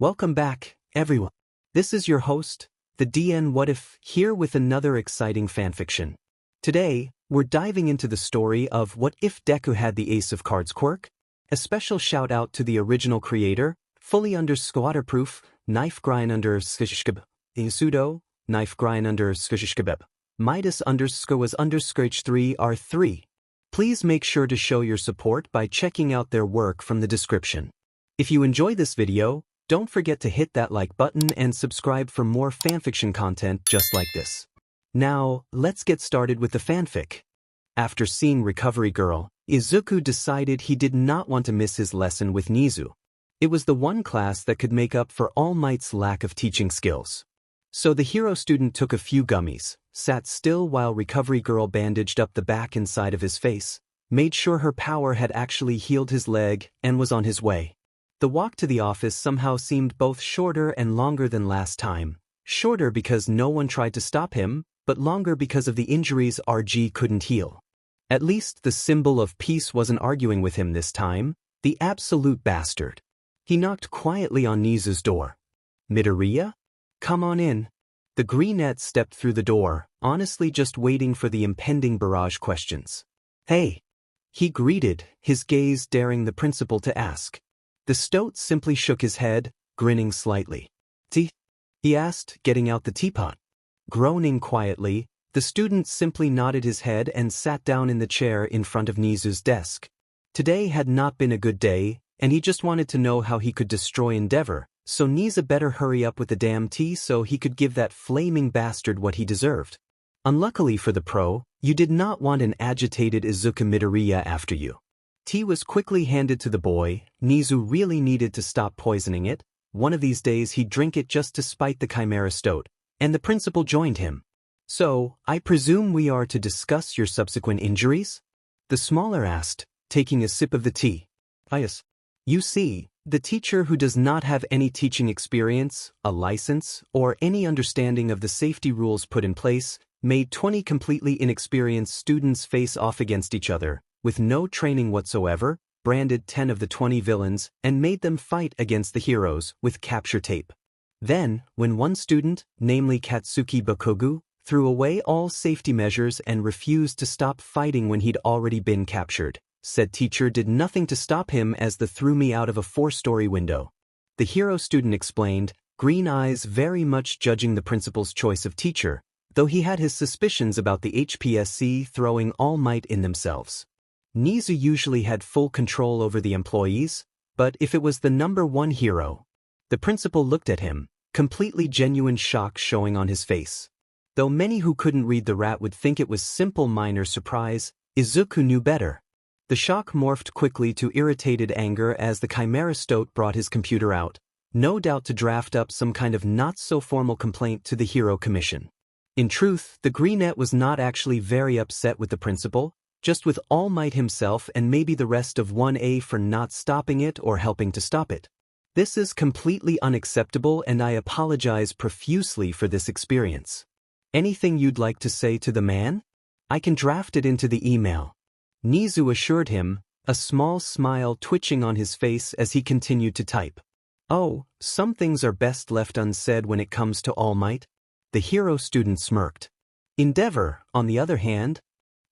Welcome back, everyone. This is your host, the DN WhatIf, here with another exciting fanfiction. Today, we're diving into the story of What If Deku Had the Ace of Cards Quirk? A special shout out to the original creator, fully under squatterproof, knife grind under skishkab, pseudo, knife grind under skishkabeb, Midas was underscratch 3R3. Please make sure to show your support by checking out their work from the description. If you enjoy this video, don't forget to hit that like button and subscribe for more fanfiction content just like this. Now, let's get started with the fanfic. After seeing Recovery Girl, Izuku decided he did not want to miss his lesson with Nezu. It was the one class that could make up for All Might's lack of teaching skills. So the hero student took a few gummies, sat still while Recovery Girl bandaged up the back and side of his face, made sure her power had actually healed his leg, and was on his way. The walk to the office somehow seemed both shorter and longer than last time. Shorter because no one tried to stop him, but longer because of the injuries RG couldn't heal. At least the symbol of peace wasn't arguing with him this time, the absolute bastard. He knocked quietly on Nezu's door. Midoriya? Come on in. The greenette stepped through the door, honestly just waiting for the impending barrage questions. Hey. He greeted, his gaze daring the principal to ask. The stoat simply shook his head, grinning slightly. Tea? He asked, getting out the teapot. Groaning quietly, the student simply nodded his head and sat down in the chair in front of Nezu's desk. Today had not been a good day, and he just wanted to know how he could destroy Endeavor, so Nezu better hurry up with the damn tea so he could give that flaming bastard what he deserved. Unluckily for the pro, you did not want an agitated Izuku Midoriya after you. Tea was quickly handed to the boy. Nezu really needed to stop poisoning it. One of these days he'd drink it just to spite the Chimera Stoat, and the principal joined him. So, I presume we are to discuss your subsequent injuries? The smaller asked, taking a sip of the tea. Yes. You see, the teacher who does not have any teaching experience, a license, or any understanding of the safety rules put in place, made 20 completely inexperienced students face off against each other, with no training whatsoever, branded 10 of the 20 villains, and made them fight against the heroes with capture tape. Then, when one student, namely Katsuki Bakugu, threw away all safety measures and refused to stop fighting when he'd already been captured, said teacher did nothing to stop him as the threw me out of a 4-story window. The hero student explained, green eyes very much judging the principal's choice of teacher, though he had his suspicions about the HPSC throwing All Might in themselves. Nezu usually had full control over the employees, but if it was the number one hero. The principal looked at him, completely genuine shock showing on his face. Though many who couldn't read the rat would think it was simple minor surprise, Izuku knew better. The shock morphed quickly to irritated anger as the Chimera Stoat brought his computer out, no doubt to draft up some kind of not-so-formal complaint to the Hero Commission. In truth, the greenette was not actually very upset with the principal, just with All Might himself and maybe the rest of 1A for not stopping it or helping to stop it. This is completely unacceptable and I apologize profusely for this experience. Anything you'd like to say to the man? I can draft it into the email. Nezu assured him, a small smile twitching on his face as he continued to type. Oh, some things are best left unsaid when it comes to All Might. The hero student smirked. Endeavor, on the other hand,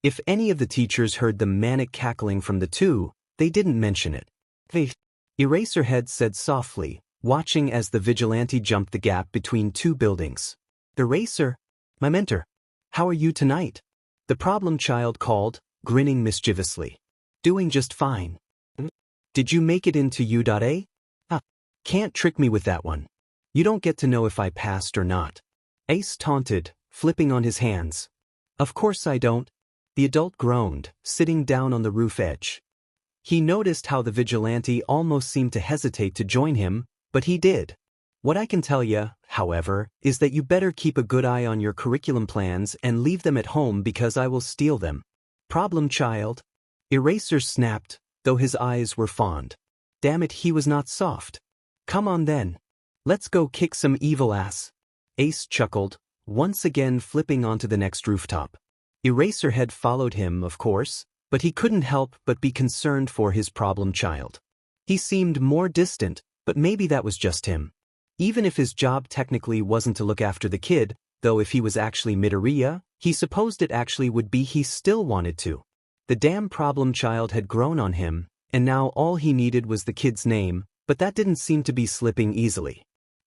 if any of the teachers heard the manic cackling from the two, they didn't mention it. They. Eraserhead said softly, watching as the vigilante jumped the gap between two buildings. Eraser? My mentor. How are you tonight? The problem child called, grinning mischievously. Doing just fine. Did you make it into U.A? Can't trick me with that one. You don't get to know if I passed or not. Ace taunted, flipping on his hands. Of course I don't. The adult groaned, sitting down on the roof edge. He noticed how the vigilante almost seemed to hesitate to join him, but he did. What I can tell you, however, is that you better keep a good eye on your curriculum plans and leave them at home because I will steal them. Problem child. Eraser snapped, though his eyes were fond. Damn it, he was not soft. Come on then. Let's go kick some evil ass. Ace chuckled, once again flipping onto the next rooftop. Eraserhead followed him, of course, but he couldn't help but be concerned for his problem child. He seemed more distant, but maybe that was just him. Even if his job technically wasn't to look after the kid, though if he was actually Midoriya, he supposed it actually would be, he still wanted to. The damn problem child had grown on him, and now all he needed was the kid's name, but that didn't seem to be slipping easily.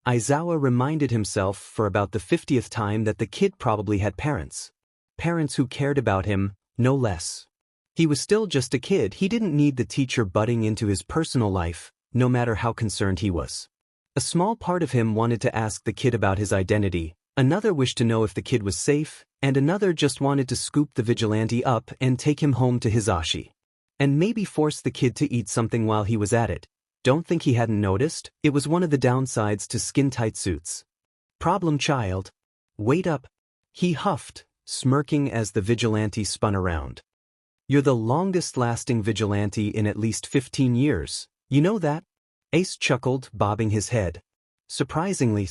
Aizawa reminded himself for about the 50th time that the kid probably had parents. Parents who cared about him, no less. He was still just a kid, he didn't need the teacher butting into his personal life, no matter how concerned he was. A small part of him wanted to ask the kid about his identity, another wished to know if the kid was safe, and another just wanted to scoop the vigilante up and take him home to Hisashi. And maybe force the kid to eat something while he was at it. Don't think he hadn't noticed, it was one of the downsides to skin-tight suits. Problem child. Wait up. He huffed, smirking as the vigilante spun around. You're the longest-lasting vigilante in at least 15 years, you know that? Ace chuckled, bobbing his head. Surprisingly.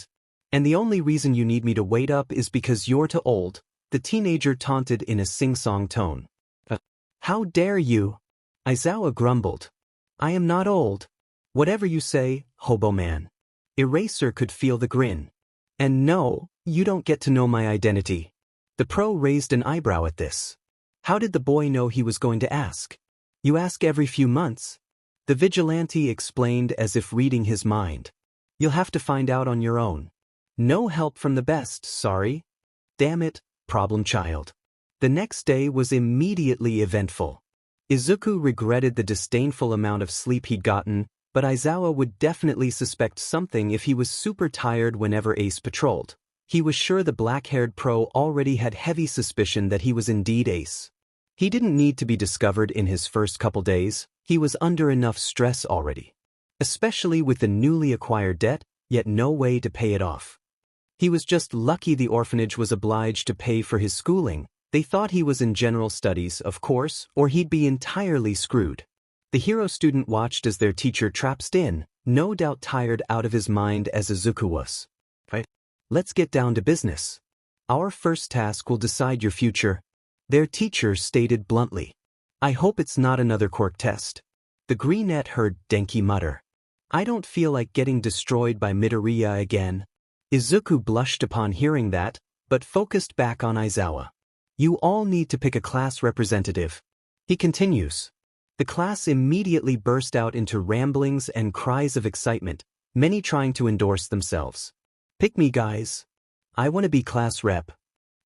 And the only reason you need me to wait up is because you're too old, the teenager taunted in a sing-song tone. How dare you? Aizawa grumbled. I am not old. Whatever you say, hobo man. Eraser could feel the grin. And no, you don't get to know my identity. The pro raised an eyebrow at this. How did the boy know he was going to ask? You ask every few months. The vigilante explained as if reading his mind. You'll have to find out on your own. No help from the best, sorry. Damn it, problem child. The next day was immediately eventful. Izuku regretted the disdainful amount of sleep he'd gotten, but Aizawa would definitely suspect something if he was super tired whenever Ace patrolled. He was sure the black-haired pro already had heavy suspicion that he was indeed Ace. He didn't need to be discovered in his first couple days, he was under enough stress already. Especially with the newly acquired debt, yet no way to pay it off. He was just lucky the orphanage was obliged to pay for his schooling. They thought he was in general studies, of course, or he'd be entirely screwed. The hero student watched as their teacher traipsed in, no doubt tired out of his mind as Izuku was. Right? Let's get down to business. Our first task will decide your future, their teacher stated bluntly. I hope it's not another quirk test. The greenette heard Denki mutter. I don't feel like getting destroyed by Midoriya again. Izuku blushed upon hearing that, but focused back on Aizawa. You all need to pick a class representative. He continues. The class immediately burst out into ramblings and cries of excitement, many trying to endorse themselves. Pick me, guys. I want to be class rep.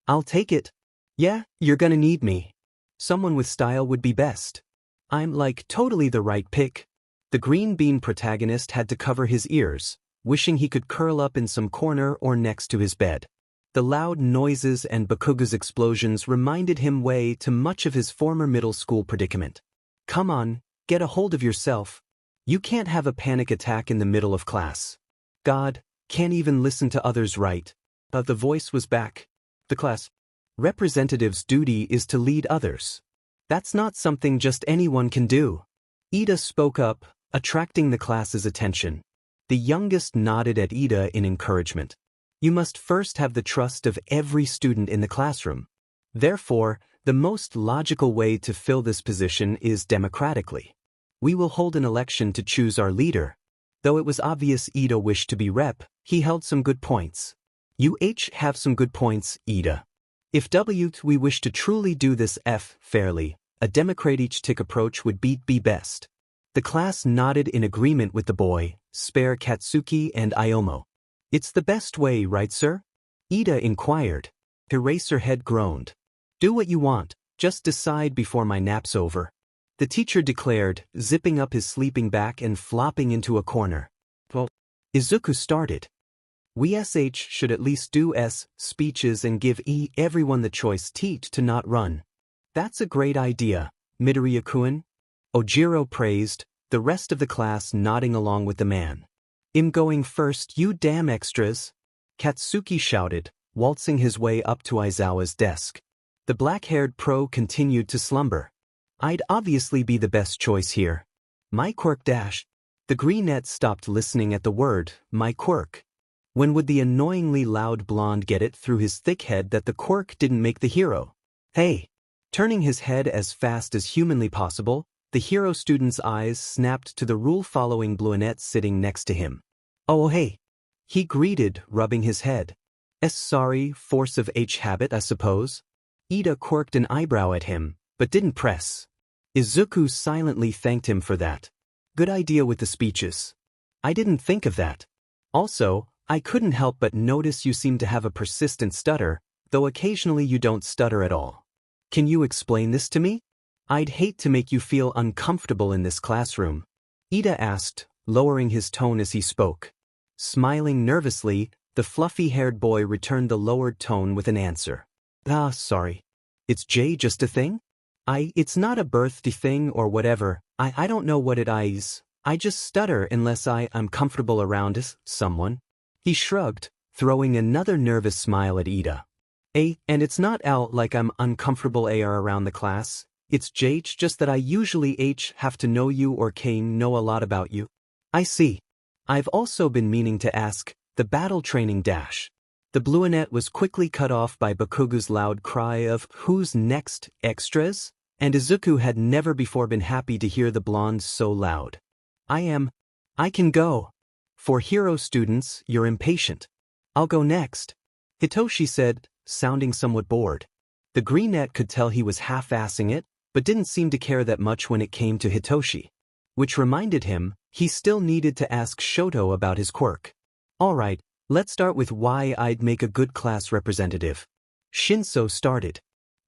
I'll take it. Yeah, you're gonna need me. Someone with style would be best. I'm like totally the right pick. The green bean protagonist had to cover his ears, wishing he could curl up in some corner or next to his bed. The loud noises and Bakuga's explosions reminded him way too much of his former middle school predicament. Come on, get a hold of yourself. You can't have a panic attack in the middle of class. God, can't even listen to others right. The voice was back. The class representative's duty is to lead others. That's not something just anyone can do. Ida spoke up, attracting the class's attention. The youngest nodded at Ida in encouragement. You must first have the trust of every student in the classroom. Therefore, the most logical way to fill this position is democratically. We will hold an election to choose our leader. Though it was obvious Ida wished to be rep, he held some good points. You have some good points, Ida. If we wish to truly do this fairly, a democratic approach would be best. The class nodded in agreement with the boy, spare Katsuki and Iomo. It's the best way, right, sir? Ida inquired. Eraserhead groaned. Do what you want, just decide before my nap's over. The teacher declared, zipping up his sleeping bag and flopping into a corner. Well, Izuku started. We should at least do speeches and give everyone the choice to not run. That's a great idea, Midoriya-kun. Ojiro praised, the rest of the class nodding along with the man. I'm going first, you damn extras. Katsuki shouted, waltzing his way up to Aizawa's desk. The black-haired pro continued to slumber. I'd obviously be the best choice here. My quirk dash. The greenette stopped listening at the word, my quirk. When would the annoyingly loud blonde get it through his thick head that the quirk didn't make the hero? Hey! Turning his head as fast as humanly possible, the hero student's eyes snapped to the rule-following brunette sitting next to him. Oh hey! He greeted, rubbing his head. Sorry, force of habit, I suppose. Ida quirked an eyebrow at him, but didn't press. Izuku silently thanked him for that. Good idea with the speeches. I didn't think of that. Also, I couldn't help but notice you seem to have a persistent stutter, though occasionally you don't stutter at all. Can you explain this to me? I'd hate to make you feel uncomfortable in this classroom. Ida asked, lowering his tone as he spoke. Smiling nervously, the fluffy-haired boy returned the lowered tone with an answer. Sorry. It's just a thing? It's not a birthday thing or whatever. I don't know what it is. I just stutter unless I'm comfortable around someone. He shrugged, throwing another nervous smile at Ida. And it's not out like I'm uncomfortable around the class. It's just that I usually have to know you or know a lot about you. I see. I've also been meaning to ask, the battle training dash. The blueonette was quickly cut off by Bakugu's loud cry of, "Who's next, extras?" And Izuku had never before been happy to hear the blonde so loud. I can go. For hero students, you're impatient. I'll go next. Hitoshi said, sounding somewhat bored. The greenette could tell he was half-assing it, but didn't seem to care that much when it came to Hitoshi. Which reminded him, he still needed to ask Shoto about his quirk. Alright, let's start with why I'd make a good class representative. Shinso started.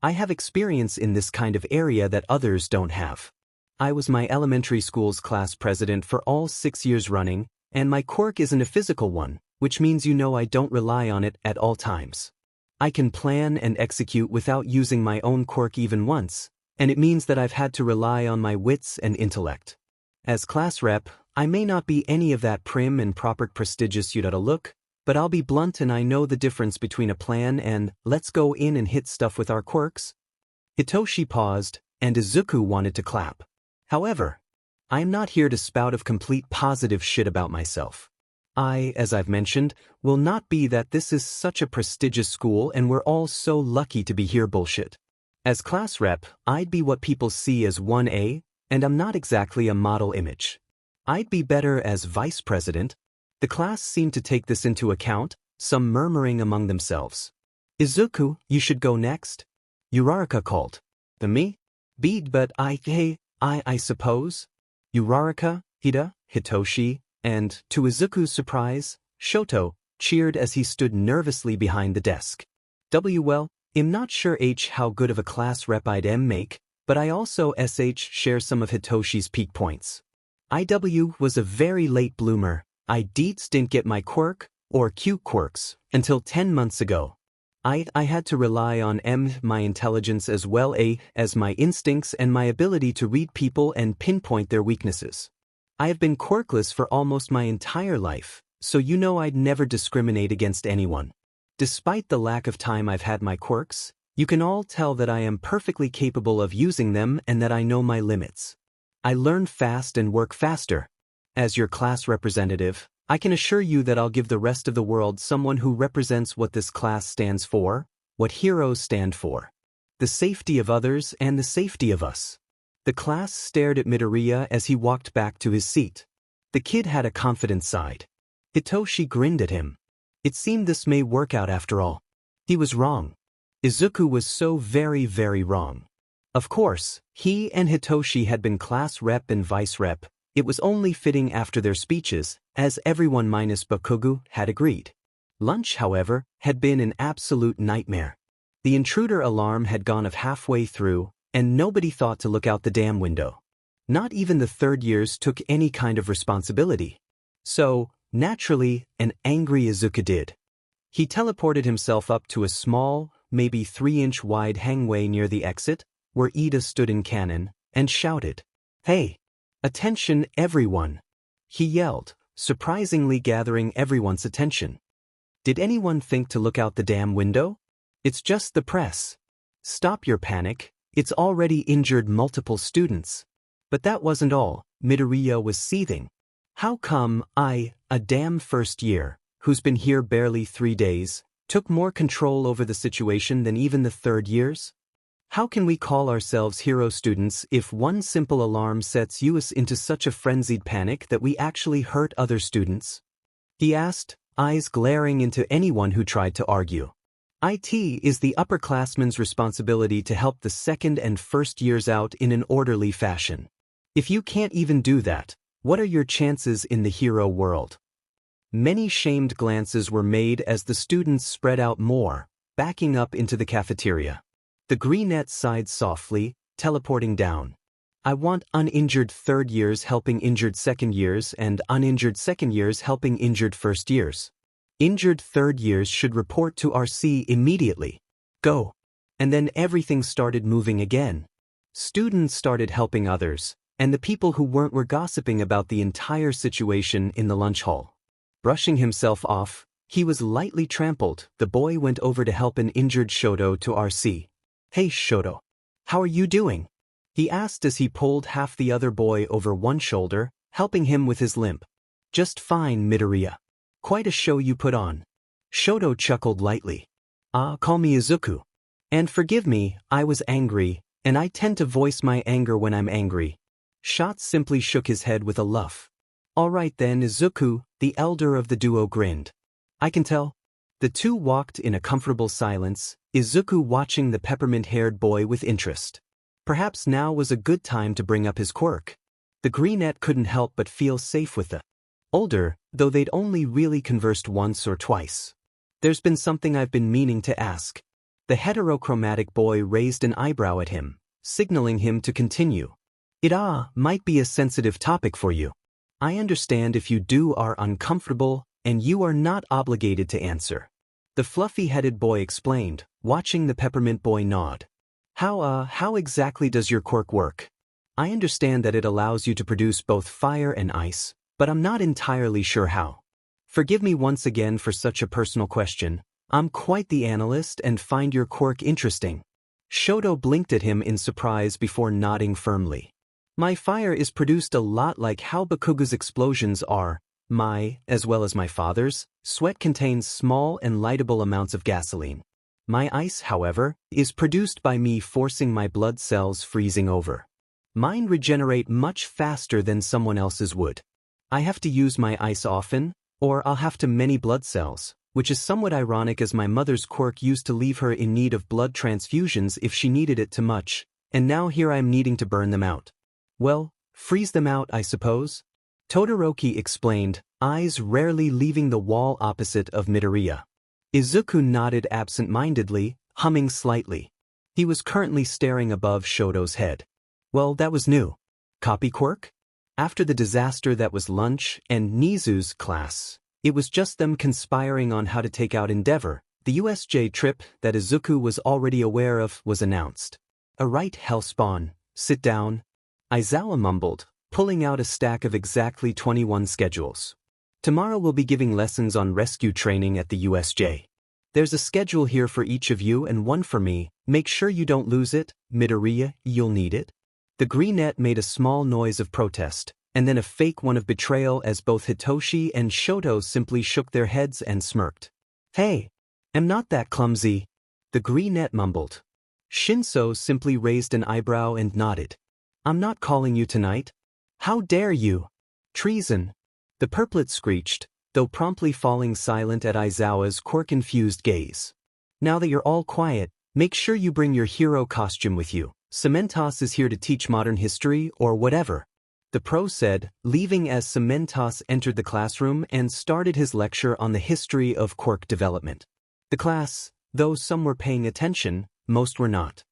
I have experience in this kind of area that others don't have. I was my elementary school's class president for all 6 years running, and my quirk isn't a physical one, which means I don't rely on it at all times. I can plan and execute without using my own quirk even once, and it means that I've had to rely on my wits and intellect. As class rep, I may not be any of that prim and proper prestigious look, but I'll be blunt and I know the difference between a plan and, let's go in and hit stuff with our quirks. Hitoshi paused, and Izuku wanted to clap. However, I'm not here to spout of complete positive shit about myself. As I've mentioned, will not be that this is such a prestigious school and we're all so lucky to be here bullshit. As class rep, I'd be what people see as 1A, and I'm not exactly a model image. I'd be better as vice president. The class seemed to take this into account, some murmuring among themselves. Izuku, you should go next. Uraraka called. Me? Bead but I suppose. Uraraka, Ida, Hitoshi, and, to Izuku's surprise, Shoto, cheered as he stood nervously behind the desk. Well, I'm not sure how good of a class rep I'd make, but I also share some of Hitoshi's peak points. IW was a very late bloomer. I didn't get my quirk, or Q quirks, until 10 months ago. I had to rely on my intelligence as well as my instincts and my ability to read people and pinpoint their weaknesses. I have been quirkless for almost my entire life, so I'd never discriminate against anyone. Despite the lack of time I've had my quirks, you can all tell that I am perfectly capable of using them and that I know my limits. I learn fast and work faster. As your class representative, I can assure you that I'll give the rest of the world someone who represents what this class stands for, what heroes stand for. The safety of others and the safety of us. The class stared at Midoriya as he walked back to his seat. The kid had a confident side. Hitoshi grinned at him. It seemed this may work out after all. He was wrong. Izuku was so very, very wrong. Of course, he and Hitoshi had been class rep and vice rep. It was only fitting after their speeches, as everyone minus Bakugu had agreed. Lunch, however, had been an absolute nightmare. The intruder alarm had gone off halfway through, and nobody thought to look out the damn window. Not even the third years took any kind of responsibility. So, naturally, an angry Izuku did. He teleported himself up to a small, maybe 3-inch wide hangway near the exit, where Ida stood in cannon, and shouted, "Hey! Attention, everyone!" He yelled, surprisingly gathering everyone's attention. Did anyone think to look out the damn window? It's just the press. Stop your panic, it's already injured multiple students. But that wasn't all. Midoriya was seething. How come a damn first year, who's been here barely 3 days, took more control over the situation than even the third years? How can we call ourselves hero students if one simple alarm sets us into such a frenzied panic that we actually hurt other students? He asked, eyes glaring into anyone who tried to argue. It is the upperclassman's responsibility to help the second and first years out in an orderly fashion. If you can't even do that, what are your chances in the hero world? Many shamed glances were made as the students spread out more, backing up into the cafeteria. The greenette sighed softly, teleporting down. I want uninjured third years helping injured second years and uninjured second years helping injured first years. Injured third years should report to RC immediately. Go. And then everything started moving again. Students started helping others, and the people who weren't were gossiping about the entire situation in the lunch hall. Brushing himself off, he was lightly trampled. The boy went over to help an injured Shoto to RC. Hey Shoto. How are you doing? He asked as he pulled half the other boy over one shoulder, helping him with his limp. Just fine, Midoriya. Quite a show you put on. Shoto chuckled lightly. Call me Izuku. And forgive me, I was angry, and I tend to voice my anger when I'm angry. Shot simply shook his head with a luff. All right then, Izuku, the elder of the duo grinned. I can tell. The two walked in a comfortable silence, Izuku watching the peppermint-haired boy with interest. Perhaps now was a good time to bring up his quirk. The greenette couldn't help but feel safe with the older, though they'd only really conversed once or twice. There's been something I've been meaning to ask. The heterochromatic boy raised an eyebrow at him, signaling him to continue. It might be a sensitive topic for you. I understand if you are uncomfortable, and you are not obligated to answer. The fluffy-headed boy explained, watching the peppermint boy nod. How exactly does your quirk work? I understand that it allows you to produce both fire and ice, but I'm not entirely sure how. Forgive me once again for such a personal question. I'm quite the analyst and find your quirk interesting. Shoto blinked at him in surprise before nodding firmly. My fire is produced a lot like how Bakugo's explosions are. My, as well as my father's, sweat contains small and lightable amounts of gasoline. My ice, however, is produced by me forcing my blood cells freezing over. Mine regenerate much faster than someone else's would. I have to use my ice often, or I'll have to many blood cells, which is somewhat ironic as my mother's quirk used to leave her in need of blood transfusions if she needed it too much, and now here I am needing to burn them out. Well, freeze them out, I suppose? Todoroki explained, eyes rarely leaving the wall opposite of Midoriya. Izuku nodded absent-mindedly, humming slightly. He was currently staring above Shoto's head. Well, that was new. Copy quirk? After the disaster that was lunch and Nezu's class, it was just them conspiring on how to take out Endeavor. The USJ trip that Izuku was already aware of was announced. Alright, Hellspawn, sit down. Aizawa mumbled, pulling out a stack of exactly 21 schedules. Tomorrow we'll be giving lessons on rescue training at the USJ. There's a schedule here for each of you and one for me. Make sure you don't lose it, Midoriya, you'll need it. The greenette made a small noise of protest, and then a fake one of betrayal as both Hitoshi and Shoto simply shook their heads and smirked. Hey, I'm not that clumsy, the greenette mumbled. Shinso simply raised an eyebrow and nodded. I'm not calling you tonight. How dare you? Treason. The purplet screeched, though promptly falling silent at Aizawa's quirk-infused gaze. Now that you're all quiet, make sure you bring your hero costume with you. Cementos is here to teach modern history or whatever. The pro said, leaving as Cementos entered the classroom and started his lecture on the history of quirk development. The class, though some were paying attention, most were not.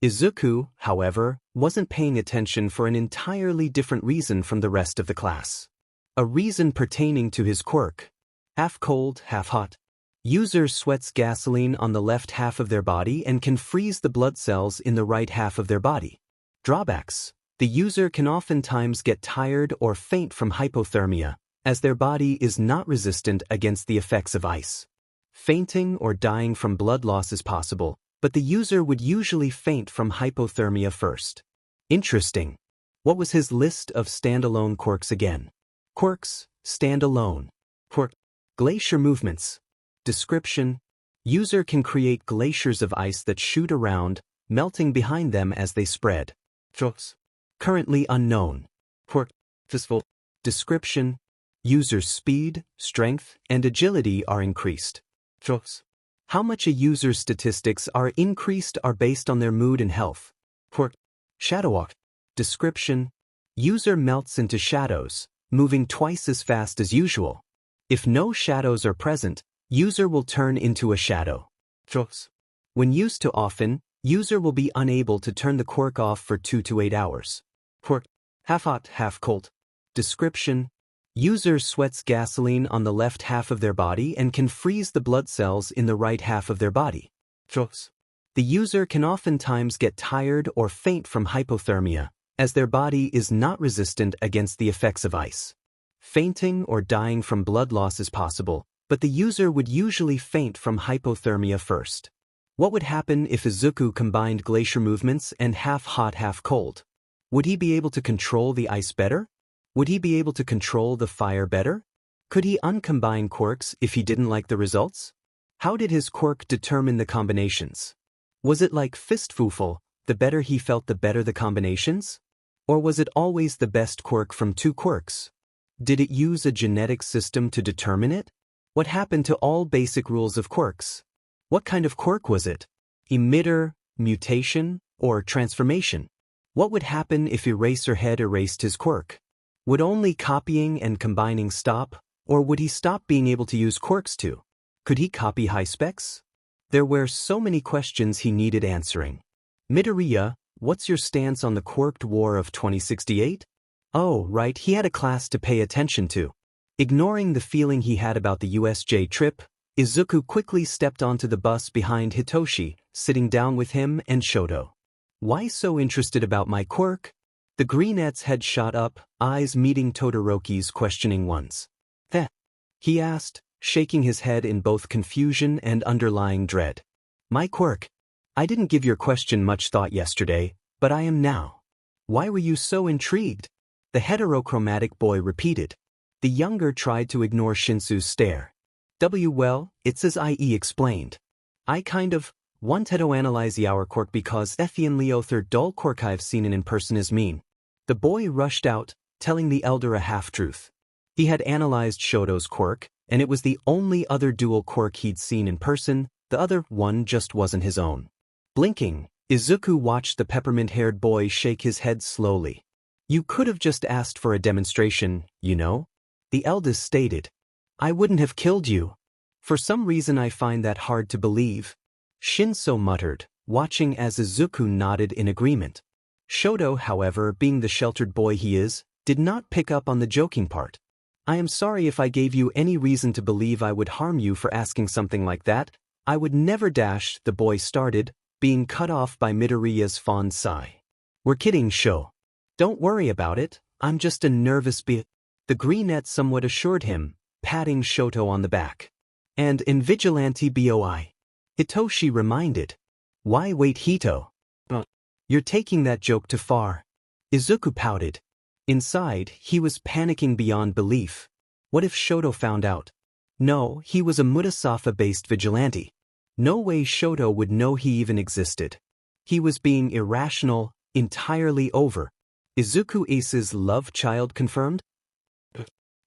Izuku, however, wasn't paying attention for an entirely different reason from the rest of the class. A reason pertaining to his quirk. Half cold, half hot. User sweats gasoline on the left half of their body and can freeze the blood cells in the right half of their body. Drawbacks. The user can oftentimes get tired or faint from hypothermia, as their body is not resistant against the effects of ice. Fainting or dying from blood loss is possible, but the user would usually faint from hypothermia first. Interesting. What was his list of standalone quirks again? Quirks, standalone. Quirk. Glacier movements. Description. User can create glaciers of ice that shoot around, melting behind them as they spread. Currently unknown. Quirk. Description. User's speed, strength, and agility are increased. How much a user's statistics are increased are based on their mood and health. Quirk. Shadow walk. Description. User melts into shadows, moving twice as fast as usual. If no shadows are present, user will turn into a shadow. When used too often, user will be unable to turn the quirk off for 2 to 8 hours. Quirk. Half hot, half cold. Description. User sweats gasoline on the left half of their body and can freeze the blood cells in the right half of their body. The user can oftentimes get tired or faint from hypothermia, as their body is not resistant against the effects of ice. Fainting or dying from blood loss is possible, but the user would usually faint from hypothermia first. What would happen if Izuku combined glacier movements and half hot, half cold? Would he be able to control the ice better? Would he be able to control the fire better? Could he uncombine quirks if he didn't like the results? How did his quirk determine the combinations? Was it like fistful, the better he felt the better the combinations? Or was it always the best quirk from 2 quirks? Did it use a genetic system to determine it? What happened to all basic rules of quirks? What kind of quirk was it? Emitter, mutation, or transformation? What would happen if Eraserhead erased his quirk? Would only copying and combining stop, or would he stop being able to use quirks too? Could he copy high specs? There were so many questions he needed answering. Midoriya, what's your stance on the quirked war of 2068? Oh, right, he had a class to pay attention to. Ignoring the feeling he had about the USJ trip, Izuku quickly stepped onto the bus behind Hitoshi, sitting down with him and Shoto. Why so interested about my quirk? The greenette's head shot up, eyes meeting Todoroki's questioning ones. Heh? He asked, shaking his head in both confusion and underlying dread. My quirk. I didn't give your question much thought yesterday, but I am now. Why were you so intrigued? The heterochromatic boy repeated. The younger tried to ignore Shinso's stare. Well, it's as IE explained. I kind of wanted to analyze the hour quirk because Ethian Leother dull quirk I've seen in person is mean. The boy rushed out, telling the elder a half-truth. He had analyzed Shoto's quirk, and it was the only other dual quirk he'd seen in person, the other one just wasn't his own. Blinking, Izuku watched the peppermint-haired boy shake his head slowly. You could have just asked for a demonstration, you know? The eldest stated. I wouldn't have killed you. For some reason I find that hard to believe. Shinso muttered, watching as Izuku nodded in agreement. Shoto, however, being the sheltered boy he is, did not pick up on the joking part. I am sorry if I gave you any reason to believe I would harm you for asking something like that. I would never dash, the boy started, being cut off by Midoriya's fond sigh. We're kidding, Sho. Don't worry about it, I'm just a nervous The greenette somewhat assured him, patting Shoto on the back. And in vigilante boi. Hitoshi reminded. Why wait, Hito? You're taking that joke too far. Izuku pouted. Inside, he was panicking beyond belief. What if Shoto found out? No, he was a Murasafa-based vigilante. No way Shoto would know he even existed. He was being irrational, entirely over. Izuku Ace's love child confirmed?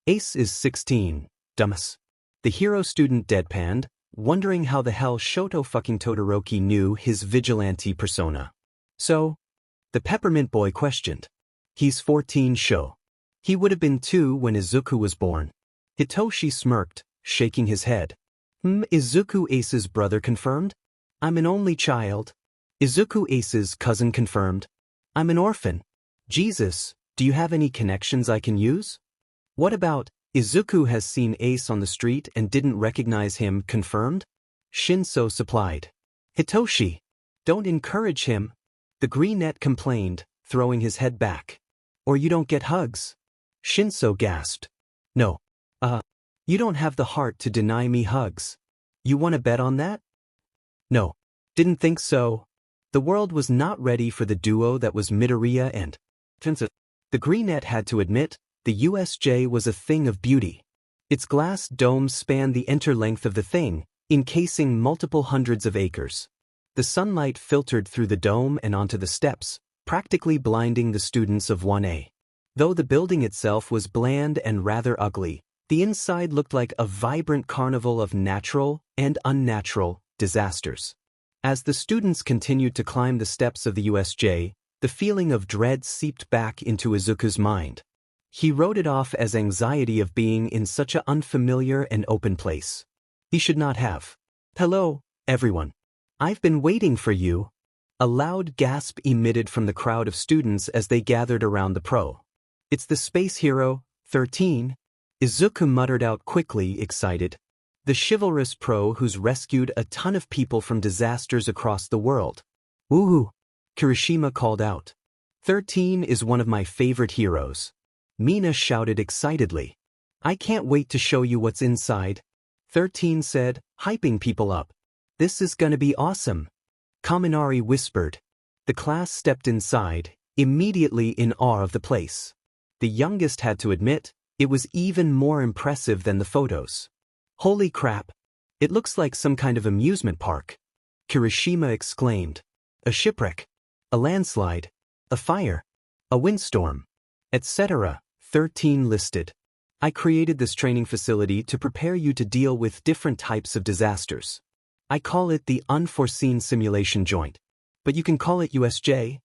Ace is 16, dumbass. The hero student deadpanned, wondering how the hell Shoto fucking Todoroki knew his vigilante persona. So? The peppermint boy questioned. He's 14, Sho. He would have been 2 when Izuku was born. Hitoshi smirked, shaking his head. Izuku Ace's brother confirmed? I'm an only child. Izuku Ace's cousin confirmed. I'm an orphan. Jesus, do you have any connections I can use? What about, Izuku has seen Ace on the street and didn't recognize him confirmed? Shinso supplied. Hitoshi, don't encourage him. The greenette complained, throwing his head back. Or you don't get hugs. Shinso gasped. No. You don't have the heart to deny me hugs. You want to bet on that? No. Didn't think so. The world was not ready for the duo that was Midoriya and Shinso. The greenette had to admit, the USJ was a thing of beauty. Its glass domes spanned the entire length of the thing, encasing multiple hundreds of acres. The sunlight filtered through the dome and onto the steps, practically blinding the students of 1A. Though the building itself was bland and rather ugly, the inside looked like a vibrant carnival of natural and unnatural disasters. As the students continued to climb the steps of the USJ, the feeling of dread seeped back into Izuku's mind. He wrote it off as anxiety of being in such an unfamiliar and open place. He should not have. "Hello, everyone. I've been waiting for you." A loud gasp emitted from the crowd of students as they gathered around the pro. "It's the space hero, 13. Izuku muttered out quickly, excited. The chivalrous pro who's rescued a ton of people from disasters across the world. "Woohoo!" Kirishima called out. 13 is one of my favorite heroes." Mina shouted excitedly. "I can't wait to show you what's inside," 13 said, hyping people up. "This is gonna be awesome." Kaminari whispered. The class stepped inside, immediately in awe of the place. The youngest had to admit, it was even more impressive than the photos. "Holy crap! It looks like some kind of amusement park," Kirishima exclaimed. "A shipwreck, a landslide, a fire, a windstorm, etc." 13 listed. "I created this training facility to prepare you to deal with different types of disasters. I call it the Unforeseen Simulation Joint. But you can call it USJ.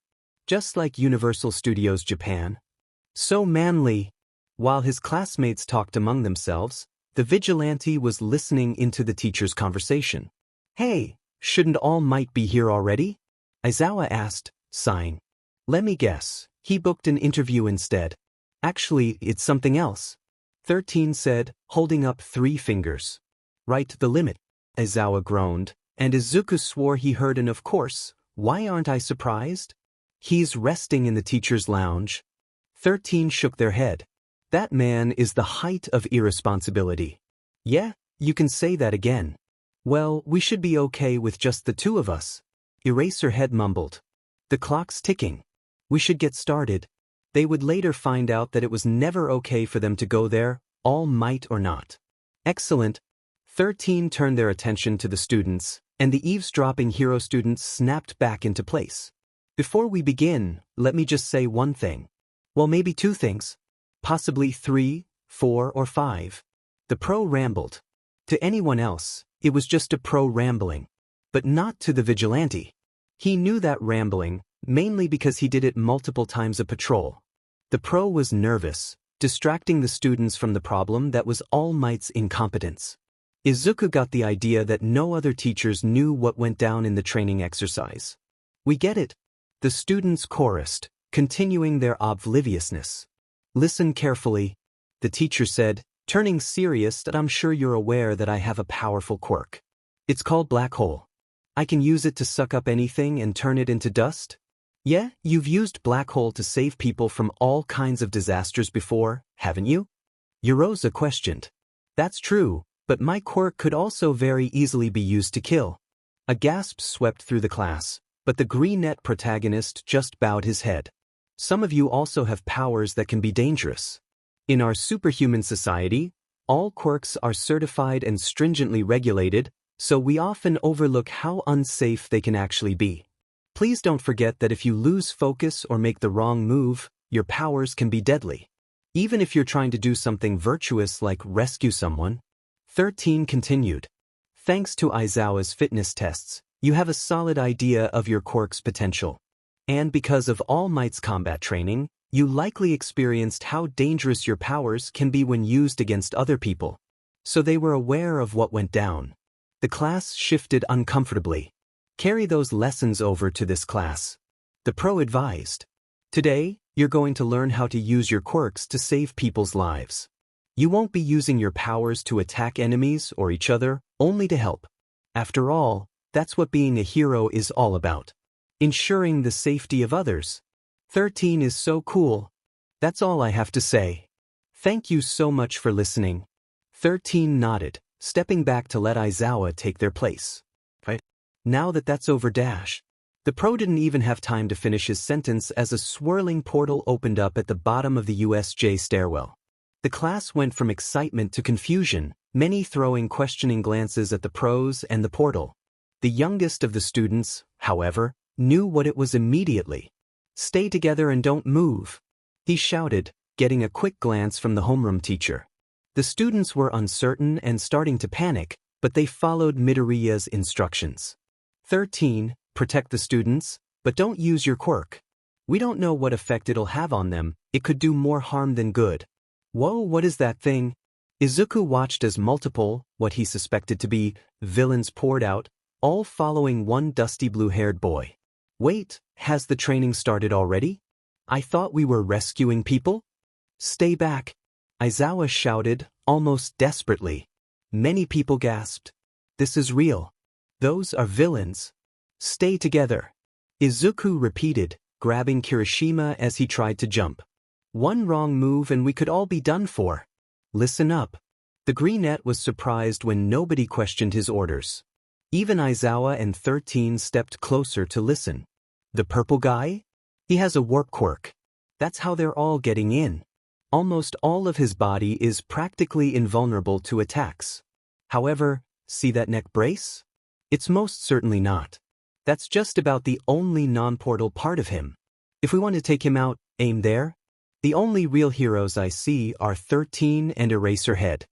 Just like Universal Studios Japan." So manly. While his classmates talked among themselves, the vigilante was listening into the teacher's conversation. "Hey, shouldn't All Might be here already?" Aizawa asked, sighing. "Let me guess, he booked an interview instead." "Actually, it's something else," 13 said, holding up 3 fingers. "Right to the limit," Aizawa groaned, and Izuku swore he heard an "of course, why aren't I surprised?" "He's resting in the teacher's lounge." 13 shook their head. "That man is the height of irresponsibility." "Yeah, you can say that again." "Well, we should be okay with just the 2 of us," Eraserhead mumbled. "The clock's ticking. We should get started." They would later find out that it was never okay for them to go there, All Might or not. "Excellent." 13 turned their attention to the students, and the eavesdropping hero students snapped back into place. "Before we begin, let me just say one thing. Well, maybe 2 things. Possibly 3, 4, or 5. The pro rambled. To anyone else, it was just a pro rambling. But not to the vigilante. He knew that rambling, mainly because he did it multiple times a patrol. The pro was nervous, distracting the students from the problem that was All Might's incompetence. Izuku got the idea that no other teachers knew what went down in the training exercise. "We get it," the students chorused, continuing their obliviousness. "Listen carefully," the teacher said, turning serious, "that I'm sure you're aware that I have a powerful quirk. It's called Black Hole. I can use it to suck up anything and turn it into dust." "Yeah, you've used Black Hole to save people from all kinds of disasters before, haven't you?" Yoroza questioned. "That's true, but my quirk could also very easily be used to kill." A gasp swept through the class, but the green-net protagonist just bowed his head. "Some of you also have powers that can be dangerous. In our superhuman society, all quirks are certified and stringently regulated, so we often overlook how unsafe they can actually be. Please don't forget that if you lose focus or make the wrong move, your powers can be deadly. Even if you're trying to do something virtuous like rescue someone." 13 continued. "Thanks to Aizawa's fitness tests, you have a solid idea of your quirk's potential. And because of All Might's combat training, you likely experienced how dangerous your powers can be when used against other people. So they were aware of what went down." The class shifted uncomfortably. "Carry those lessons over to this class," the pro advised. "Today, you're going to learn how to use your quirks to save people's lives. You won't be using your powers to attack enemies or each other, only to help. After all, that's what being a hero is all about. Ensuring the safety of others." 13 is so cool. That's all I have to say. Thank you so much for listening." 13 nodded, stepping back to let Aizawa take their place. "Right. Now that's over dash." The pro didn't even have time to finish his sentence as a swirling portal opened up at the bottom of the USJ stairwell. The class went from excitement to confusion, many throwing questioning glances at the pros and the portal. The youngest of the students, however, knew what it was immediately. "Stay together and don't move." he shouted, getting a quick glance from the homeroom teacher. The students were uncertain and starting to panic, but they followed Midoriya's instructions. 13. Protect the students, but don't use your quirk. We don't know what effect it'll have on them, it could do more harm than good. Whoa, what is that thing? Izuku watched as multiple, what he suspected to be, villains poured out, all following one dusty blue-haired boy. Wait, has the training started already? I thought we were rescuing people? Stay back, Aizawa shouted, almost desperately. Many people gasped. This is real. Those are villains. Stay together. Izuku repeated, grabbing Kirishima as he tried to jump. One wrong move and we could all be done for. Listen up. The greenette was surprised when nobody questioned his orders. Even Aizawa and 13 stepped closer to listen. The purple guy? He has a warp quirk. That's how they're all getting in. Almost all of his body is practically invulnerable to attacks. However, see that neck brace? It's most certainly not. That's just about the only non-portal part of him. If we want to take him out, aim there. The only real heroes I see are 13 and Eraserhead.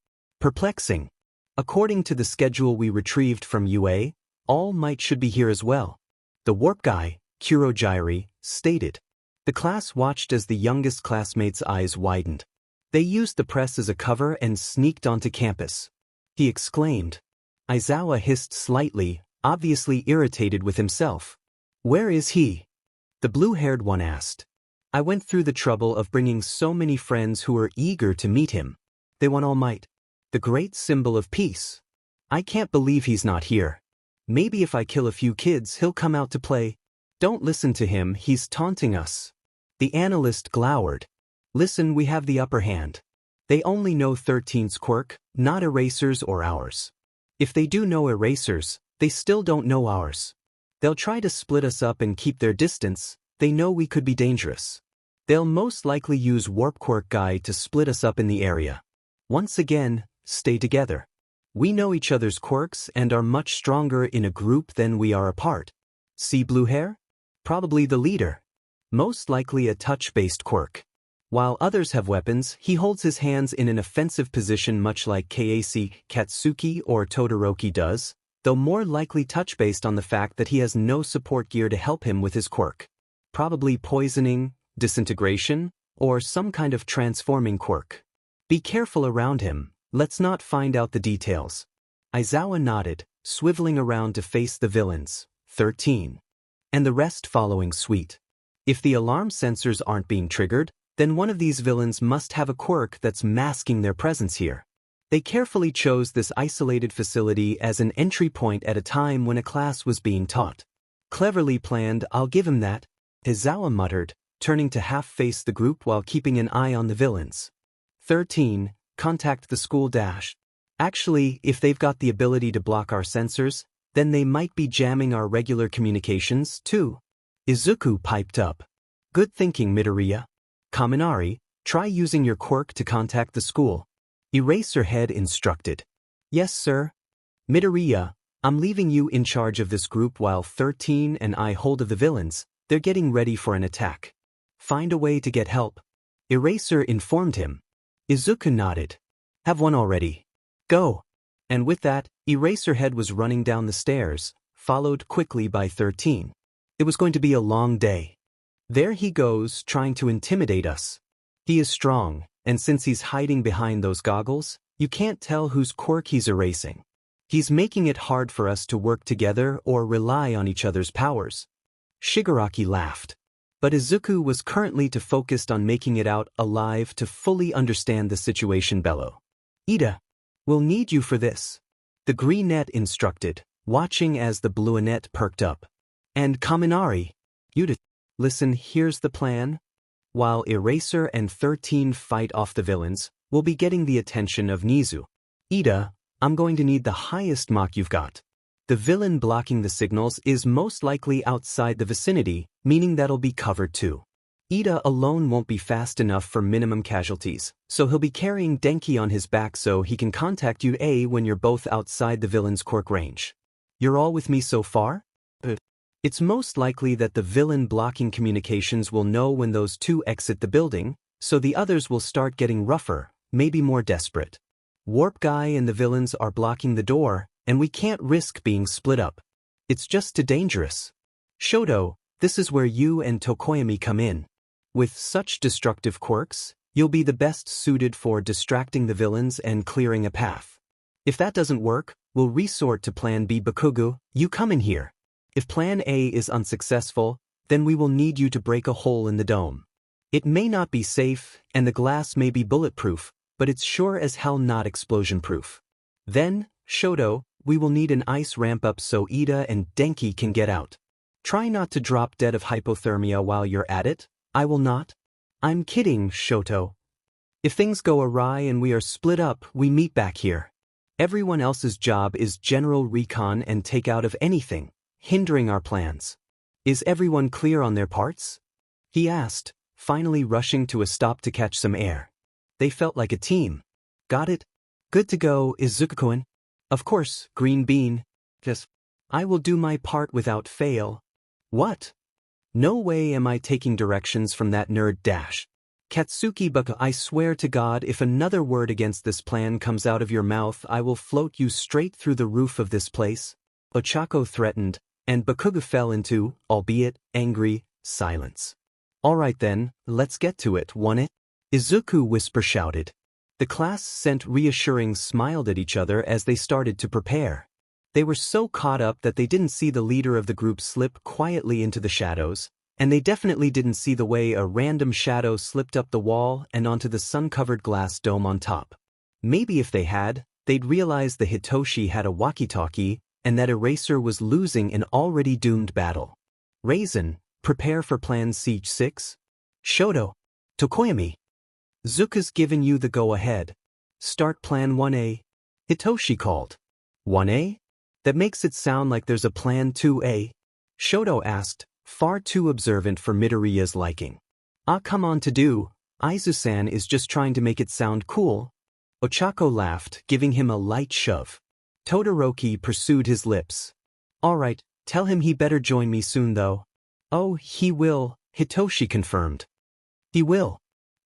Perplexing. According to the schedule we retrieved from UA, All Might should be here as well. The warp guy, Kurogyri, stated. The class watched as the youngest classmate's eyes widened. They used the press as a cover and sneaked onto campus. He exclaimed. Aizawa hissed slightly, obviously irritated with himself. Where is he? The blue-haired one asked. I went through the trouble of bringing so many friends who were eager to meet him. They want All Might, the great symbol of peace. I can't believe he's not here. Maybe if I kill a few kids, he'll come out to play. Don't listen to him, he's taunting us. The analyst glowered. Listen, we have the upper hand. They only know 13's quirk, not Eraser's or ours. If they do know Eraser's, they still don't know ours. They'll try to split us up and keep their distance. They know we could be dangerous. They'll most likely use Warp Quirk Guy to split us up in the area. Once again, stay together. We know each other's quirks and are much stronger in a group than we are apart. See blue hair? Probably the leader. Most likely a touch-based quirk. While others have weapons, he holds his hands in an offensive position much like Keiichi, Katsuki or Todoroki does, though more likely touch-based on the fact that he has no support gear to help him with his quirk. Probably poisoning, disintegration, or some kind of transforming quirk. Be careful around him, let's not find out the details. Aizawa nodded, swiveling around to face the villains, 13. And the rest following suit. If the alarm sensors aren't being triggered, then one of these villains must have a quirk that's masking their presence here. They carefully chose this isolated facility as an entry point at a time when a class was being taught. Cleverly planned, I'll give him that, Aizawa muttered, turning to half-face the group while keeping an eye on the villains. 13. Contact the school dash. Actually, if they've got the ability to block our sensors, then they might be jamming our regular communications, too. Izuku piped up. Good thinking, Midoriya. Kaminari, try using your quirk to contact the school. Eraserhead instructed. Yes, sir. Midoriya, I'm leaving you in charge of this group while 13 and I hold of the villains. They're getting ready for an attack. Find a way to get help. Eraser informed him. Izuku nodded. Have one already. Go. And with that, Eraserhead was running down the stairs, followed quickly by 13. It was going to be a long day. There he goes, trying to intimidate us. He is strong, and since he's hiding behind those goggles, you can't tell whose quirk he's erasing. He's making it hard for us to work together or rely on each other's powers. Shigaraki laughed. But Izuku was currently too focused on making it out alive to fully understand the situation below. Ida, we'll need you for this. The greenette instructed, watching as the bluenette perked up. And Kaminari, you listen, here's the plan. While Eraser and 13 fight off the villains, we'll be getting the attention of Nezu. Ida, I'm going to need the highest mark you've got. The villain blocking the signals is most likely outside the vicinity, meaning that'll be covered too. Ida alone won't be fast enough for minimum casualties, so he'll be carrying Denki on his back so he can contact you when you're both outside the villain's quirk range. You're all with me so far? It's most likely that the villain blocking communications will know when those two exit the building, So the others will start getting rougher, maybe more desperate. Warp Guy and the villains are blocking the door, and we can't risk being split up. It's just too dangerous. Shoto, this is where you and Tokoyami come in. With such destructive quirks, you'll be the best suited for distracting the villains and clearing a path. If that doesn't work, we'll resort to Plan B. Bakugo, you come in here. If Plan A is unsuccessful, then we will need you to break a hole in the dome. It may not be safe, and the glass may be bulletproof, but it's sure as hell not explosion-proof. Then, Shoto, we will need an ice ramp-up so Ida and Denki can get out. Try not to drop dead of hypothermia while you're at it. I will not. I'm kidding, Shoto. If things go awry and we are split up, we meet back here. Everyone else's job is general recon and takeout of anything hindering our plans. Is everyone clear on their parts? He asked, finally rushing to a stop to catch some air. They felt like a team. Got it? Good to go, Izuku-kun. Of course, Green Bean. Just, I will do my part without fail. What? No way am I taking directions from that nerd Dash. Katsuki Baka, I swear to God if another word against this plan comes out of your mouth I will float you straight through the roof of this place. Ochako threatened, and Bakugo fell into, albeit angry, silence. Alright then, let's get to it, WhatIf? Izuku whisper shouted. The class sent reassuring smiled at each other as they started to prepare. They were so caught up that they didn't see the leader of the group slip quietly into the shadows, and they definitely didn't see the way a random shadow slipped up the wall and onto the sun-covered glass dome on top. Maybe if they had, they'd realize the Hitoshi had a walkie-talkie and that Eraser was losing an already doomed battle. Raisin, prepare for Plan Siege 6? Shoto. Tokoyami. Zuka's given you the go-ahead. Start Plan 1A. Hitoshi called. 1A? That makes it sound like there's a Plan 2A. Shoto asked, far too observant for Midoriya's liking. Ah, come on to do. Aizu-san is just trying to make it sound cool. Ochako laughed, giving him a light shove. Todoroki pursued his lips. Alright, tell him he better join me soon though. Oh, he will, Hitoshi confirmed. He will.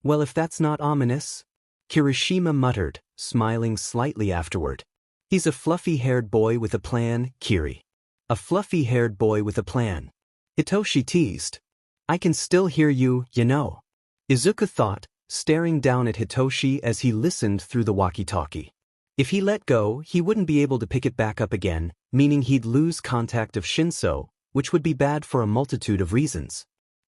Well, if that's not ominous. Kirishima muttered, smiling slightly afterward. He's a fluffy-haired boy with a plan, Kiri. A fluffy-haired boy with a plan. Hitoshi teased. I can still hear you, you know. Izuku thought, staring down at Hitoshi as he listened through the walkie-talkie. If he let go, he wouldn't be able to pick it back up again, meaning he'd lose contact of Shinso, which would be bad for a multitude of reasons.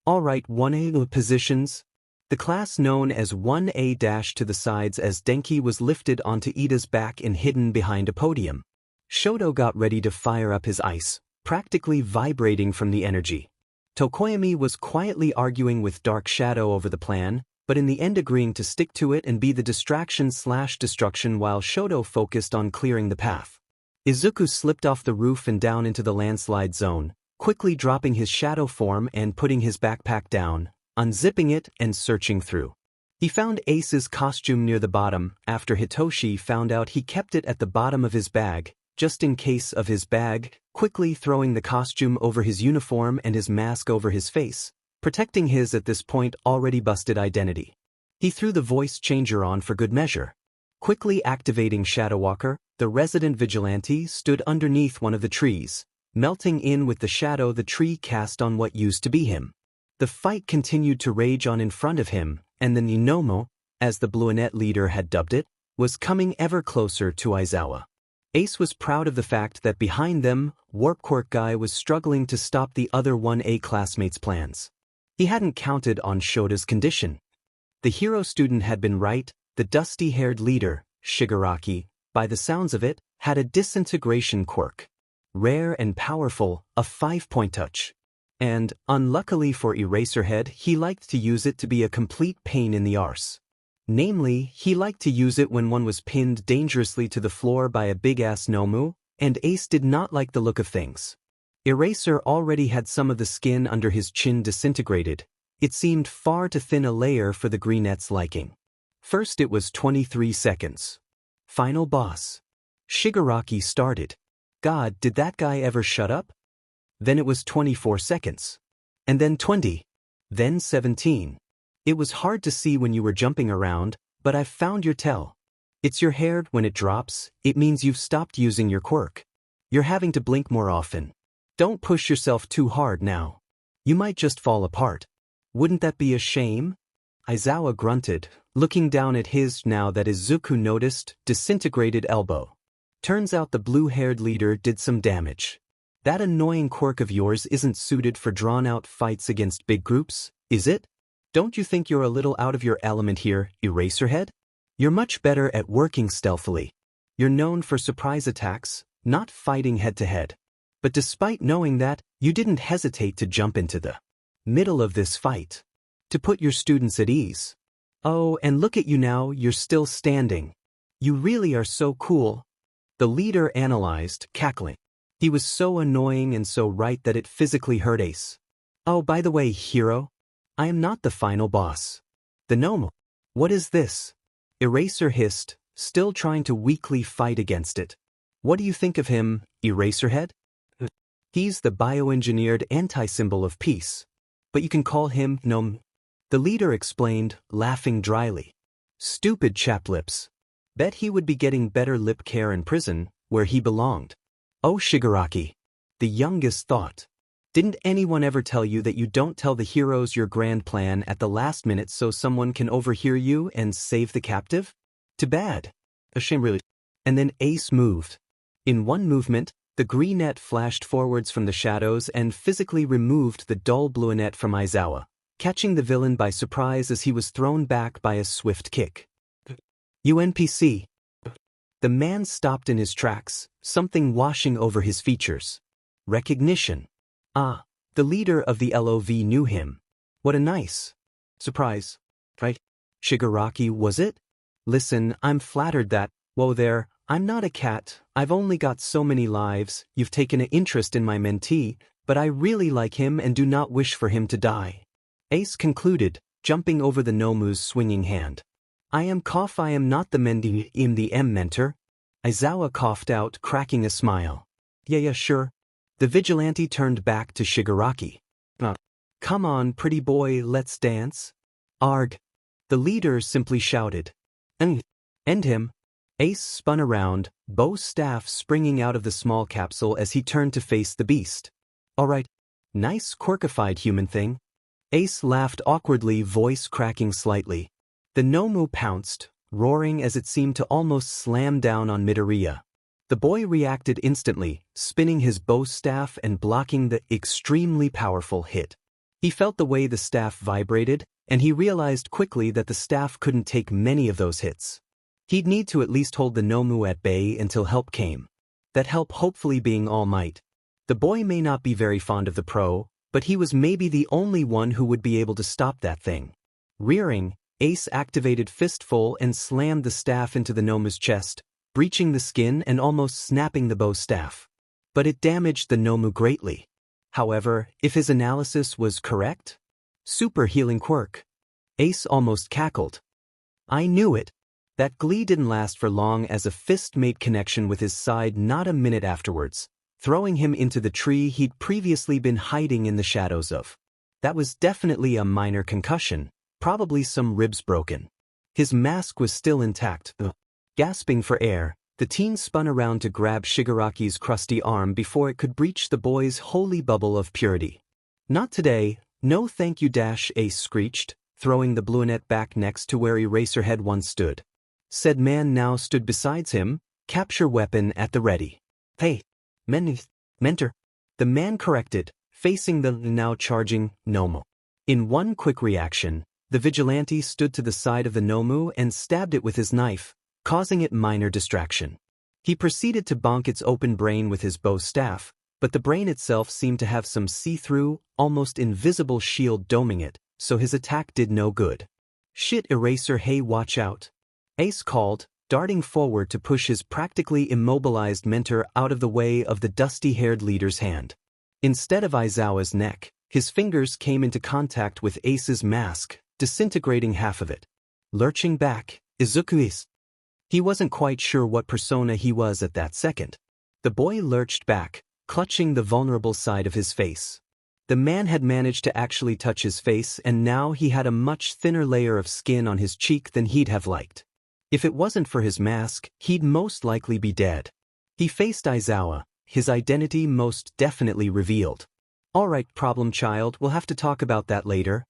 Alright, 1A positions. The class known as 1A- to the sides as Denki was lifted onto Ida's back and hidden behind a podium. Shoto got ready to fire up his ice, practically vibrating from the energy. Tokoyami was quietly arguing with Dark Shadow over the plan, but in the end agreeing to stick to it and be the distraction/destruction while Shoto focused on clearing the path. Izuku slipped off the roof and down into the landslide zone, quickly dropping his shadow form and putting his backpack down, unzipping it and searching through. He found Ace's costume near the bottom after Hitoshi found out he kept it at the bottom of his bag, just in case of his bag, quickly throwing the costume over his uniform and his mask over his face, protecting his at this point already busted identity. He threw the voice changer on for good measure. Quickly activating Shadow Walker, the resident vigilante stood underneath one of the trees, melting in with the shadow the tree cast on what used to be him. The fight continued to rage on in front of him, and the Nomu, as the Bluenet leader had dubbed it, was coming ever closer to Aizawa. Ace was proud of the fact that behind them, Warp Quirk Guy was struggling to stop the other 1A classmates' plans. He hadn't counted on Shota's condition. The hero student had been right, the dusty-haired leader, Shigaraki, by the sounds of it, had a disintegration quirk. Rare and powerful, a 5-point touch. And, unluckily for Eraserhead, he liked to use it to be a complete pain in the arse. Namely, he liked to use it when one was pinned dangerously to the floor by a big-ass Nomu, and Ace did not like the look of things. Eraser already had some of the skin under his chin disintegrated. It seemed far too thin a layer for the Greenet's liking. First it was 23 seconds. Final boss. Shigaraki started. God, did that guy ever shut up? Then it was 24 seconds. And then 20. Then 17. It was hard to see when you were jumping around, but I've found your tell. It's your hair. When it drops, it means you've stopped using your quirk. You're having to blink more often. Don't push yourself too hard now. You might just fall apart. Wouldn't that be a shame? Aizawa grunted, looking down at his, now that Izuku noticed, disintegrated elbow. Turns out the blue-haired leader did some damage. That annoying quirk of yours isn't suited for drawn-out fights against big groups, is it? Don't you think you're a little out of your element here, Eraserhead? You're much better at working stealthily. You're known for surprise attacks, not fighting head-to-head. But despite knowing that, you didn't hesitate to jump into the middle of this fight. To put your students at ease. Oh, and look at you now, you're still standing. You really are so cool. The leader analyzed, cackling. He was so annoying and so right that it physically hurt Ace. Oh, by the way, hero, I am not the final boss. The Nomu. What is this? Eraser hissed, still trying to weakly fight against it. What do you think of him, Eraserhead? He's the bioengineered anti-symbol of peace. But you can call him Nomu. The leader explained, laughing dryly. Stupid chaplips. Bet he would be getting better lip care in prison, where he belonged. Oh, Shigaraki. The youngest thought. Didn't anyone ever tell you that you don't tell the heroes your grand plan at the last minute so someone can overhear you and save the captive? Too bad. A shame really. And then Ace moved. In one movement, the green net flashed forwards from the shadows and physically removed the dull blue net from Aizawa, catching the villain by surprise as he was thrown back by a swift kick. You NPC. The man stopped in his tracks, something washing over his features. Recognition. Ah, the leader of the LOV knew him. What a nice surprise, right? Shigaraki, was it? Listen, I'm flattered that, whoa there, I'm not a cat, I've only got so many lives, you've taken an interest in my mentee, but I really like him and do not wish for him to die. Ace concluded, jumping over the Nomu's swinging hand. I am not the mentee, I'm the mentor. Aizawa coughed out, cracking a smile. Yeah, sure. The vigilante turned back to Shigaraki. Come on, pretty boy, let's dance. Arg. The leader simply shouted. End him. Ace spun around, bow staff springing out of the small capsule as he turned to face the beast. Alright. Nice quirkified human thing. Ace laughed awkwardly, voice cracking slightly. The Nomu pounced, roaring as it seemed to almost slam down on Midoriya. The boy reacted instantly, spinning his bow staff and blocking the extremely powerful hit. He felt the way the staff vibrated, and he realized quickly that the staff couldn't take many of those hits. He'd need to at least hold the Nomu at bay until help came. That help hopefully being All Might. The boy may not be very fond of the pro, but he was maybe the only one who would be able to stop that thing. Rearing, Ace activated Fistful and slammed the staff into the Nomu's chest, breaching the skin and almost snapping the bow staff. But it damaged the Nomu greatly. However, if his analysis was correct? Super healing quirk. Ace almost cackled. I knew it. That glee didn't last for long as a fist made connection with his side not a minute afterwards, throwing him into the tree he'd previously been hiding in the shadows of. That was definitely a minor concussion, probably some ribs broken. His mask was still intact. Gasping for air, the teen spun around to grab Shigaraki's crusty arm before it could breach the boy's holy bubble of purity. Not today, no thank you. Ace screeched, throwing the blue net back next to where Eraserhead once stood. Said man now stood beside him, capture weapon at the ready. Hey, mentor. The man corrected, facing the now charging Nomu. In one quick reaction, the vigilante stood to the side of the Nomu and stabbed it with his knife, causing it minor distraction. He proceeded to bonk its open brain with his bow staff, but the brain itself seemed to have some see-through, almost invisible shield doming it, so his attack did no good. Shit, Eraser, hey, watch out. Ace called, darting forward to push his practically immobilized mentor out of the way of the dusty-haired leader's hand. Instead of Aizawa's neck, his fingers came into contact with Ace's mask, disintegrating half of it. Lurching back, Izuku's. He wasn't quite sure what persona he was at that second. The boy lurched back, clutching the vulnerable side of his face. The man had managed to actually touch his face, and now he had a much thinner layer of skin on his cheek than he'd have liked. If it wasn't for his mask, he'd most likely be dead. He faced Aizawa, his identity most definitely revealed. "Alright, problem child, we'll have to talk about that later."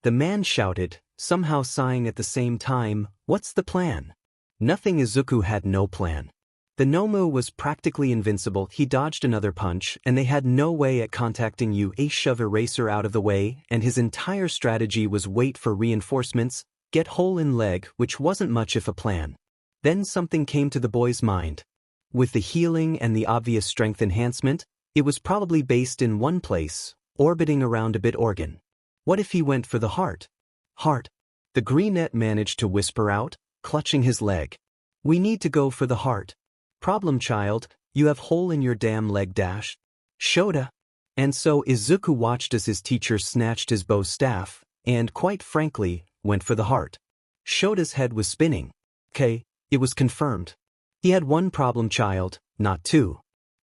The man shouted, somehow sighing at the same time. "What's the plan?" Nothing. Izuku had no plan. The Nomu was practically invincible. He dodged another punch, and they had no way at contacting you. A shove eraser out of the way, and his entire strategy was wait for reinforcements, get hole in leg, which wasn't much of a plan. Then something came to the boy's mind. With the healing and the obvious strength enhancement, it was probably based in one place, orbiting around a bit organ. What if he went for the heart? Heart. The greenette managed to whisper out, clutching his leg. "We need to go for the heart." "Problem child, you have hole in your damn leg dash." Shota. And so Izuku watched as his teacher snatched his bow staff, and quite frankly, went for the heart. Shota's head was spinning. It was confirmed. He had one problem child, not two.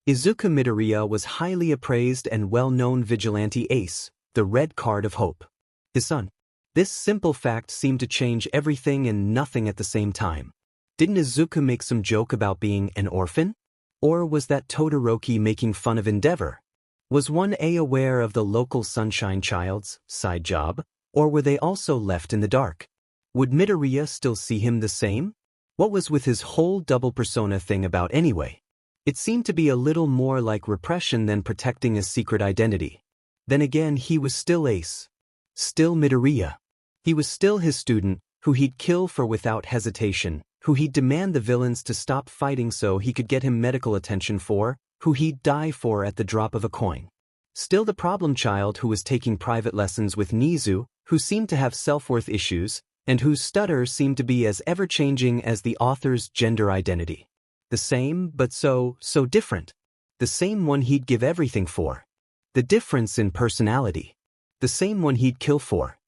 Izuku Midoriya was highly appraised and well-known vigilante ace, the red card of hope. His son. This simple fact seemed to change everything and nothing at the same time. Didn't Izuku make some joke about being an orphan? Or was that Todoroki making fun of Endeavor? Was 1A aware of the local Sunshine Child's side job, or were they also left in the dark? Would Midoriya still see him the same? What was with his whole double persona thing about anyway? It seemed to be a little more like repression than protecting a secret identity. Then again, he was still Ace. Still Midoriya. He was still his student, who he'd kill for without hesitation, who he'd demand the villains to stop fighting so he could get him medical attention for, who he'd die for at the drop of a coin. Still the problem child who was taking private lessons with Nezu, who seemed to have self-worth issues, and whose stutter seemed to be as ever-changing as the author's gender identity. The same, but so different. The same one he'd give everything for. The difference in personality. The same one he'd kill for.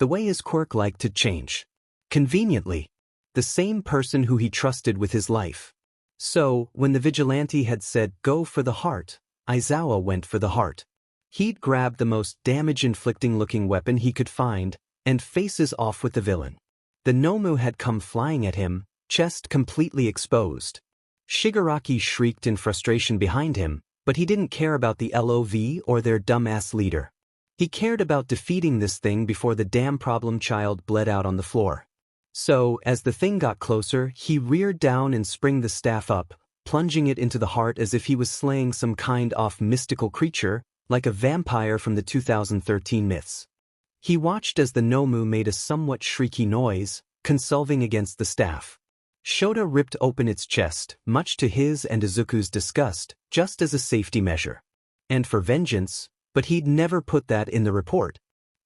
The way his quirk liked to change. Conveniently. The same person who he trusted with his life. So, when the vigilante had said, "Go for the heart," Aizawa went for the heart. He'd grabbed the most damage-inflicting looking weapon he could find, and faces off with the villain. The Nomu had come flying at him, chest completely exposed. Shigaraki shrieked in frustration behind him, but he didn't care about the LOV or their dumbass leader. He cared about defeating this thing before the damn problem child bled out on the floor. So, as the thing got closer, he reared down and sprang the staff up, plunging it into the heart as if he was slaying some kind of mystical creature, like a vampire from the 2013 myths. He watched as the Nomu made a somewhat shrieky noise, consulting against the staff. Shota ripped open its chest, much to his and Izuku's disgust, just as a safety measure. And for vengeance, but he'd never put that in the report.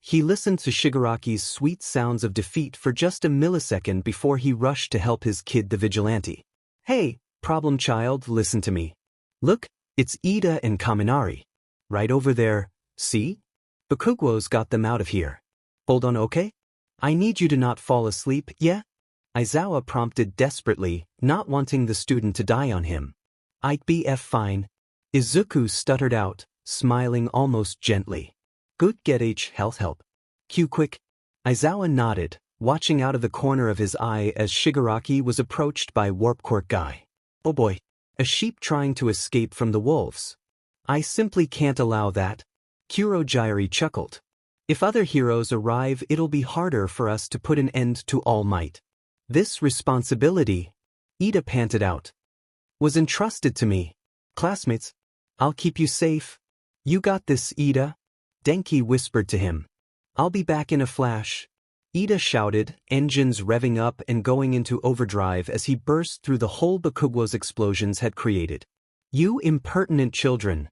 He listened to Shigaraki's sweet sounds of defeat for just a millisecond before he rushed to help his kid the vigilante. "Hey, problem child, listen to me. Look, it's Ida and Kaminari. Right over there, see? Bakugwo's got them out of here. Hold on, okay? I need you to not fall asleep, yeah?" Aizawa prompted desperately, not wanting the student to die on him. "I'd be fine." Izuku stuttered out, smiling almost gently. "Good, get health help. Q quick." Aizawa nodded, watching out of the corner of his eye as Shigaraki was approached by Warp Quirk Guy. "Oh boy, a sheep trying to escape from the wolves. I simply can't allow that." Kurogyari chuckled. "If other heroes arrive, it'll be harder for us to put an end to All Might. This responsibility," Ida panted out, "was entrusted to me. Classmates, I'll keep you safe. You got this, Ida," Denki whispered to him. "I'll be back in a flash." Ida shouted, engines revving up and going into overdrive as he burst through the hole Bakugwo's explosions had created. "You impertinent children,"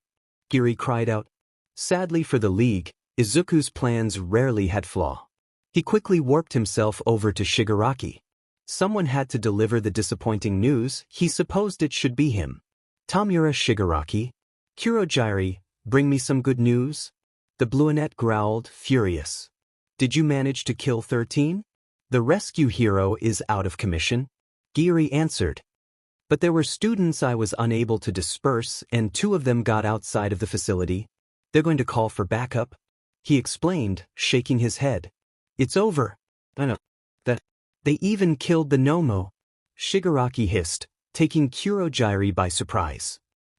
Giri cried out. Sadly for the League, Izuku's plans rarely had flaw. He quickly warped himself over to Shigaraki. Someone had to deliver the disappointing news. He supposed it should be him. "Tamura Shigaraki. Kurogyari, bring me some good news." The Bluenet growled, furious. "Did you manage to kill 13? The rescue hero is out of commission," Giri answered. "But there were students I was unable to disperse, and 2 of them got outside of the facility. They're going to call for backup." He explained, shaking his head. It's over. I know. That. They even killed the Nomu. Shigaraki hissed, taking Kurogiri by surprise.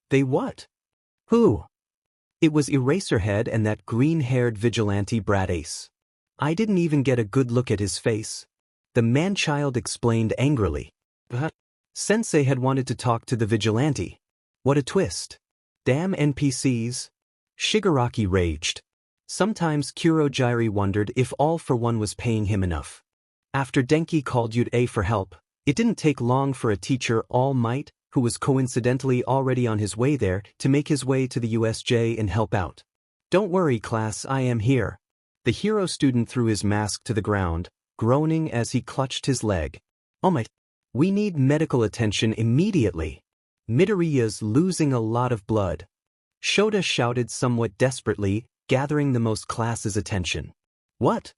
They what? Who? It was Eraserhead and that green-haired vigilante brat Ace. I didn't even get a good look at his face. The man-child explained angrily. Sensei had wanted to talk to the vigilante. What a twist. Damn NPCs. Shigaraki raged. Sometimes Kurogiri wondered if All for One was paying him enough. After Denki called Yude for help, it didn't take long for a teacher All Might, who was coincidentally already on his way there, to make his way to the USJ and help out. Don't worry, class, I am here. The hero student threw his mask to the ground, groaning as he clutched his leg. Oh my, we need medical attention immediately. Midoriya's losing a lot of blood. Shota shouted somewhat desperately, gathering the most class's attention. What?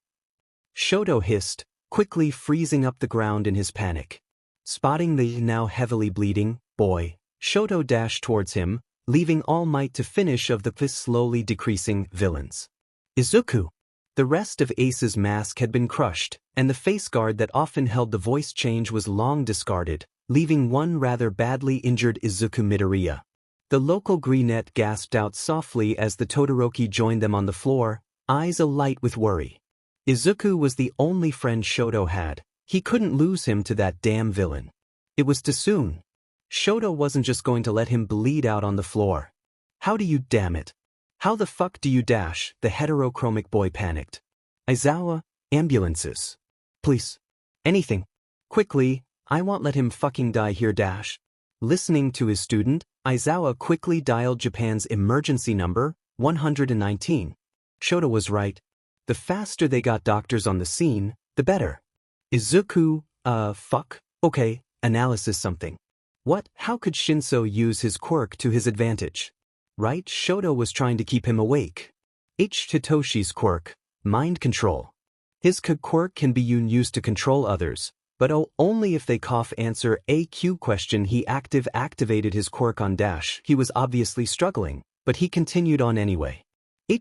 Shoto hissed, quickly freezing up the ground in his panic. Spotting the now heavily bleeding boy, Shoto dashed towards him, leaving All Might to finish of the slowly decreasing villains. Izuku. The rest of Ace's mask had been crushed, and the face guard that often held the voice change was long discarded, leaving one rather badly injured Izuku Midoriya. The local greenette gasped out softly as the Todoroki joined them on the floor, eyes alight with worry. Izuku was the only friend Shoto had. He couldn't lose him to that damn villain. It was too soon. Shoto wasn't just going to let him bleed out on the floor. How do you damn it? How the fuck do you dash? The heterochromic boy panicked. Aizawa, ambulances. Please. Anything. Quickly, I won't let him fucking die here dash. Listening to his student, Aizawa quickly dialed Japan's emergency number, 119. Shoto was right. The faster they got doctors on the scene, the better. Izuku, fuck? Okay, analysis something. What? How could Shinso use his quirk to his advantage? Right, Shoto was trying to keep him awake. Hitoshi's quirk, mind control. His quirk can be used to control others, but only if they cough. Answer a Q question. He activated his quirk on Dash. He was obviously struggling, but he continued on anyway.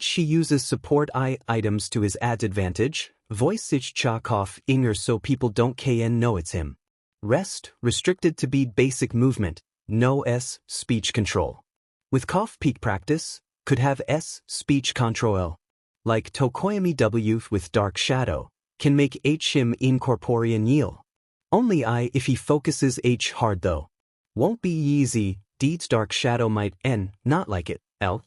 She uses support items to his advantage. Voice cha cough inger so people don't know it's him. Rest, restricted to be basic movement, no speech control. With cough peak practice, could have speech control. Like Tokoyami W with Dark Shadow, can make him incorporeal yield. Only if he focuses hard though. Won't be easy, Deed's Dark Shadow might not like it,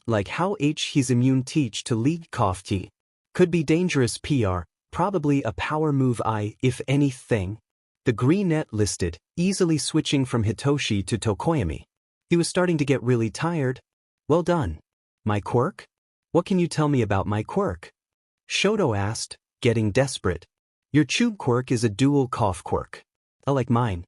like how he's immune teach to lead cough tea. Could be dangerous PR, probably a power move if anything. The greenette listed, easily switching from Hitoshi to Tokoyami. He was starting to get really tired. Well done. My quirk? What can you tell me about my quirk? Shoto asked, getting desperate. Your tube quirk is a dual cough quirk. Like mine.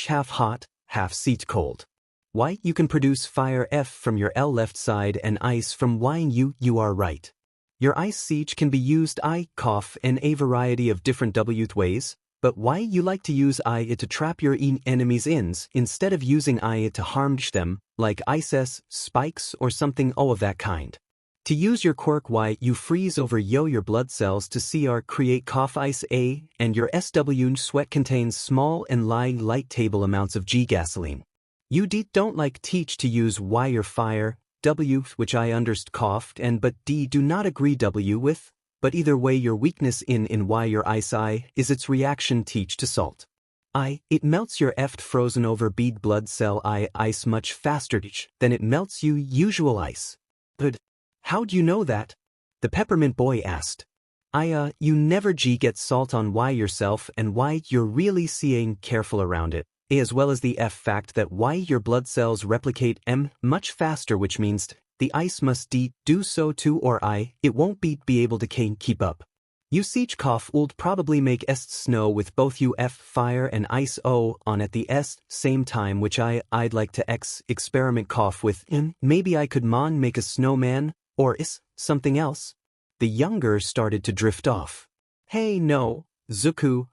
Half hot, half seat cold. Y you can produce fire F from your L left side and ice from Y you are right. Your ice siege can be used cough in a variety of different W ways, but why you like to use it to trap your enemies instead of using it to harm them, like ice spikes or something of that kind. To use your quirk Y you freeze over your blood cells to create cough ice A, and your SW sweat contains small and light table amounts of G gasoline. You don't like teach to use Y your fire, W which I underst coughed and but D do not agree W with. But either way your weakness in why your ice is its reaction teach to salt. It melts your frozen over bead blood cell ice much faster than it melts usual ice. But how'd you know that? The peppermint boy asked. You never get salt on Y yourself and why you're really seeing careful around it, as well as the fact that Y your blood cells replicate much faster which means the ice must do so too or it won't be able to keep up. You siege cough would probably make snow with both fire and ice on at the same time which I'd like to experiment cough with maybe I could make a snowman, or something else. The younger started to drift off. Hey no, Zuku,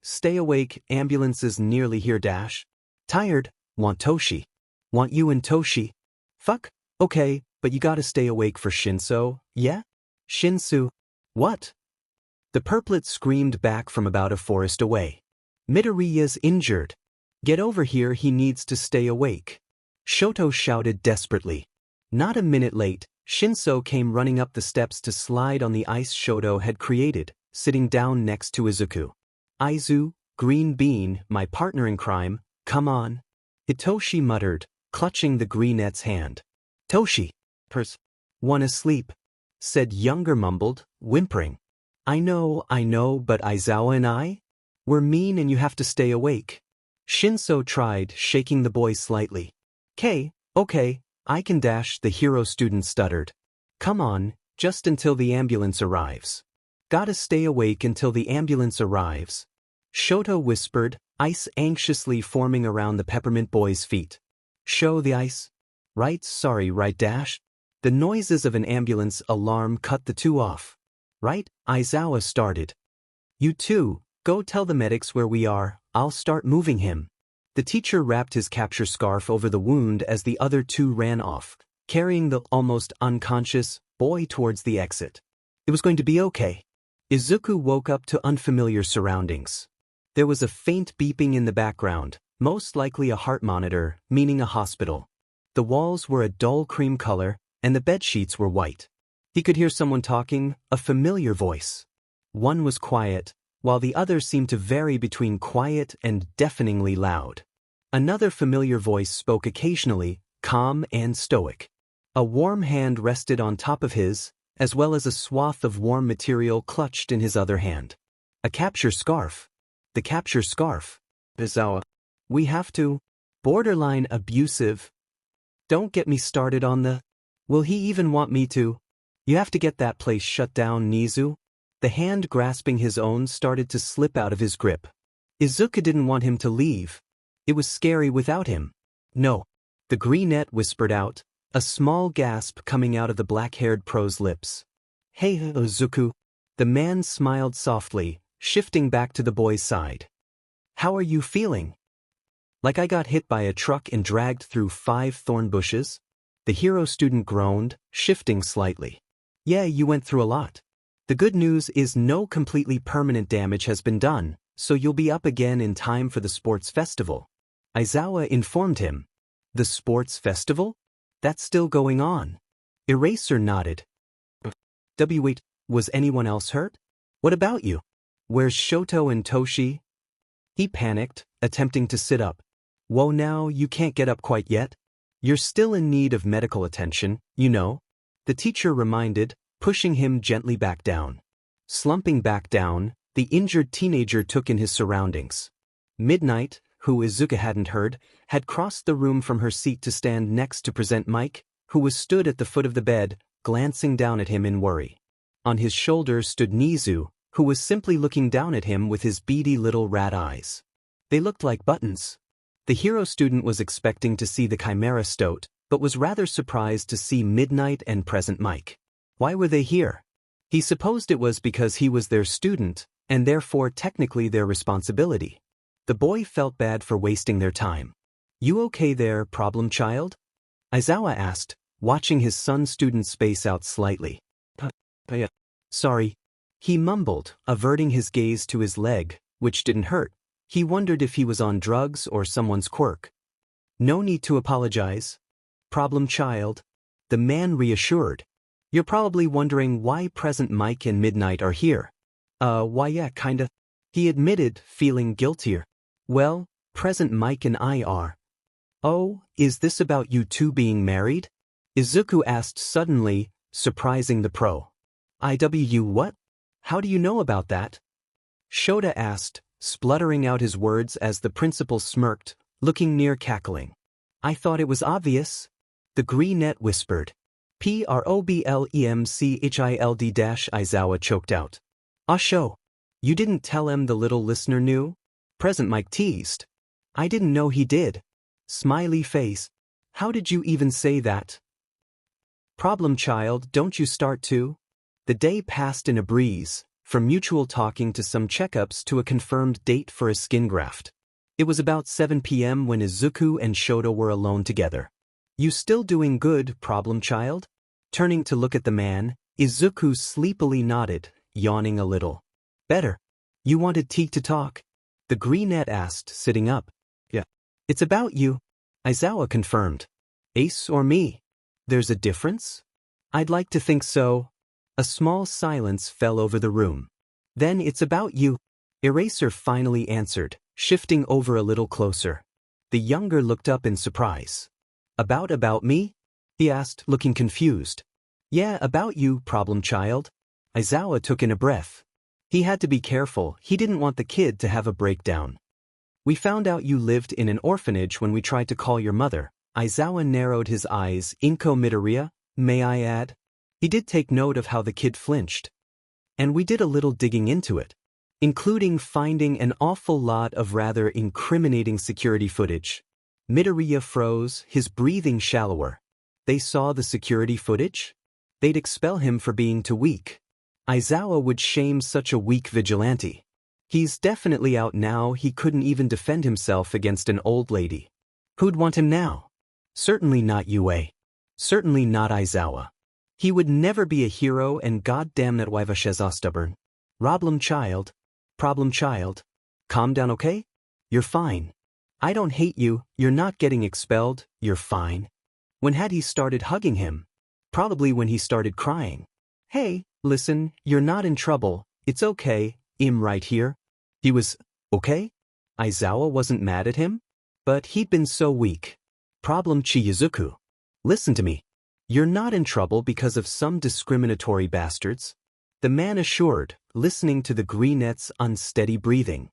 stay awake, ambulance is nearly here dash. Tired, want Toshi. Want you and Toshi. Fuck. Okay, but you gotta stay awake for Shinso, yeah? Shinso. What? The purplet screamed back from about a forest away. Midoriya's injured. Get over here, he needs to stay awake. Shoto shouted desperately. Not a minute late, Shinso came running up the steps to slide on the ice Shoto had created, sitting down next to Izuku. Aizu, green bean, my partner in crime, come on. Hitoshi muttered, clutching the greenette's hand. Toshi. Wanna sleep? Said younger mumbled, whimpering. I know, but Aizawa and I? We're mean and you have to stay awake. Shinso tried, shaking the boy slightly. Okay, I can dash, the hero student stuttered. Come on, just until the ambulance arrives. Gotta stay awake until the ambulance arrives. Shoto whispered, ice anxiously forming around the peppermint boy's feet. Show the ice. Right, sorry, right dash? The noises of an ambulance alarm cut the two off. Right, Aizawa started. You two, go tell the medics where we are, I'll start moving him. The teacher wrapped his capture scarf over the wound as the other two ran off, carrying the almost unconscious boy towards the exit. It was going to be okay. Izuku woke up to unfamiliar surroundings. There was a faint beeping in the background, most likely a heart monitor, meaning a hospital. The walls were a dull cream color, and the bedsheets were white. He could hear someone talking, a familiar voice. One was quiet, while the other seemed to vary between quiet and deafeningly loud. Another familiar voice spoke occasionally, calm and stoic. A warm hand rested on top of his, as well as a swath of warm material clutched in his other hand. A capture scarf. The capture scarf. Aizawa. We have to. Borderline abusive. Don't get me started on the. Will he even want me to? You have to get that place shut down, Nezu. The hand grasping his own started to slip out of his grip. Izuku didn't want him to leave. It was scary without him. No. The greenette whispered out, a small gasp coming out of the black-haired pro's lips. Hey, Izuku. The man smiled softly, shifting back to the boy's side. How are you feeling? Like I got hit by a truck and dragged through 5 thorn bushes? The hero student groaned, shifting slightly. Yeah, you went through a lot. The good news is no completely permanent damage has been done, so you'll be up again in time for the sports festival. Aizawa informed him. The sports festival? That's still going on. Eraser nodded. Wait, was anyone else hurt? What about you? Where's Shoto and Toshi? He panicked, attempting to sit up. Whoa, now you can't get up quite yet? You're still in need of medical attention, you know? The teacher reminded, pushing him gently back down. Slumping back down, the injured teenager took in his surroundings. Midnight, who Izuku hadn't heard, had crossed the room from her seat to stand next to Present Mike, who was stood at the foot of the bed, glancing down at him in worry. On his shoulder stood Nezu, who was simply looking down at him with his beady little rat eyes. They looked like buttons. The hero student was expecting to see the Chimera Stoat, but was rather surprised to see Midnight and Present Mike. Why were they here? He supposed it was because he was their student, and therefore technically their responsibility. The boy felt bad for wasting their time. You okay there, problem child? Aizawa asked, watching his son student space out slightly. Yeah. Sorry. He mumbled, averting his gaze to his leg, which didn't hurt. He wondered if he was on drugs or someone's quirk. No need to apologize. Problem child. The man reassured. You're probably wondering why Present Mike and Midnight are here. Why yeah, kinda. He admitted, feeling guiltier. Well, Present Mike and I are. Oh, is this about you two being married? Izuku asked suddenly, surprising the pro. IW what? How do you know about that? Shota asked, spluttering out his words as the principal smirked, looking near cackling. I thought it was obvious. The greenette whispered. Problemchild-Aizawa choked out. Asho. You didn't tell him the little listener knew? Present Mike teased. I didn't know he did. Smiley face. How did you even say that? Problem child, don't you start to? The day passed in a breeze, from mutual talking to some checkups to a confirmed date for a skin graft. It was about 7 p.m. when Izuku and Shota were alone together. You still doing good, problem child? Turning to look at the man, Izuku sleepily nodded, yawning a little. Better. You wanted Teak to talk? The greenette asked, sitting up. Yeah. It's about you. Aizawa confirmed. Ace or me? There's a difference? I'd like to think so. A small silence fell over the room. Then it's about you. Eraser finally answered, shifting over a little closer. The younger looked up in surprise. About me? He asked, looking confused. Yeah, about you, problem child. Aizawa took in a breath. He had to be careful, he didn't want the kid to have a breakdown. We found out you lived in an orphanage when we tried to call your mother. Aizawa narrowed his eyes. Inko Midoriya, may I add? He did take note of how the kid flinched. And we did a little digging into it, including finding an awful lot of rather incriminating security footage. Midoriya froze, his breathing shallower. They saw the security footage? They'd expel him for being too weak. Aizawa would shame such a weak vigilante. He's definitely out now, he couldn't even defend himself against an old lady. Who'd want him now? Certainly not Yue. Certainly not Aizawa. He would never be a hero, and goddamn that Waivasheza stubborn. Problem child. Calm down, okay? You're fine. I don't hate you, you're not getting expelled, you're fine. When had he started hugging him? Probably when he started crying. Hey, listen, you're not in trouble, it's okay, I'm right here. He was, okay? Aizawa wasn't mad at him? But he'd been so weak. Problem Chizuku. Listen to me. You're not in trouble because of some discriminatory bastards. The man assured, listening to the greenette's unsteady breathing.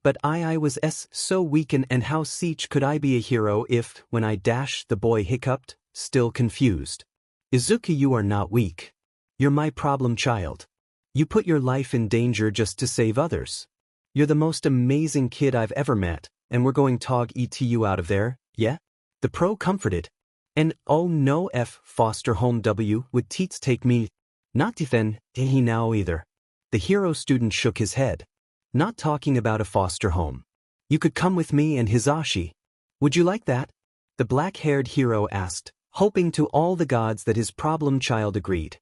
But I was so weak, and how siege could I be a hero if, when I dashed, the boy hiccuped, still confused. Izuku, you are not weak. You're my problem child. You put your life in danger just to save others. You're the most amazing kid I've ever met, and we're going tog you out of there, yeah? The pro comforted. And oh no, F foster home W would teats take me. Not defend he now either. The hero student shook his head. Not talking about a foster home. You could come with me and Hisashi. Would you like that? The black-haired hero asked, hoping to all the gods that his problem child agreed.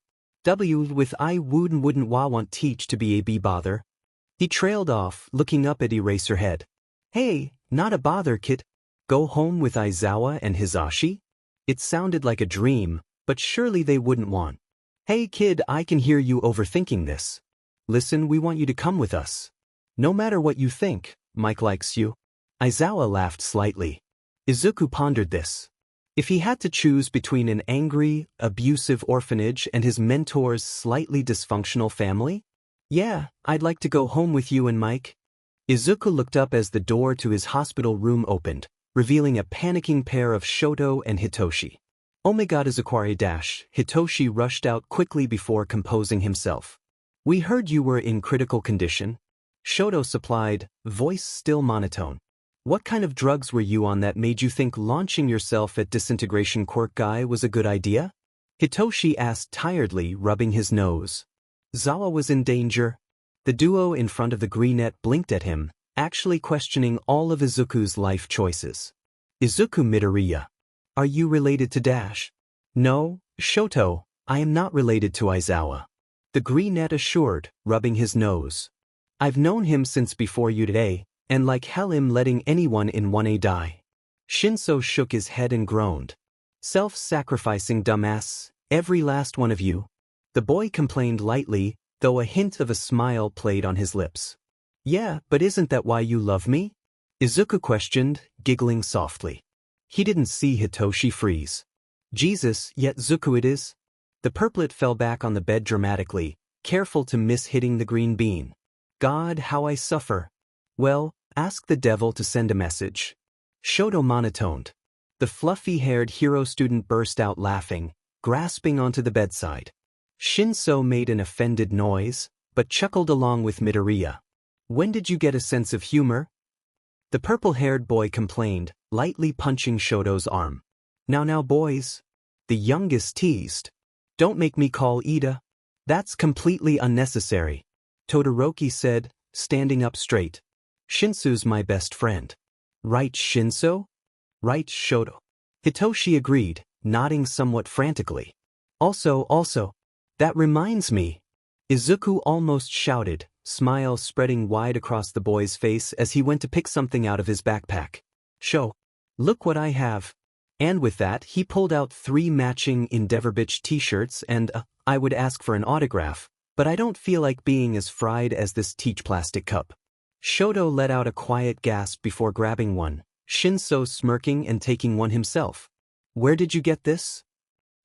With I wouldn't want teach to be a be bother. He trailed off, looking up at Eraserhead. Hey, not a bother, kid. Go home with Aizawa and Hisashi? It sounded like a dream, but surely they wouldn't want. Hey kid, I can hear you overthinking this. Listen, we want you to come with us. No matter what you think, Mike likes you. Aizawa laughed slightly. Izuku pondered this. If he had to choose between an angry, abusive orphanage and his mentor's slightly dysfunctional family? Yeah, I'd like to go home with you and Mike. Izuku looked up as the door to his hospital room opened, revealing a panicking pair of Shoto and Hitoshi. Oh my god, Izuku dash. Hitoshi rushed out quickly before composing himself. We heard you were in critical condition. Shoto supplied, voice still monotone. What kind of drugs were you on that made you think launching yourself at disintegration Quirk guy was a good idea? Hitoshi asked tiredly, rubbing his nose. Zawa was in danger. The duo in front of the greenette blinked at him, actually questioning all of Izuku's life choices. Izuku Midoriya. Are you related to Dash? No, Shoto, I am not related to Aizawa. The greenette assured, rubbing his nose. I've known him since before you today, and like hell I'm letting anyone in 1A die. Shinso shook his head and groaned. Self-sacrificing dumbass, every last one of you. The boy complained lightly, though a hint of a smile played on his lips. Yeah, but isn't that why you love me? Izuku questioned, giggling softly. He didn't see Hitoshi freeze. Jesus, yet Zuku it is. The purplet fell back on the bed dramatically, careful to miss hitting the green bean. God, how I suffer. Well, ask the devil to send a message. Shoto monotoned. The fluffy-haired hero student burst out laughing, grasping onto the bedside. Shinso made an offended noise, but chuckled along with Midoriya. When did you get a sense of humor? The purple-haired boy complained, lightly punching Shoto's arm. Now boys. The youngest teased. Don't make me call Ida. That's completely unnecessary. Todoroki said, standing up straight. Shinso's my best friend. Right, Shinso? Right, Shoto. Hitoshi agreed, nodding somewhat frantically. Also, That reminds me. Izuku almost shouted, smile spreading wide across the boy's face as he went to pick something out of his backpack. Show. Look what I have. And with that, he pulled out 3 matching Endeavor Bitch t-shirts and, I would ask for an autograph, but I don't feel like being as fried as this teach plastic cup. Shoto let out a quiet gasp before grabbing one, Shinso smirking and taking one himself. Where did you get this?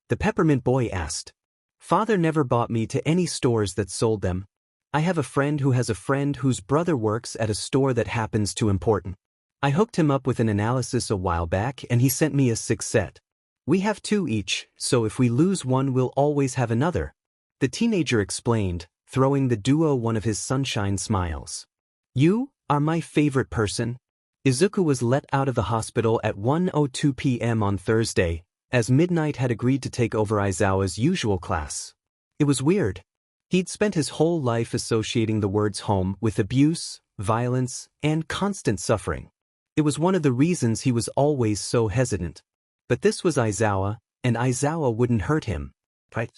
The peppermint boy asked. Father never bought me to any stores that sold them. I have a friend who has a friend whose brother works at a store that happens to important. I hooked him up with an analysis a while back and he sent me a 6 set. We have 2 each, so if we lose one we'll always have another. The teenager explained, throwing the duo one of his sunshine smiles. You are my favorite person. Izuku was let out of the hospital at 1:02 p.m. on Thursday, as Midnight had agreed to take over Aizawa's usual class. It was weird. He'd spent his whole life associating the words home with abuse, violence, and constant suffering. It was one of the reasons he was always so hesitant. But this was Aizawa, and Aizawa wouldn't hurt him. Right?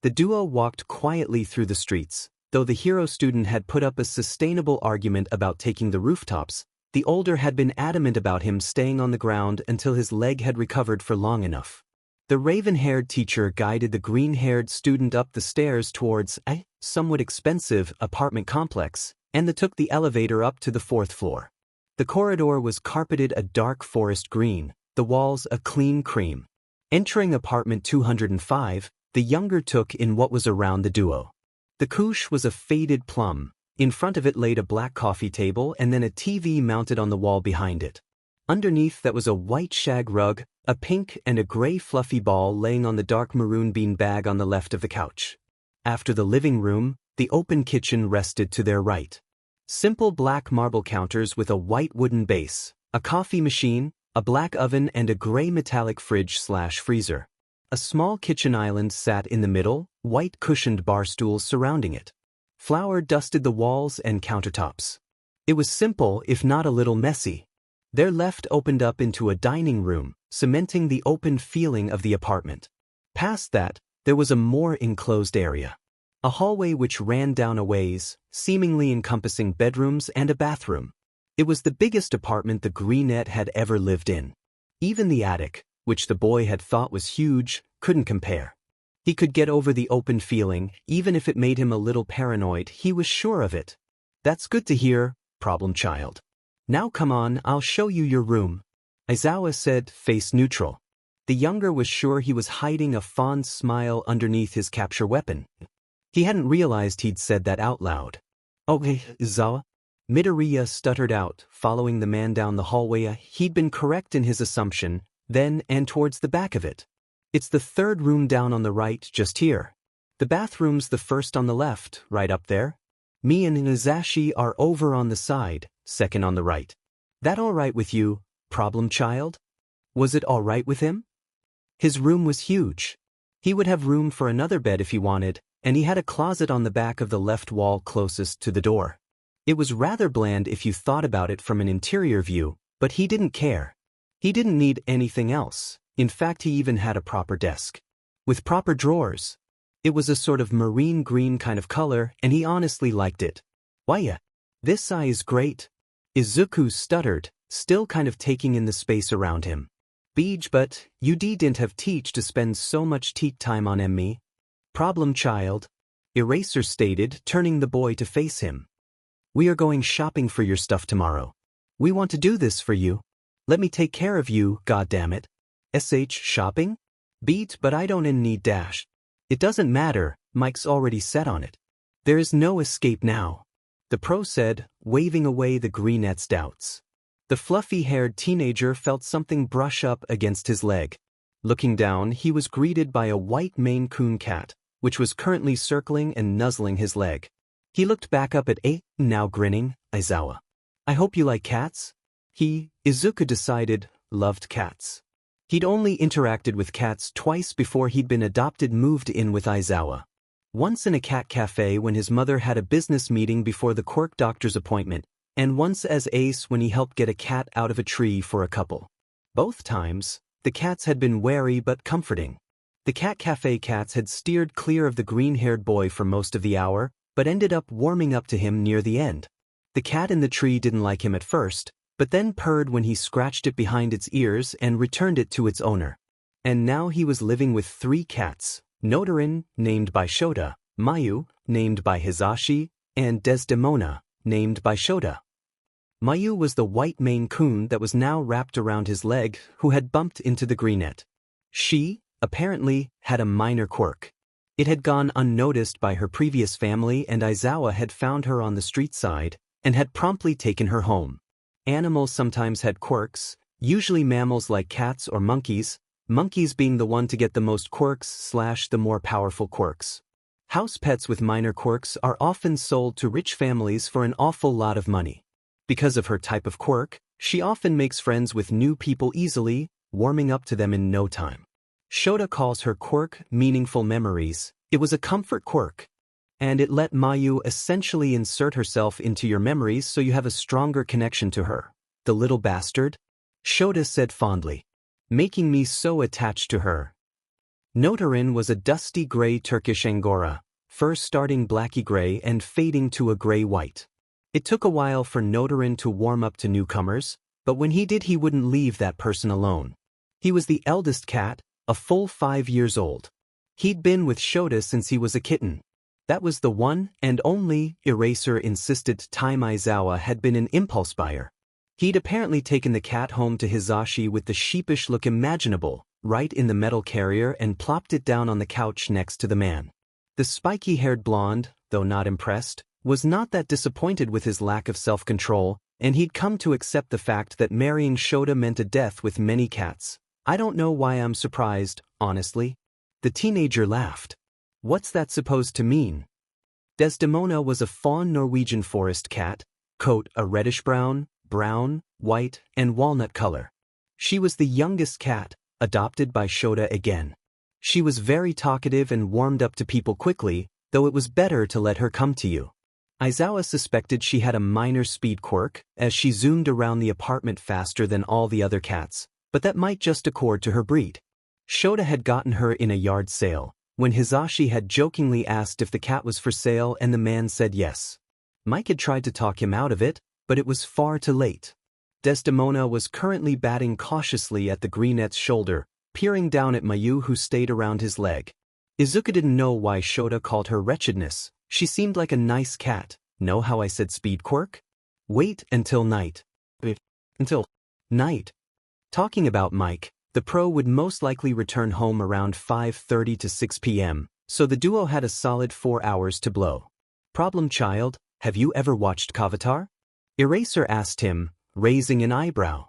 The duo walked quietly through the streets. Though the hero student had put up a sustainable argument about taking the rooftops, the older had been adamant about him staying on the ground until his leg had recovered for long enough. The raven-haired teacher guided the green-haired student up the stairs towards a somewhat expensive apartment complex, and they took the elevator up to the 4th floor. The corridor was carpeted a dark forest green, the walls a clean cream. Entering apartment 205, the younger took in what was around the duo. The couche was a faded plum. In front of it laid a black coffee table and then a TV mounted on the wall behind it. Underneath that was a white shag rug, a pink and a gray fluffy ball laying on the dark maroon bean bag on the left of the couch. After the living room, the open kitchen rested to their right. Simple black marble counters with a white wooden base, a coffee machine, a black oven and a gray metallic fridge/freezer. A small kitchen island sat in the middle, white cushioned bar stools surrounding it. Flour dusted the walls and countertops. It was simple if not a little messy. Their left opened up into a dining room, cementing the open feeling of the apartment. Past that, there was a more enclosed area. A hallway which ran down a ways, seemingly encompassing bedrooms and a bathroom. It was the biggest apartment the Greenette had ever lived in. Even the attic, which the boy had thought was huge, couldn't compare. He could get over the open feeling, even if it made him a little paranoid, he was sure of it. That's good to hear, problem child. Now come on, I'll show you your room. Aizawa said, face neutral. The younger was sure he was hiding a fond smile underneath his capture weapon. He hadn't realized he'd said that out loud. Okay, Aizawa? Midoriya stuttered out, following the man down the hallway. He'd been correct in his assumption, then and towards the back of it. It's the 3rd room down on the right, just here. The bathroom's the first on the left, right up there. Me and Inazashi are over on the side, 2nd on the right. That all right with you, problem child? Was it all right with him? His room was huge. He would have room for another bed if he wanted, and he had a closet on the back of the left wall closest to the door. It was rather bland if you thought about it from an interior view, but he didn't care. He didn't need anything else. In fact, he even had a proper desk. With proper drawers. It was a sort of marine green kind of color, and he honestly liked it. Why, this eye is great. Izuku stuttered, still kind of taking in the space around him. Beej, but you didn't have teach to spend so much teak time on me. Problem child. Eraser stated, turning the boy to face him. We are going shopping for your stuff tomorrow. We want to do this for you. Let me take care of you, goddammit. Shopping? Beat, but I don't need dash. It doesn't matter, Mike's already set on it. There is no escape now. The pro said, waving away the Greenette's doubts. The fluffy-haired teenager felt something brush up against his leg. Looking down, he was greeted by a white Maine Coon cat, which was currently circling and nuzzling his leg. He looked back up at now grinning, Aizawa. I hope you like cats? He, Izuku decided, loved cats. He'd only interacted with cats twice before he'd been moved in with Aizawa. Once in a cat cafe when his mother had a business meeting before the Quirk doctor's appointment, and once as Ace when he helped get a cat out of a tree for a couple. Both times, the cats had been wary but comforting. The cat cafe cats had steered clear of the green-haired boy for most of the hour, but ended up warming up to him near the end. The cat in the tree didn't like him at first, but then purred when he scratched it behind its ears and returned it to its owner. And now he was living with 3 cats, Notorin, named by Shota, Mayu, named by Hizashi, and Desdemona, named by Shota. Mayu was the white Maine Coon that was now wrapped around his leg, who had bumped into the greenette. She, apparently, had a minor quirk. It had gone unnoticed by her previous family, and Aizawa had found her on the street side and had promptly taken her home. Animals sometimes had quirks, usually mammals like cats or monkeys being the one to get the most quirks / the more powerful quirks. House pets with minor quirks are often sold to rich families for an awful lot of money. Because of her type of quirk, she often makes friends with new people easily, warming up to them in no time. Shota calls her quirk meaningful memories. It was a comfort quirk. And it let Mayu essentially insert herself into your memories so you have a stronger connection to her. The little bastard, Shota said fondly, making me so attached to her. Notorin was a dusty gray Turkish Angora, fur starting blacky gray and fading to a gray-white. It took a while for Notorin to warm up to newcomers, but when he did he wouldn't leave that person alone. He was the eldest cat, a full 5 years old. He'd been with Shota since he was a kitten. That was the one and only, Eraser insisted, time Aizawa had been an impulse buyer. He'd apparently taken the cat home to Hizashi with the sheepish look imaginable, right in the metal carrier, and plopped it down on the couch next to the man. The spiky-haired blonde, though not impressed, was not that disappointed with his lack of self-control, and he'd come to accept the fact that marrying Shota meant a death with many cats. I don't know why I'm surprised, honestly. The teenager laughed. What's that supposed to mean? Desdemona was a fawn Norwegian forest cat, coat a reddish-brown, brown, white, and walnut color. She was the youngest cat, adopted by Shota again. She was very talkative and warmed up to people quickly, though it was better to let her come to you. Aizawa suspected she had a minor speed quirk, as she zoomed around the apartment faster than all the other cats, but that might just accord to her breed. Shota had gotten her in a yard sale, when Hizashi had jokingly asked if the cat was for sale and the man said yes. Mike had tried to talk him out of it, but it was far too late. Desdemona was currently batting cautiously at the greenette's shoulder, peering down at Mayu who stayed around his leg. Izuka didn't know why Shota called her wretchedness. She seemed like a nice cat. Know how I said speed quirk? Wait until night. Until night. Talking about Mike, the pro would most likely return home around 5:30 to 6 p.m., so the duo had a solid 4 hours to blow. Problem child, have you ever watched Avatar? Eraser asked him, raising an eyebrow.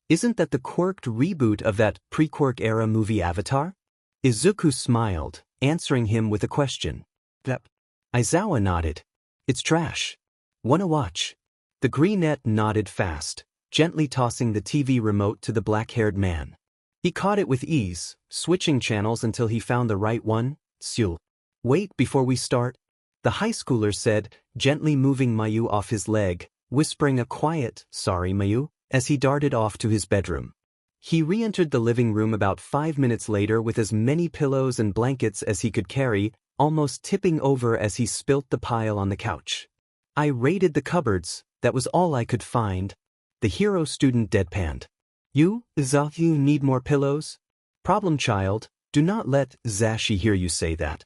Isn't that the quirked reboot of that pre-quirk era movie Avatar? Izuku smiled, answering him with a question. Yep. Aizawa nodded. It's trash. Wanna watch? The greenette nodded fast, gently tossing the TV remote to the black-haired man. He caught it with ease, switching channels until he found the right one. Seul. Wait before we start, the high schooler said, gently moving Mayu off his leg, whispering a quiet, sorry Mayu, as he darted off to his bedroom. He re-entered the living room about 5 minutes later with as many pillows and blankets as he could carry, almost tipping over as he spilt the pile on the couch. I raided the cupboards, that was all I could find. The hero student deadpanned. You, Zahu, need more pillows? Problem child, do not let Zashi hear you say that.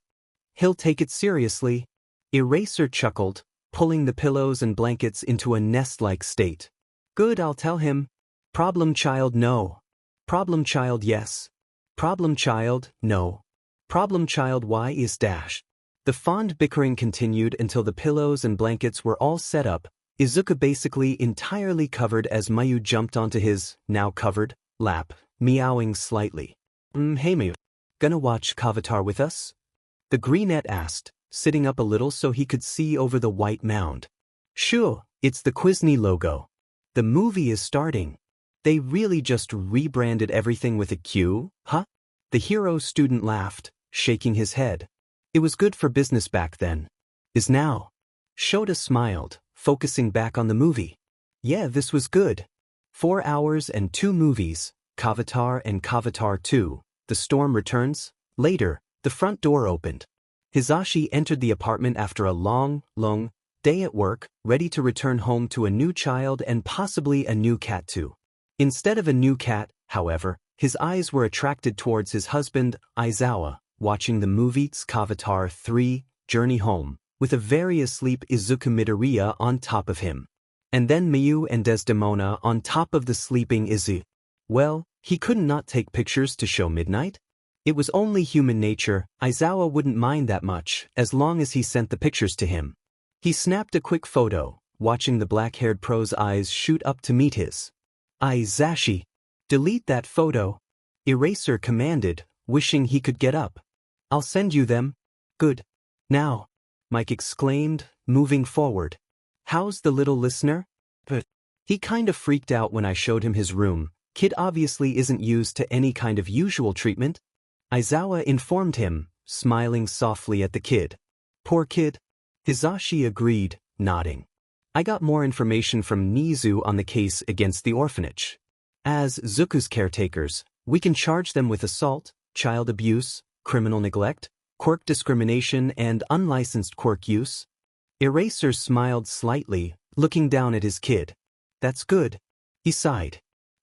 He'll take it seriously. Eraser chuckled, pulling the pillows and blankets into a nest-like state. Good, I'll tell him. Problem child, no. Problem child, yes. Problem child, no. Problem child, why is dash? The fond bickering continued until the pillows and blankets were all set up, Izuka basically entirely covered as Mayu jumped onto his, now covered, lap, meowing slightly. Hey Mayu, gonna watch Avatar with us? The greenette asked, sitting up a little so he could see over the white mound. Sure, it's the Quizny logo. The movie is starting. They really just rebranded everything with a Q, huh? The hero student laughed, shaking his head. It was good for business back then. Is now. Shota smiled, focusing back on the movie. Yeah, this was good. 4 hours and 2 movies, Avatar and Avatar 2, The Storm Returns, Later, the front door opened. Hizashi entered the apartment after a long day at work, ready to return home to a new child and possibly a new cat too. Instead of a new cat, however, his eyes were attracted towards his husband, Aizawa, watching the movie Avatar 3, Journey Home, with a very asleep Izuku Midoriya on top of him. And then Miyu and Desdemona on top of the sleeping Izu. Well, he couldn't not take pictures to show midnight. It was only human nature. Aizawa wouldn't mind that much, as long as he sent the pictures to him. He snapped a quick photo, watching the black-haired pro's eyes shoot up to meet his. Aizashi, delete that photo. Eraser commanded, wishing he could get up. I'll send you them. Good. Now, Mike exclaimed, moving forward. How's the little listener? But he kind of freaked out when I showed him his room. Kid obviously isn't used to any kind of usual treatment. Aizawa informed him, smiling softly at the kid. Poor kid. Hizashi agreed, nodding. I got more information from Nezu on the case against the orphanage. As Zuku's caretakers, we can charge them with assault, child abuse, criminal neglect, quirk discrimination, and unlicensed quirk use. Eraser smiled slightly, looking down at his kid. That's good. He sighed.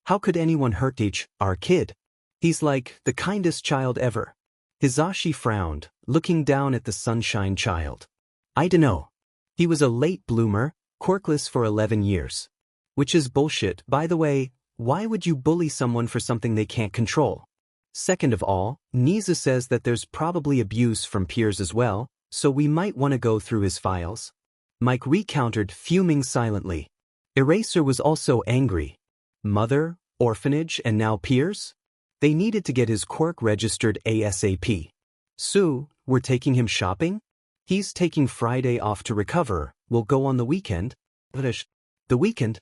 How could anyone hurt our kid? He's like the kindest child ever. Hizashi frowned, looking down at the sunshine child. I dunno. He was a late bloomer, quirkless for 11 years. Which is bullshit, by the way. Why would you bully someone for something they can't control? Second of all, Nezu says that there's probably abuse from peers as well, so we might want to go through his files. Mike recountered, fuming silently. Eraser was also angry. Mother, orphanage, and now peers? They needed to get his quirk registered ASAP. Sue, we're taking him shopping? He's taking Friday off to recover. We'll go on the weekend. The weekend?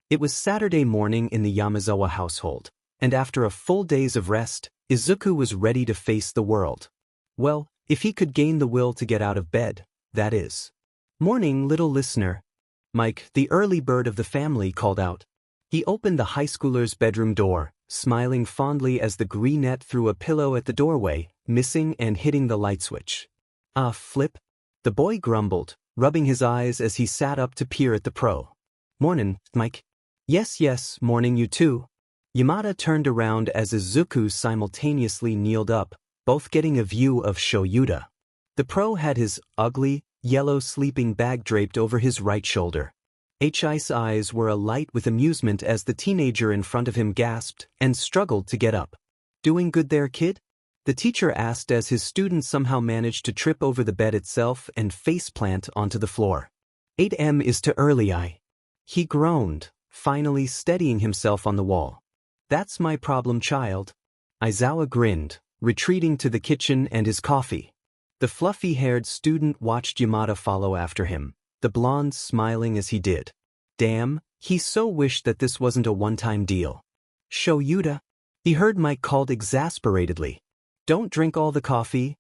It was Saturday morning in the Yamazawa household, and after a full days of rest, Izuku was ready to face the world. Well, if he could gain the will to get out of bed, that is. Morning, little listener. Mike, the early bird of the family, called out. He opened the high schooler's bedroom door, smiling fondly as the greenette threw a pillow at the doorway, missing and hitting the light switch. Ah, flip. The boy grumbled, rubbing his eyes as he sat up to peer at the pro. Mornin', Mike. Yes, morning you too. Yamada turned around as Izuku simultaneously kneeled up, both getting a view of Shoyuta. The pro had his ugly, yellow sleeping bag draped over his right shoulder. His eyes were alight with amusement as the teenager in front of him gasped and struggled to get up. Doing good there, kid? The teacher asked as his student somehow managed to trip over the bed itself and faceplant onto the floor. 8 is too early, He groaned, finally steadying himself on the wall. That's my problem, child. Aizawa grinned, retreating to the kitchen and his coffee. The fluffy-haired student watched Yamada follow after him, the blonde smiling as he did. Damn, he so wished that this wasn't a one-time deal. Shoyuta? He heard Mike called exasperatedly. Don't drink all the coffee.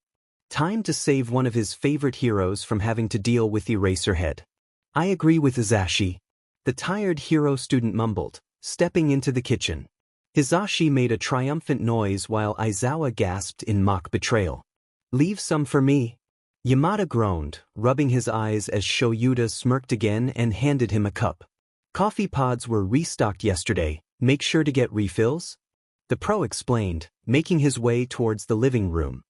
Time to save one of his favorite heroes from having to deal with Eraserhead. I agree with Hizashi. The tired hero student mumbled, stepping into the kitchen. Hizashi made a triumphant noise while Aizawa gasped in mock betrayal. Leave some for me. Yamada groaned, rubbing his eyes as Shoyuta smirked again and handed him a cup. Coffee pods were restocked yesterday. Make sure to get refills. The pro explained, making his way towards the living room.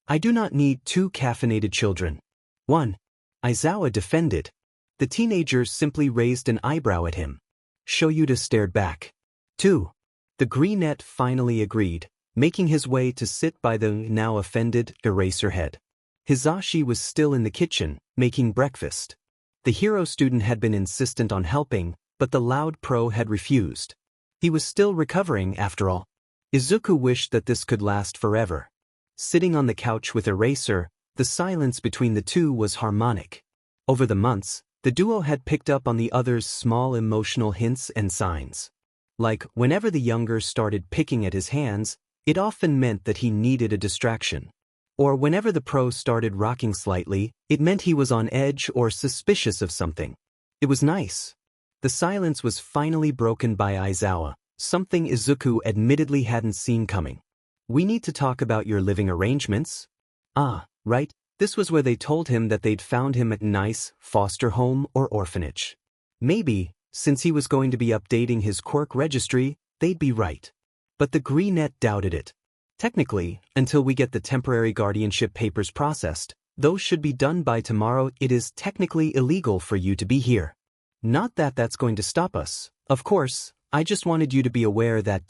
I do not need 2 caffeinated children. 1. Aizawa defended. The teenager simply raised an eyebrow at him. Shoyuta stared back. 2. The greenette finally agreed, making his way to sit by the now offended Eraserhead. Hizashi was still in the kitchen, making breakfast. The hero student had been insistent on helping, but the loud pro had refused. He was still recovering, after all. Izuku wished that this could last forever. Sitting on the couch with Eraser, the silence between the two was harmonic. Over the months, the duo had picked up on the other's small emotional hints and signs. Like, whenever the younger started picking at his hands, it often meant that he needed a distraction. Or whenever the pro started rocking slightly, it meant he was on edge or suspicious of something. It was nice. The silence was finally broken by Aizawa, something Izuku admittedly hadn't seen coming. We need to talk about your living arrangements. Ah, right, this was where they told him that they'd found him at a nice foster home or orphanage. Maybe, since he was going to be updating his Quirk registry, they'd be right. But the Greenette doubted it. Technically, until we get the temporary guardianship papers processed, those should be done by tomorrow. It is technically illegal for you to be here. Not that that's going to stop us. Of course, I just wanted you to be aware that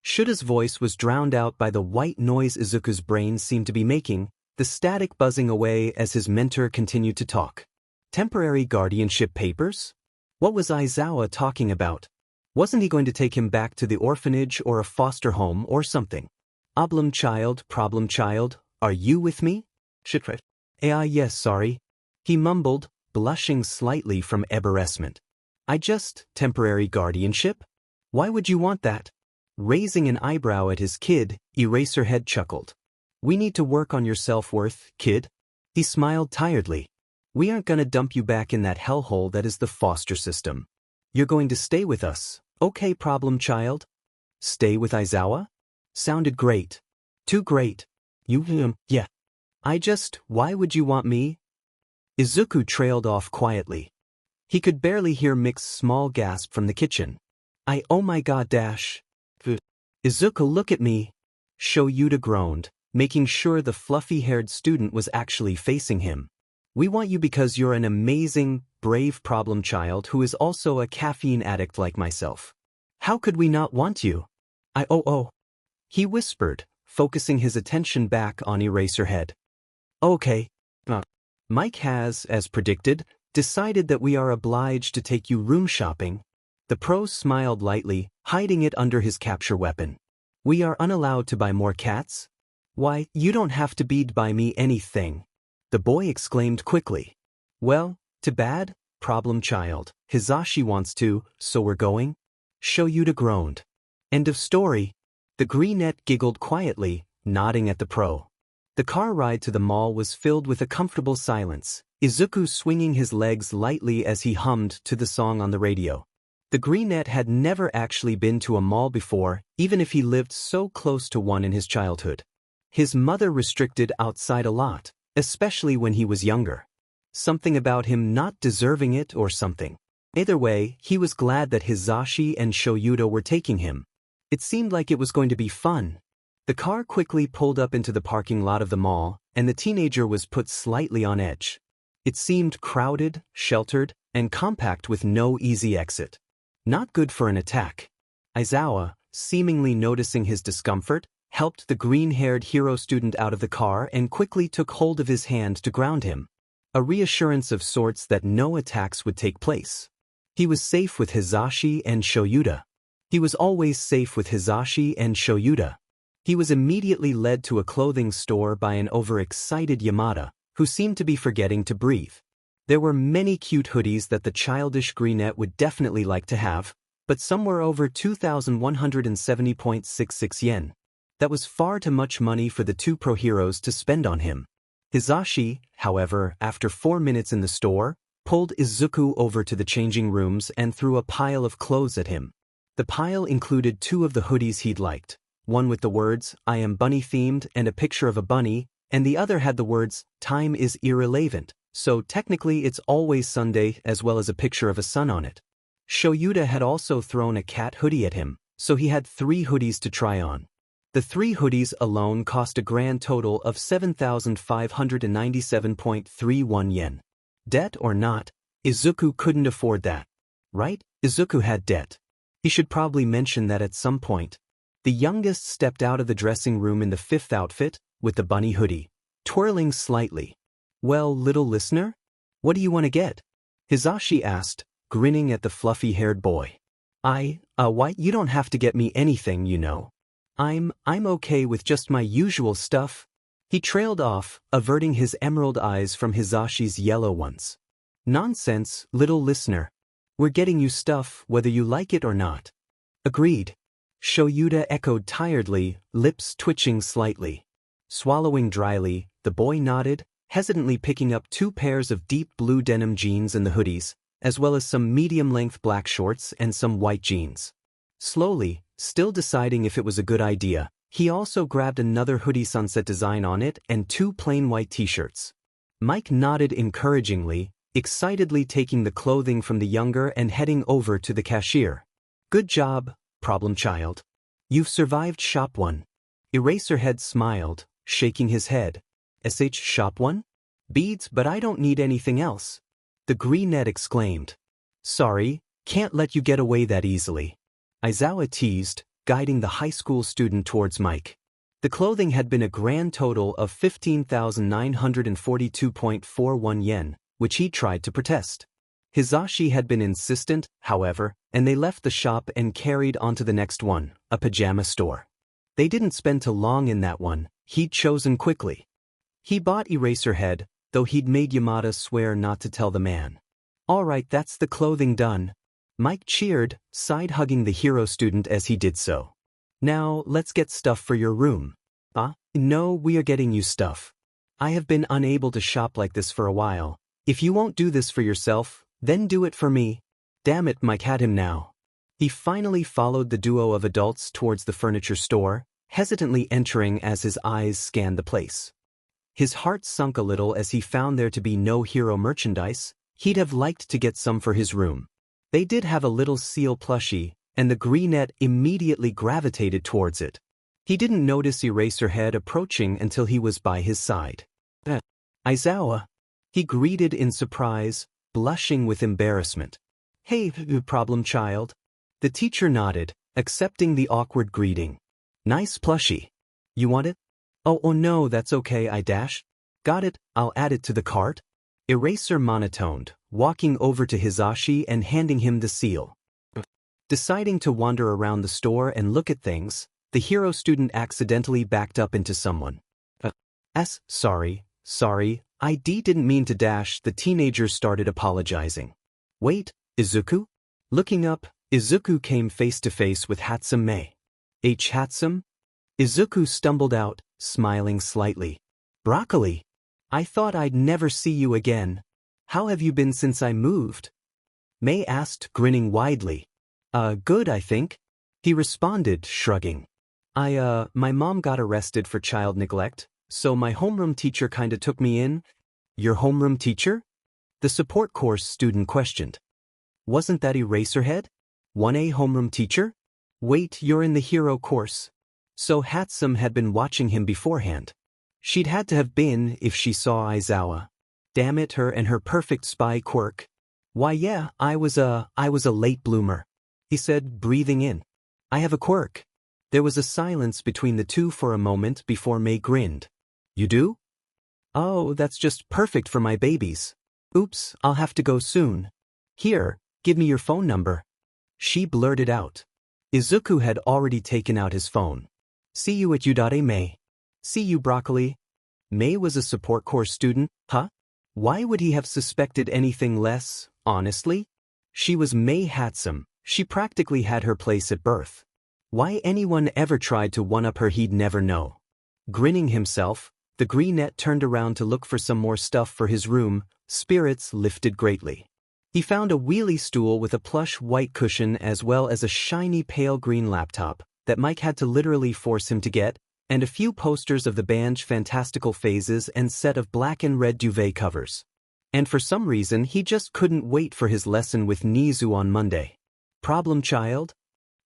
Shuda's voice was drowned out by the white noise Izuku's brain seemed to be making, the static buzzing away as his mentor continued to talk. Temporary guardianship papers? What was Aizawa talking about? Wasn't he going to take him back to the orphanage or a foster home or something? Problem child, are you with me? Shitred. Yes, sorry. He mumbled, blushing slightly from embarrassment. Temporary guardianship? Why would you want that? Raising an eyebrow at his kid, Eraserhead chuckled. We need to work on your self-worth, kid. He smiled tiredly. We aren't gonna dump you back in that hellhole that is the foster system. You're going to stay with us, okay, problem child? Stay with Aizawa? Sounded great. Too great. Yeah. Why would you want me? Izuku trailed off quietly. He could barely hear Mick's small gasp from the kitchen. Oh my god, Izuku, look at me. Shoyuta groaned, making sure the fluffy-haired student was actually facing him. We want you because you're an amazing, brave problem child who is also a caffeine addict like myself. How could we not want you? He whispered, focusing his attention back on Eraserhead. Okay. Mike has, as predicted, decided that we are obliged to take you room shopping. The pro smiled lightly, hiding it under his capture weapon. We are unallowed to buy more cats? Why, you don't have to buy me anything. The boy exclaimed quickly. Well, too bad, problem child. Hizashi wants to, so we're going? Shoyuta groaned. End of story. The Greenette giggled quietly, nodding at the pro. The car ride to the mall was filled with a comfortable silence, Izuku swinging his legs lightly as he hummed to the song on the radio. The Greenette had never actually been to a mall before, even if he lived so close to one in his childhood. His mother restricted outside a lot, especially when he was younger. Something about him not deserving it or something. Either way, he was glad that Hizashi and Shoyuta were taking him. It seemed like it was going to be fun. The car quickly pulled up into the parking lot of the mall, and the teenager was put slightly on edge. It seemed crowded, sheltered, and compact with no easy exit. Not good for an attack. Aizawa, seemingly noticing his discomfort, helped the green-haired hero student out of the car and quickly took hold of his hand to ground him. A reassurance of sorts that no attacks would take place. He was safe with Hizashi and Shoyuta. He was always safe with Hizashi and Shoyuta. He was immediately led to a clothing store by an overexcited Yamada, who seemed to be forgetting to breathe. There were many cute hoodies that the childish Greenette would definitely like to have, but some were over 2,170.66 yen. That was far too much money for the two pro heroes to spend on him. Hizashi, however, after 4 minutes in the store, pulled Izuku over to the changing rooms and threw a pile of clothes at him. The pile included 2 of the hoodies he'd liked, one with the words, I am bunny themed and a picture of a bunny, and the other had the words, time is irrelevant, so technically it's always Sunday, as well as a picture of a sun on it. Shoyuta had also thrown a cat hoodie at him, so he had 3 hoodies to try on. The 3 hoodies alone cost a grand total of 7,597.31 yen. Debt or not, Izuku couldn't afford that. Right? Izuku had debt. He should probably mention that at some point. The youngest stepped out of the dressing room in the 5th outfit, with the bunny hoodie, twirling slightly. Well, little listener? What do you want to get? Hizashi asked, grinning at the fluffy-haired boy. Why, you don't have to get me anything, you know. I'm okay with just my usual stuff. He trailed off, averting his emerald eyes from Hizashi's yellow ones. Nonsense, little listener. We're getting you stuff whether you like it or not. Agreed. Shoyuta echoed tiredly, lips twitching slightly. Swallowing dryly, the boy nodded, hesitantly picking up 2 pairs of deep blue denim jeans and the hoodies, as well as some medium-length black shorts and some white jeans. Slowly, still deciding if it was a good idea, He also grabbed another hoodie sunset design on it and 2 plain white t-shirts. Mike nodded encouragingly, excitedly taking the clothing from the younger and heading over to the cashier. Good job, problem child. You've survived shop 1. Eraserhead smiled, shaking his head. Shop 1? Beads, but I don't need anything else. The greenette exclaimed. Sorry, can't let you get away that easily. Aizawa teased, guiding the high school student towards Mike. The clothing had been a grand total of 15,942.41 yen, which he tried to protest. Hizashi had been insistent, however, and they left the shop and carried on to the next one, a pajama store. They didn't spend too long in that one, he'd chosen quickly. He bought Eraserhead, though he'd made Yamada swear not to tell the man. Alright, that's the clothing done. Mike cheered, side-hugging the hero student as he did so. Now, let's get stuff for your room. No, we are getting you stuff. I have been unable to shop like this for a while. If you won't do this for yourself, then do it for me. Damn it, Mike had him now. He finally followed the duo of adults towards the furniture store, hesitantly entering as his eyes scanned the place. His heart sunk a little as he found there to be no hero merchandise. He'd have liked to get some for his room. They did have a little seal plushie, and the greenette immediately gravitated towards it. He didn't notice Eraserhead approaching until he was by his side. Aizawa, he greeted in surprise, blushing with embarrassment. Hey, problem child. The teacher nodded, accepting the awkward greeting. Nice plushie. You want it? Oh no, that's okay, I dash. Got it, I'll add it to the cart. Eraser monotoned, walking over to Hizashi and handing him the seal. Deciding to wander around the store and look at things, the hero student accidentally backed up into someone. Sorry, I didn't mean to dash. The teenager started apologizing. Wait, Izuku? Looking up, Izuku came face to face with Hatsum Mei. Hatsum? Izuku stumbled out, smiling slightly. Broccoli. I thought I'd never see you again. How have you been since I moved? Mei asked, grinning widely. Good, I think. He responded, shrugging. My mom got arrested for child neglect, so my homeroom teacher kinda took me in. Your homeroom teacher? The support course student questioned. Wasn't that Eraserhead? 1A homeroom teacher? Wait, you're in the hero course. So Hatsum had been watching him beforehand. She'd had to have been if she saw Aizawa. Damn it, her and her perfect spy Quirk. Why yeah, I was a late bloomer. He said, breathing in. I have a quirk. There was a silence between the two for a moment before Mei grinned. You do? Oh, that's just perfect for my babies. Oops, I'll have to go soon. Here, give me your phone number. She blurted out. Izuku had already taken out his phone. See you at Udare Mei. See you, Broccoli. Mei was a support course student, huh? Why would he have suspected anything less, honestly? She was Mei Hatsum. She practically had her place at birth. Why anyone ever tried to one-up her he'd never know. Grinning himself, the greenette turned around to look for some more stuff for his room, spirits lifted greatly. He found a wheelie stool with a plush white cushion as well as a shiny pale green laptop that Mike had to literally force him to get, and a few posters of the band's fantastical phases and set of black and red duvet covers. And for some reason he just couldn't wait for his lesson with Nezu on Monday. Problem child?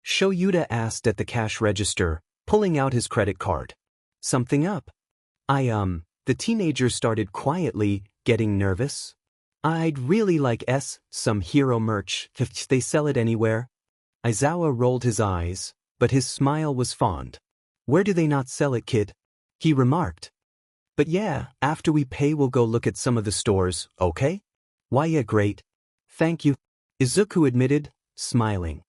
Shoyuta asked at the cash register, pulling out his credit card. Something up? The teenager started quietly, getting nervous. I'd really like some hero merch, if they sell it anywhere. Aizawa rolled his eyes, but his smile was fond. Where do they not sell it, kid? He remarked. But yeah, after we pay we'll go look at some of the stores, okay? Why yeah, great. Thank you. Izuku admitted, smiling.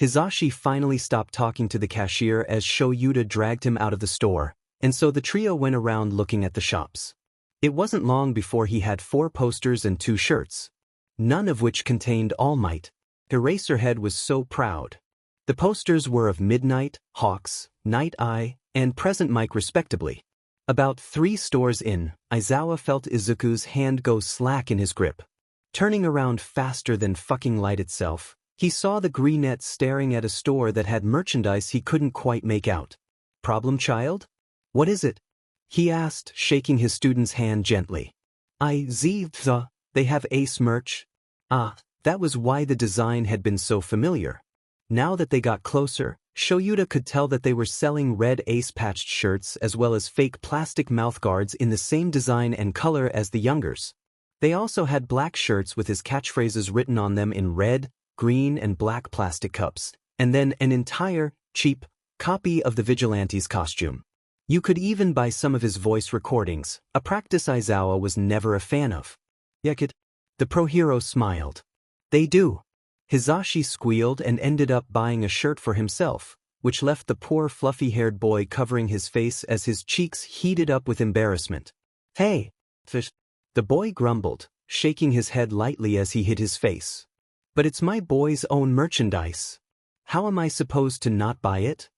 Hizashi finally stopped talking to the cashier as Shoyuta dragged him out of the store, and so the trio went around looking at the shops. It wasn't long before he had 4 posters and 2 shirts, none of which contained All Might. Eraserhead was so proud. The posters were of Midnight, Hawks, Night Eye, and Present Mike respectively. About 3 stores in, Aizawa felt Izuku's hand go slack in his grip. Turning around faster than fucking light itself, he saw the greenette staring at a store that had merchandise he couldn't quite make out. Problem child? What is it? He asked, shaking his student's hand gently. They have ace merch. Ah, that was why the design had been so familiar. Now that they got closer, Shoyuta could tell that they were selling red ace-patched shirts as well as fake plastic mouthguards in the same design and color as the youngers. They also had black shirts with his catchphrases written on them in red, green and black plastic cups, and then an entire, cheap, copy of the vigilante's costume. You could even buy some of his voice recordings, a practice Aizawa was never a fan of. Yekit. The pro-hero smiled. They do. Hizashi squealed and ended up buying a shirt for himself, which left the poor fluffy-haired boy covering his face as his cheeks heated up with embarrassment. Hey, fish. The boy grumbled, shaking his head lightly as he hid his face. But it's my boy's own merchandise. How am I supposed to not buy it?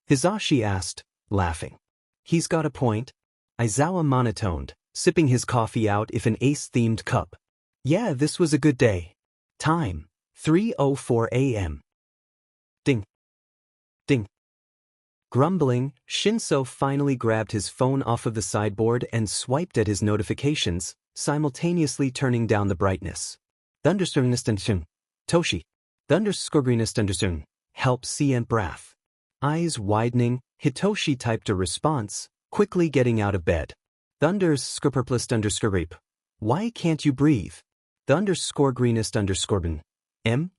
Hizashi asked, laughing. He's got a point. Aizawa monotoned, sipping his coffee out of an ace-themed cup. Yeah, this was a good day. Time, 3:04 a.m. Ding. Ding. Grumbling, Shinso finally grabbed his phone off of the sideboard and swiped at his notifications, simultaneously turning down the brightness. Thunderstormnist Toshi. Thunderscorgreenist help CM Brath. Eyes widening, Hitoshi typed a response, quickly getting out of bed. Thunderscorplist_reap. Why can't you breathe? Thunderscorgreenist_ben.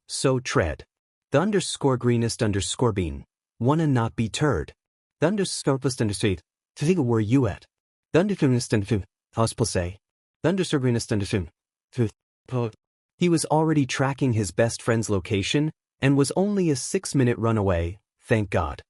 So tread. Thunderscorgreenist_bean. Wanna not be turd. Thunderscorplist_street. Where you at? Thunderscorgreenist Hospilse. Thunderscorgreenist He was already tracking his best friend's location and was only a 6-minute run away, thank God.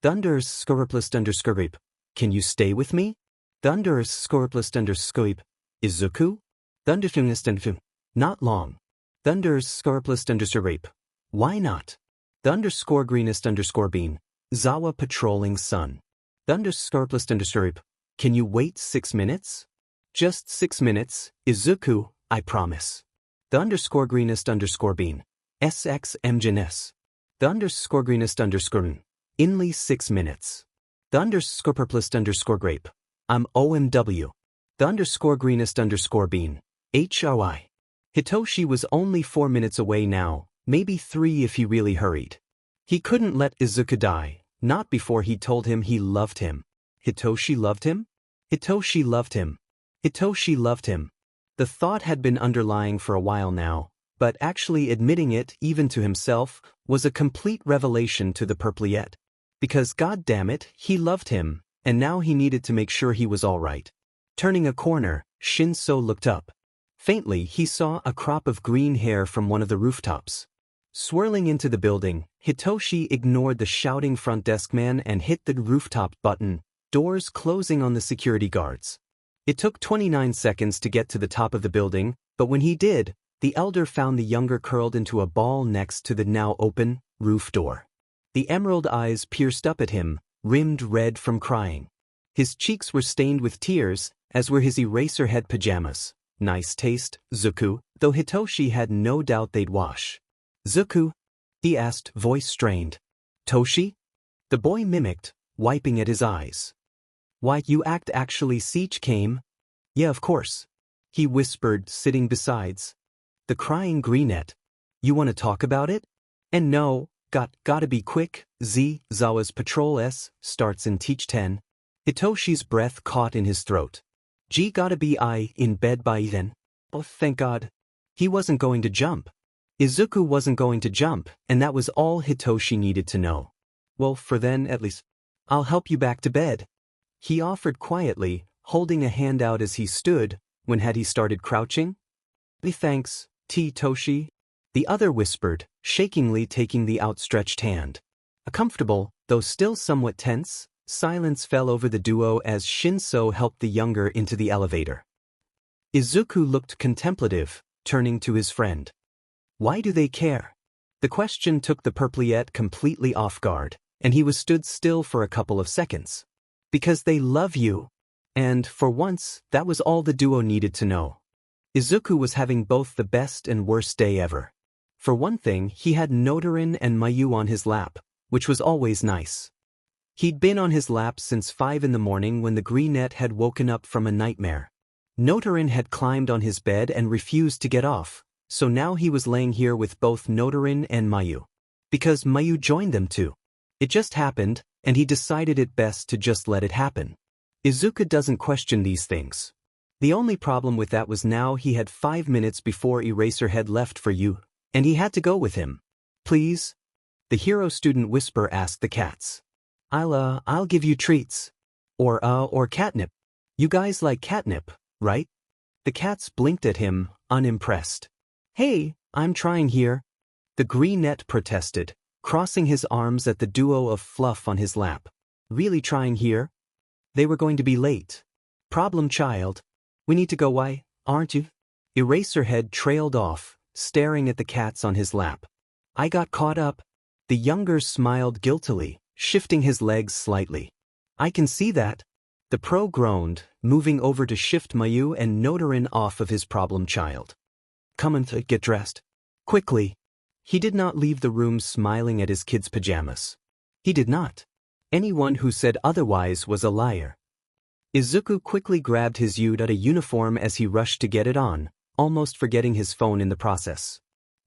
Thunderscorplist_reap. Can you stay with me? Thunderscorplist_scoip. Izuku? Thunderscorplist. Not long. Thunderscorplist_rape. Why not? Thunderscorgreenist_bean. Zawa patrolling sun. Thunderscorplist_rape. Can you wait 6 minutes? Just 6 minutes, Izuku, I promise. Thunderscorgreenist_bean. SXMGNS. Thunderscorgreenist_bean. Inly 6 minutes. Thunderscorplist_grape. I'm OMW. Thunderscorgreenist_bean. HOI. Hitoshi was only 4 minutes away now, maybe 3 if he really hurried. He couldn't let Izuku die, not before he told him he loved him. Hitoshi loved him? Hitoshi loved him. Hitoshi loved him. The thought had been underlying for a while now, but actually admitting it, even to himself, was a complete revelation to the Purpliette. Because goddammit, he loved him, and now he needed to make sure he was all right. Turning a corner, Shinso looked up. Faintly, he saw a crop of green hair from one of the rooftops. Swirling into the building, Hitoshi ignored the shouting front desk man and hit the rooftop button, doors closing on the security guards. It took 29 seconds to get to the top of the building, but when he did, the elder found the younger curled into a ball next to the now open roof door. The emerald eyes pierced up at him, rimmed red from crying. His cheeks were stained with tears, as were his eraser-head pajamas. Nice taste, Zuku, though Hitoshi had no doubt they'd wash. Zuku? He asked, voice strained. Toshi? The boy mimicked, wiping at his eyes. Why, you act actually siege came? Yeah, of course. He whispered, sitting besides. The crying greenette. You want to talk about it? And no, gotta be quick, Zawa's patrol S starts in Teach 10. Hitoshi's breath caught in his throat. Gotta be in bed by then. Oh, thank God. He wasn't going to jump. Izuku wasn't going to jump, and that was all Hitoshi needed to know. Well, for then, at least. I'll help you back to bed. He offered quietly, holding a hand out as he stood, when had he started crouching? Thanks, Toshi. The other whispered, shakingly taking the outstretched hand. A comfortable, though still somewhat tense, silence fell over the duo as Shinso helped the younger into the elevator. Izuku looked contemplative, turning to his friend. Why do they care? The question took the Purpliette completely off guard, and he was stood still for a couple of seconds. Because they love you. And, for once, that was all the duo needed to know. Izuku was having both the best and worst day ever. For one thing, he had Nodorin and Mayu on his lap, which was always nice. He'd been on his lap since 5 in the morning when the greenette had woken up from a nightmare. Notorin had climbed on his bed and refused to get off, so now he was laying here with both Notorin and Mayu. Because Mayu joined them too. It just happened, and he decided it best to just let it happen. Izuku doesn't question these things. The only problem with that was now he had 5 minutes before Eraserhead left for you, and he had to go with him. Please? The hero student whisper asked the cats. I'll give you treats. Or catnip. You guys like catnip, right? The cats blinked at him, unimpressed. Hey, I'm trying here. The greenette protested, crossing his arms at the duo of fluff on his lap. Really trying here? They were going to be late. Problem child. We need to go, why, aren't you? Eraserhead trailed off, staring at the cats on his lap. I got caught up. The younger smiled guiltily, shifting his legs slightly. I can see that. The pro groaned, moving over to shift Mayu and Notorin off of his problem child. Come and get dressed. Quickly. He did not leave the room smiling at his kids' pajamas. He did not. Anyone who said otherwise was a liar. Izuku quickly grabbed his yukata uniform as he rushed to get it on, almost forgetting his phone in the process.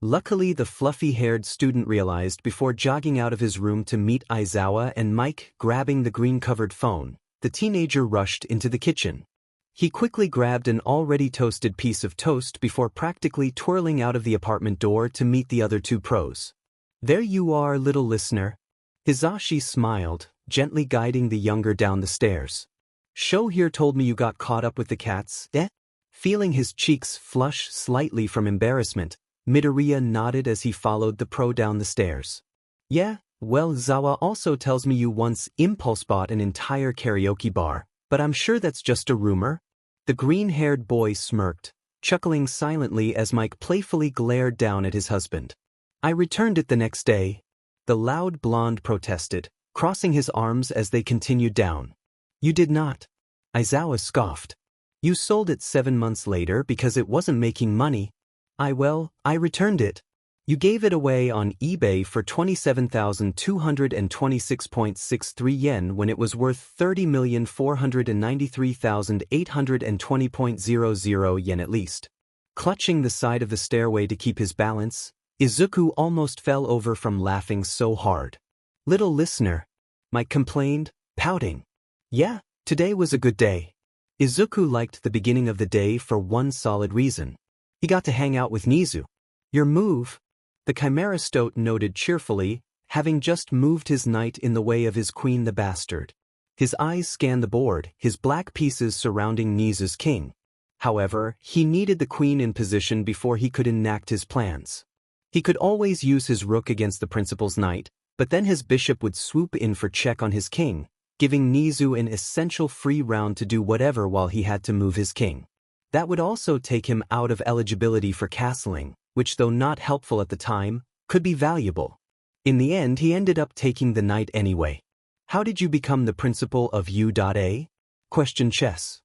Luckily, the fluffy-haired student realized before jogging out of his room to meet Aizawa and Mike grabbing the green-covered phone. The teenager rushed into the kitchen. He quickly grabbed an already toasted piece of toast before practically twirling out of the apartment door to meet the other 2 pros. There you are, little listener. Hizashi smiled, gently guiding the younger down the stairs. Sho here told me you got caught up with the cats, eh? Feeling his cheeks flush slightly from embarrassment, Midoriya nodded as he followed the pro down the stairs. Yeah, well, Zawa also tells me you once impulse bought an entire karaoke bar, but I'm sure that's just a rumor. The green-haired boy smirked, chuckling silently as Mike playfully glared down at his husband. I returned it the next day. The loud blonde protested, crossing his arms as they continued down. You did not. Aizawa scoffed. You sold it 7 months later because it wasn't making money. I returned it. You gave it away on eBay for 27,226.63 yen when it was worth 30,493,820.00 yen at least. Clutching the side of the stairway to keep his balance, Izuku almost fell over from laughing so hard. Little listener, Mike complained, pouting. Yeah, today was a good day. Izuku liked the beginning of the day for one solid reason. He got to hang out with Nezu. Your move. The Chimera Stoat noted cheerfully, having just moved his knight in the way of his queen the bastard. His eyes scanned the board, his black pieces surrounding Nezu's king. However, he needed the queen in position before he could enact his plans. He could always use his rook against the principal's knight, but then his bishop would swoop in for check on his king, giving Nezu an essential free round to do whatever while he had to move his king. That would also take him out of eligibility for castling, which though not helpful at the time, could be valuable. In the end he ended up taking the knight anyway. How did you become the principal of U.A? Question chess.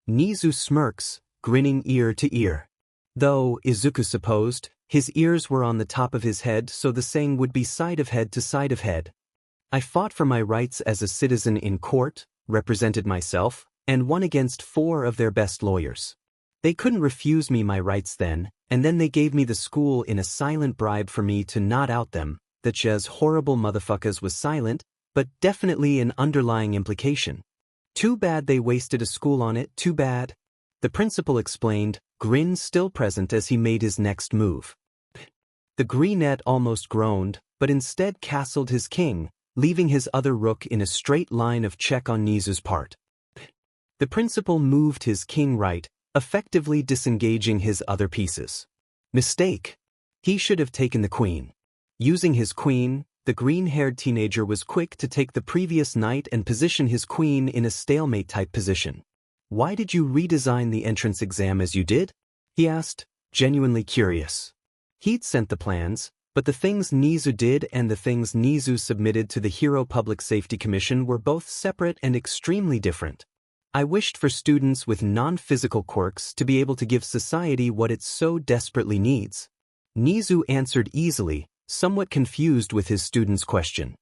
Nezu smirks, grinning ear to ear. Though, Izuku supposed, his ears were on the top of his head so the saying would be side of head to side of head. I fought for my rights as a citizen in court, represented myself, and won against 4 of their best lawyers. They couldn't refuse me my rights then, and then they gave me the school in a silent bribe for me to not out them. That Chaz horrible motherfuckers was silent, but definitely an underlying implication. Too bad they wasted a school on it, too bad. The principal explained, grin still present as he made his next move. The greenette almost groaned, but instead castled his king, leaving his other rook in a straight line of check on Nezu's part. The principal moved his king right, effectively disengaging his other pieces. Mistake. He should have taken the queen. Using his queen, the green-haired teenager was quick to take the previous knight and position his queen in a stalemate-type position. Why did you redesign the entrance exam as you did? He asked, genuinely curious. He'd sent the plans, but the things Nezu did and the things Nezu submitted to the Hero Public Safety Commission were both separate and extremely different. I wished for students with non-physical quirks to be able to give society what it so desperately needs. Nezu answered easily, somewhat confused with his student's question.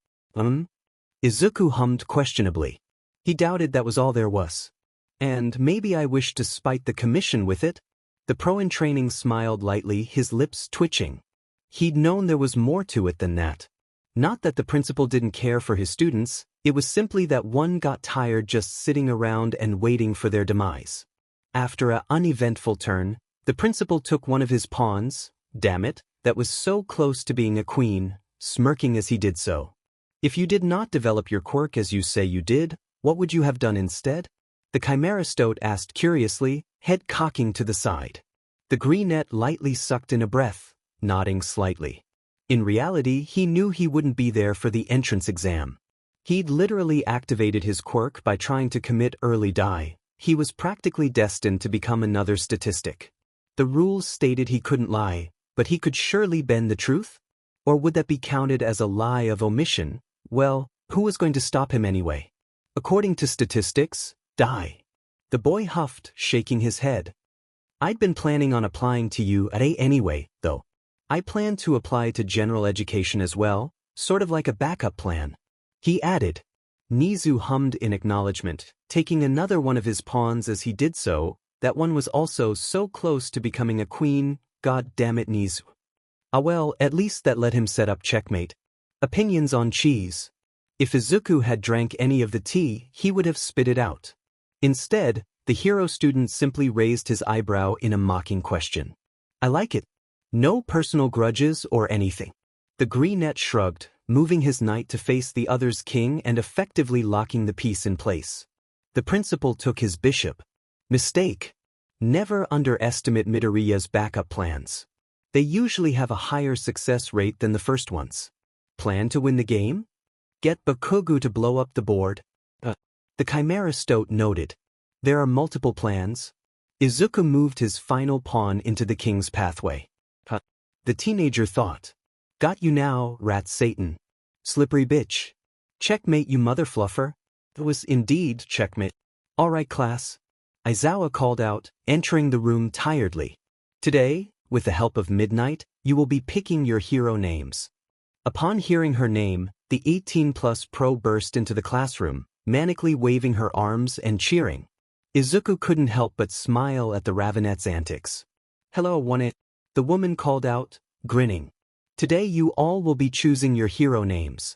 Izuku hummed questionably. He doubted that was all there was. And maybe I wish to spite the commission with it? The pro-in-training smiled lightly, his lips twitching. He'd known there was more to it than that. Not that the principal didn't care for his students, it was simply that one got tired just sitting around and waiting for their demise. After an uneventful turn, the principal took one of his pawns, damn it, that was so close to being a queen, smirking as he did so. If you did not develop your quirk as you say you did, what would you have done instead? The chimera stoat asked curiously, head cocking to the side. The greenette lightly sucked in a breath, nodding slightly. In reality, he knew he wouldn't be there for the entrance exam. He'd literally activated his quirk by trying to commit early die. He was practically destined to become another statistic. The rules stated he couldn't lie, but he could surely bend the truth? Or would that be counted as a lie of omission? Well, who was going to stop him anyway? According to statistics, die. The boy huffed, shaking his head. I'd been planning on applying to you at A anyway, though. I plan to apply to general education as well, sort of like a backup plan. He added. Nezu hummed in acknowledgement, taking another one of his pawns as he did so. That one was also so close to becoming a queen, god damn it Nezu. Ah well, at least that let him set up checkmate. Opinions on cheese. If Izuku had drank any of the tea, he would have spit it out. Instead, the hero student simply raised his eyebrow in a mocking question. I like it. No personal grudges or anything. The greenette shrugged, moving his knight to face the other's king and effectively locking the piece in place. The principal took his bishop. Mistake. Never underestimate Midoriya's backup plans. They usually have a higher success rate than the first ones. Plan to win the game? Get Bakugo to blow up the board? The chimera stoat noted. There are multiple plans. Izuku moved his final pawn into the king's pathway. The teenager thought. Got you now, rat Satan. Slippery bitch. Checkmate you mother fluffer. It was indeed checkmate. All right class. Aizawa called out, entering the room tiredly. Today, with the help of Midnight, you will be picking your hero names. Upon hearing her name, the 18+ pro burst into the classroom, manically waving her arms and cheering. Izuku couldn't help but smile at the Ravenette's antics. Hello WhatIf, the woman called out, grinning. Today you all will be choosing your hero names.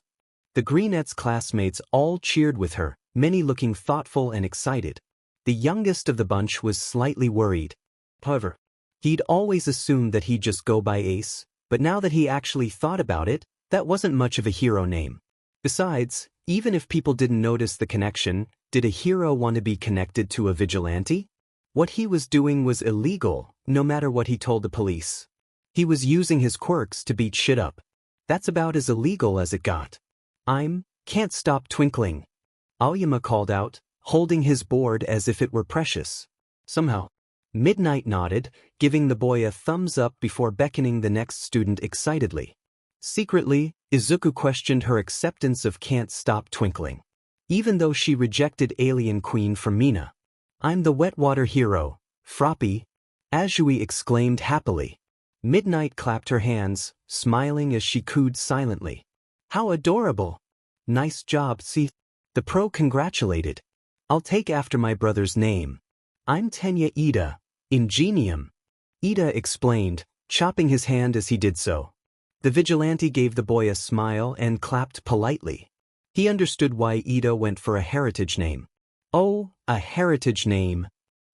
The Greenette's classmates all cheered with her, many looking thoughtful and excited. The youngest of the bunch was slightly worried. However, he'd always assumed that he'd just go by Ace, but now that he actually thought about it, that wasn't much of a hero name. Besides, even if people didn't notice the connection, did a hero want to be connected to a vigilante? What he was doing was illegal, no matter what he told the police. He was using his quirks to beat shit up. That's about as illegal as it got. Can't stop twinkling. Aoyama called out, holding his board as if it were precious. Somehow. Midnight nodded, giving the boy a thumbs up before beckoning the next student excitedly. Secretly, Izuku questioned her acceptance of Can't Stop Twinkling. Even though she rejected Alien Queen from Mina. I'm the wetwater hero, Froppy. Azui exclaimed happily. Midnight clapped her hands, smiling as she cooed silently. How adorable! Nice job, see? The pro congratulated. I'll take after my brother's name. I'm Tenya Ida, Ingenium. Ida explained, chopping his hand as he did so. The vigilante gave the boy a smile and clapped politely. He understood why Ida went for a heritage name. Oh, a heritage name.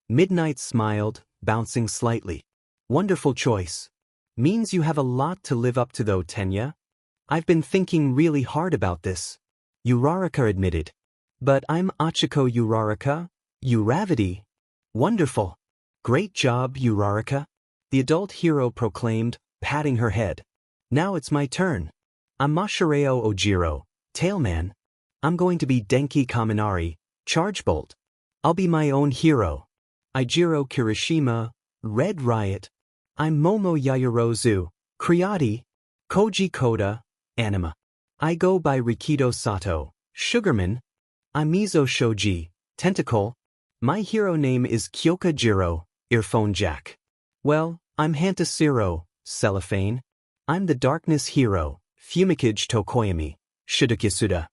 Midnight smiled, bouncing slightly. Wonderful choice. Means you have a lot to live up to though, Tenya. I've been thinking really hard about this. Uraraka admitted. But I'm Achiko Uraraka, Uravity. Wonderful. Great job, Uraraka. The adult hero proclaimed, patting her head. Now it's my turn. I'm Mashireo Ojiro, Tailman. I'm going to be Denki Kaminari, Chargebolt. I'll be my own hero. Ijiro Kirishima, Red Riot. I'm Momo Yayorozu, Kriati. Koji Koda, Anima. I go by Rikido Sato, Sugarman. I'm Mizo Shoji, Tentacle. My hero name is Kyoka Jiro, Earphone Jack. Well, I'm Hantasiro, Cellophane. I'm the Darkness Hero, Fumikage Tokoyami, Shidakisuda.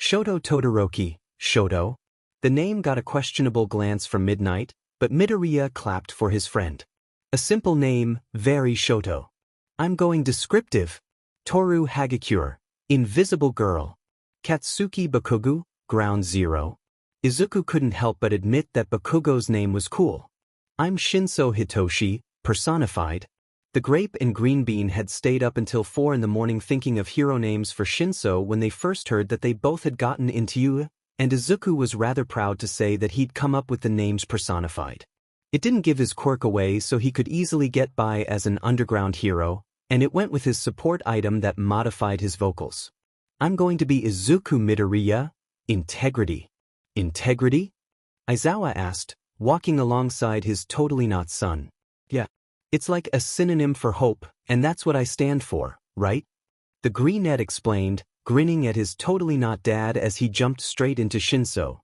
Shoto Todoroki, Shoto. The name got a questionable glance from Midnight, but Midoriya clapped for his friend. A simple name, very Shoto. I'm going descriptive. Toru Hagakure, Invisible Girl. Katsuki Bakugo, Ground Zero. Izuku couldn't help but admit that Bakugo's name was cool. I'm Shinso Hitoshi, personified. The grape and green bean had stayed up until 4 in the morning thinking of hero names for Shinso when they first heard that they both had gotten into U, and Izuku was rather proud to say that he'd come up with the names personified. It didn't give his quirk away, so he could easily get by as an underground hero, and it went with his support item that modified his vocals. I'm going to be Izuku Midoriya, Integrity. Integrity? Aizawa asked, walking alongside his totally not son. Yeah. It's like a synonym for hope, and that's what I stand for, right? The greenette explained, grinning at his totally not dad as he jumped straight into Shinso.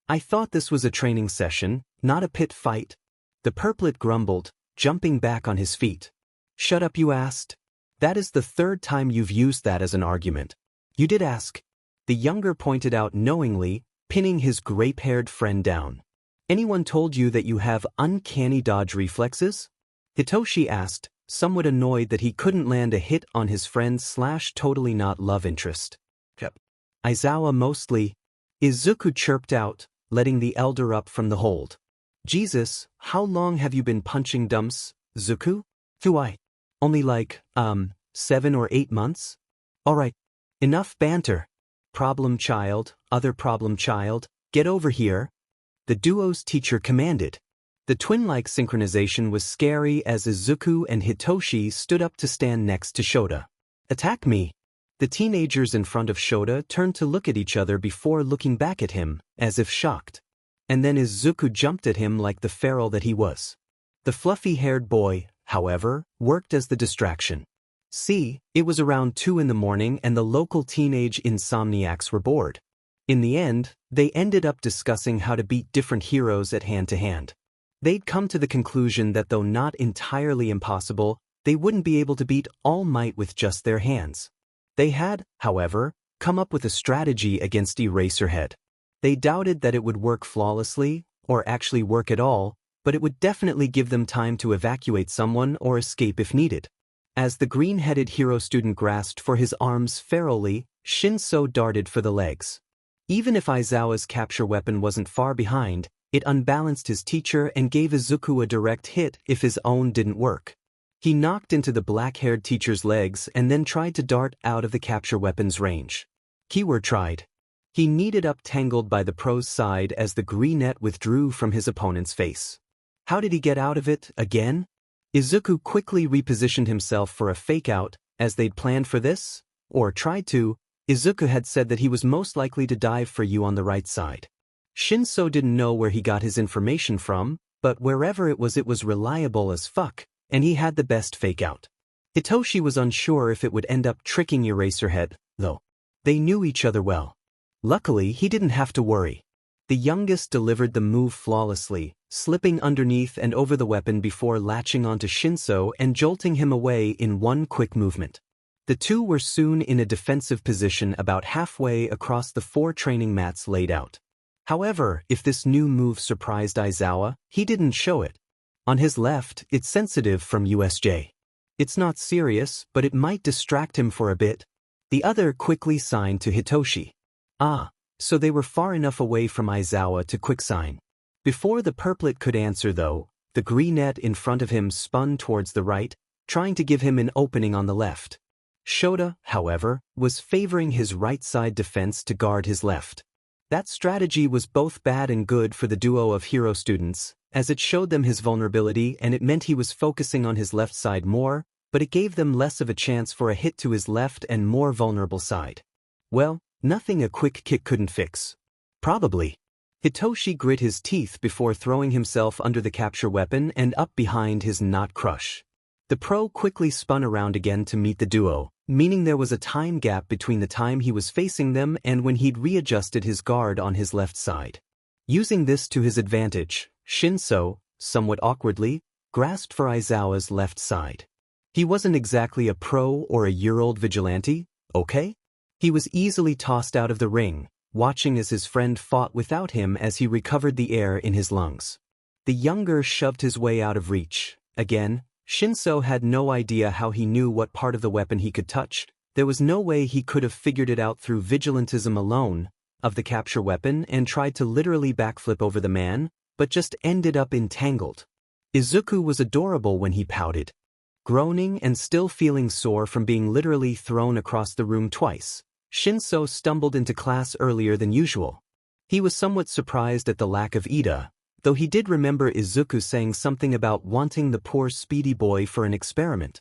I thought this was a training session, not a pit fight. The purplet grumbled, jumping back on his feet. Shut up, you asked. That is the 3rd time you've used that as an argument. You did ask. The younger pointed out knowingly, pinning his grape-haired friend down. Anyone told you that you have uncanny dodge reflexes? Hitoshi asked, somewhat annoyed that he couldn't land a hit on his friend's totally not love interest. Yep. Aizawa mostly. Izuku chirped out, letting the elder up from the hold. Jesus, how long have you been punching dumps, Zuku? Why? Only like, 7 or 8 months? Alright. Enough banter. Problem child, other problem child, get over here. The duo's teacher commanded. The twin-like synchronization was scary as Izuku and Hitoshi stood up to stand next to Shota. Attack me. The teenagers in front of Shota turned to look at each other before looking back at him, as if shocked. And then Izuku jumped at him like the feral that he was. The fluffy-haired boy, however, worked as the distraction. See, it was around 2 in the morning and the local teenage insomniacs were bored. In the end, they ended up discussing how to beat different heroes at hand-to-hand. They'd come to the conclusion that though not entirely impossible, they wouldn't be able to beat All Might with just their hands. They had, however, come up with a strategy against Eraserhead. They doubted that it would work flawlessly, or actually work at all, but it would definitely give them time to evacuate someone or escape if needed. As the green-headed hero student grasped for his arms ferally, Shinso darted for the legs. Even if Aizawa's capture weapon wasn't far behind, it unbalanced his teacher and gave Izuku a direct hit if his own didn't work. He knocked into the black-haired teacher's legs and then tried to dart out of the capture weapon's range. Keyword tried. He kneaded up tangled by the pro's side as the greenette withdrew from his opponent's face. How did he get out of it, again? Izuku quickly repositioned himself for a fake-out, as they'd planned for this, or tried to. Izuku had said that he was most likely to dive for you on the right side. Shinso didn't know where he got his information from, but wherever it was reliable as fuck, and he had the best fake-out. Hitoshi was unsure if it would end up tricking Eraserhead, though. They knew each other well. Luckily, he didn't have to worry. The youngest delivered the move flawlessly, slipping underneath and over the weapon before latching onto Shinso and jolting him away in one quick movement. The two were soon in a defensive position about halfway across the 4 training mats laid out. However, if this new move surprised Aizawa, he didn't show it. On his left, it's sensitive from USJ. It's not serious, but it might distract him for a bit. The other quickly signed to Hitoshi. So they were far enough away from Aizawa to quick sign. Before the purplet could answer though, the greenette in front of him spun towards the right, trying to give him an opening on the left. Shota, however, was favoring his right side defense to guard his left. That strategy was both bad and good for the duo of hero students, as it showed them his vulnerability and it meant he was focusing on his left side more, but it gave them less of a chance for a hit to his left and more vulnerable side. Well, nothing a quick kick couldn't fix. Probably. Hitoshi grit his teeth before throwing himself under the capture weapon and up behind his knot crush. The pro quickly spun around again to meet the duo, meaning there was a time gap between the time he was facing them and when he'd readjusted his guard on his left side. Using this to his advantage, Shinso, somewhat awkwardly, grasped for Aizawa's left side. He wasn't exactly a pro or a year-old vigilante, okay? He was easily tossed out of the ring, watching as his friend fought without him as he recovered the air in his lungs. The younger shoved his way out of reach. Again, Shinso had no idea how he knew what part of the weapon he could touch. There was no way he could have figured it out through vigilantism alone of the capture weapon and tried to literally backflip over the man, but just ended up entangled. Izuku was adorable when he pouted. Groaning and still feeling sore from being literally thrown across the room twice, Shinso stumbled into class earlier than usual. He was somewhat surprised at the lack of Ida, though he did remember Izuku saying something about wanting the poor speedy boy for an experiment.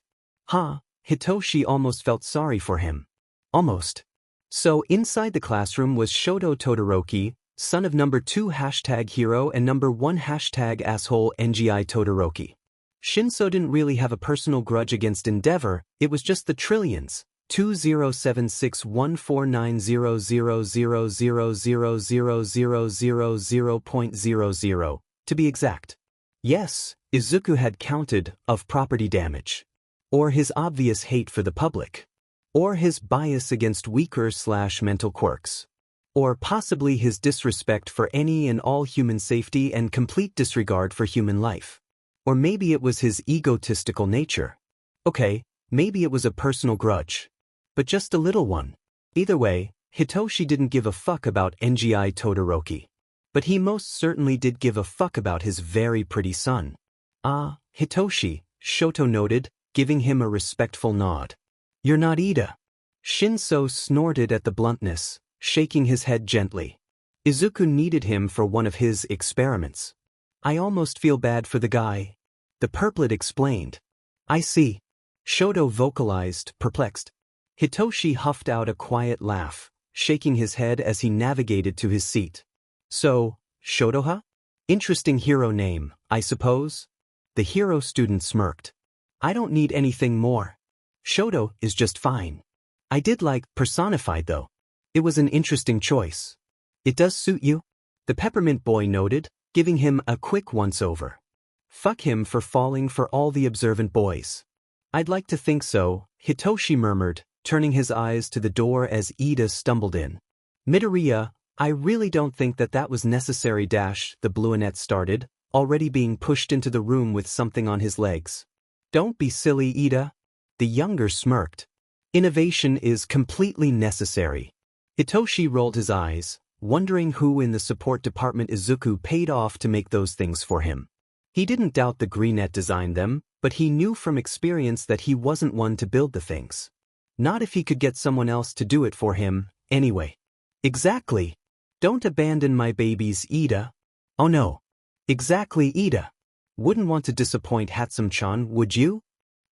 Hitoshi almost felt sorry for him. Almost. So inside the classroom was Shoto Todoroki, son of number 2 #hero and number 1 #asshole NGI Todoroki. Shinso didn't really have a personal grudge against Endeavor, it was just the trillions. 2076149900000000.00 to be exact. Yes, Izuku had counted of property damage. Or his obvious hate for the public. Or his bias against weaker/mental quirks. Or possibly his disrespect for any and all human safety and complete disregard for human life. Or maybe it was his egotistical nature. Okay, maybe it was a personal grudge. But just a little one. Either way, Hitoshi didn't give a fuck about NGI Todoroki. But he most certainly did give a fuck about his very pretty son. Ah, Hitoshi, Shoto noted, giving him a respectful nod. You're not Ida. Shinso snorted at the bluntness, shaking his head gently. Izuku needed him for one of his experiments. I almost feel bad for the guy. The purplet explained. I see. Shoto vocalized, perplexed. Hitoshi huffed out a quiet laugh, shaking his head as he navigated to his seat. So, Shotoha? Interesting hero name, I suppose? The hero student smirked. I don't need anything more. Shoto is just fine. I did like personified though. It was an interesting choice. It does suit you? The peppermint boy noted, giving him a quick once-over. Fuck him for falling for all the observant boys. I'd like to think so, Hitoshi murmured, turning his eyes to the door as Ida stumbled in. Midoriya, I really don't think that was necessary. The Bluenet started, already being pushed into the room with something on his legs. Don't be silly, Ida. The younger smirked. Innovation is completely necessary. Hitoshi rolled his eyes, wondering who in the support department Izuku paid off to make those things for him. He didn't doubt the Greenet designed them, but he knew from experience that he wasn't one to build the things. Not if he could get someone else to do it for him, anyway. Exactly. Don't abandon my babies, Ida. Oh no. Exactly, Ida. Wouldn't want to disappoint Hatsum-chan, would you?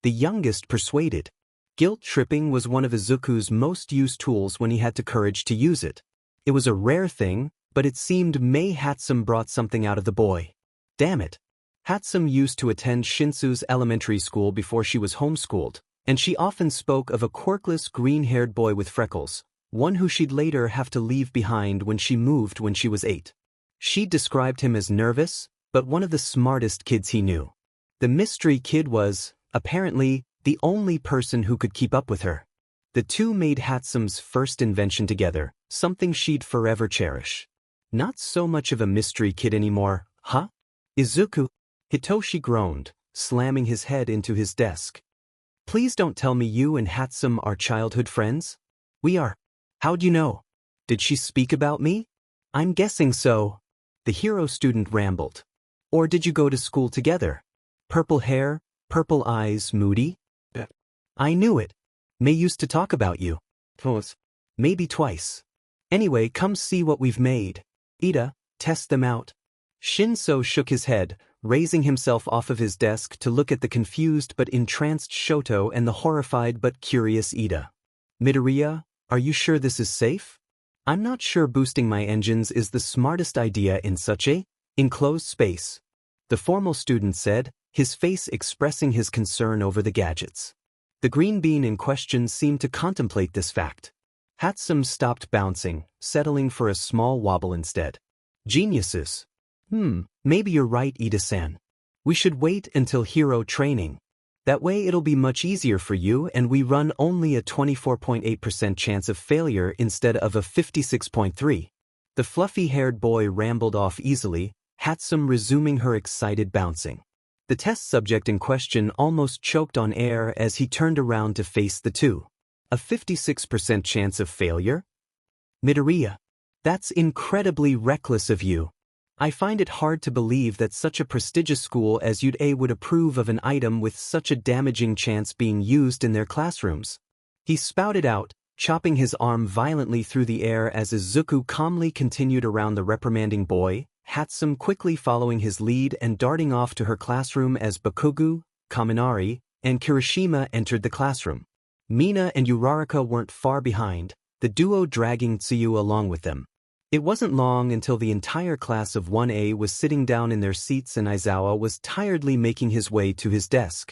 The youngest persuaded. Guilt-tripping was one of Izuku's most used tools when he had the courage to use it. It was a rare thing, but it seemed Mei Hatsum brought something out of the boy. Damn it. Hatsum used to attend Shinsu's elementary school before she was homeschooled, and she often spoke of a quirkless green-haired boy with freckles, one who she'd later have to leave behind when she moved when she was 8. She described him as nervous, but one of the smartest kids he knew. The mystery kid was, apparently, the only person who could keep up with her. The two made Hatsum's first invention together, something she'd forever cherish. Not so much of a mystery kid anymore, huh? Izuku? Hitoshi groaned, slamming his head into his desk. Please don't tell me you and Hatsum are childhood friends? We are. How'd you know? Did she speak about me? I'm guessing so. The hero student rambled. Or did you go to school together? Purple hair, purple eyes, moody? I knew it. May used to talk about you. Twice. Maybe twice. Anyway, come see what we've made. Ida, test them out. Shinso shook his head, raising himself off of his desk to look at the confused but entranced Shoto and the horrified but curious Ida. Midoriya, are you sure this is safe? I'm not sure boosting my engines is the smartest idea in such a enclosed space. The formal student said, his face expressing his concern over the gadgets. The green bean in question seemed to contemplate this fact. Hatsum stopped bouncing, settling for a small wobble instead. Geniuses. Maybe you're right, Ida-san. We should wait until hero training. That way it'll be much easier for you and we run only a 24.8% chance of failure instead of a 56.3. The fluffy-haired boy rambled off easily, Hatsum resuming her excited bouncing. The test subject in question almost choked on air as he turned around to face the two. A 56% chance of failure? Midoriya. That's incredibly reckless of you. I find it hard to believe that such a prestigious school as UDA would approve of an item with such a damaging chance being used in their classrooms. He spouted out, chopping his arm violently through the air as Izuku calmly continued around the reprimanding boy, Hatsum quickly following his lead and darting off to her classroom as Bakugo, Kaminari, and Kirishima entered the classroom. Mina and Uraraka weren't far behind, the duo dragging Tsuyu along with them. It wasn't long until the entire class of 1A was sitting down in their seats and Aizawa was tiredly making his way to his desk.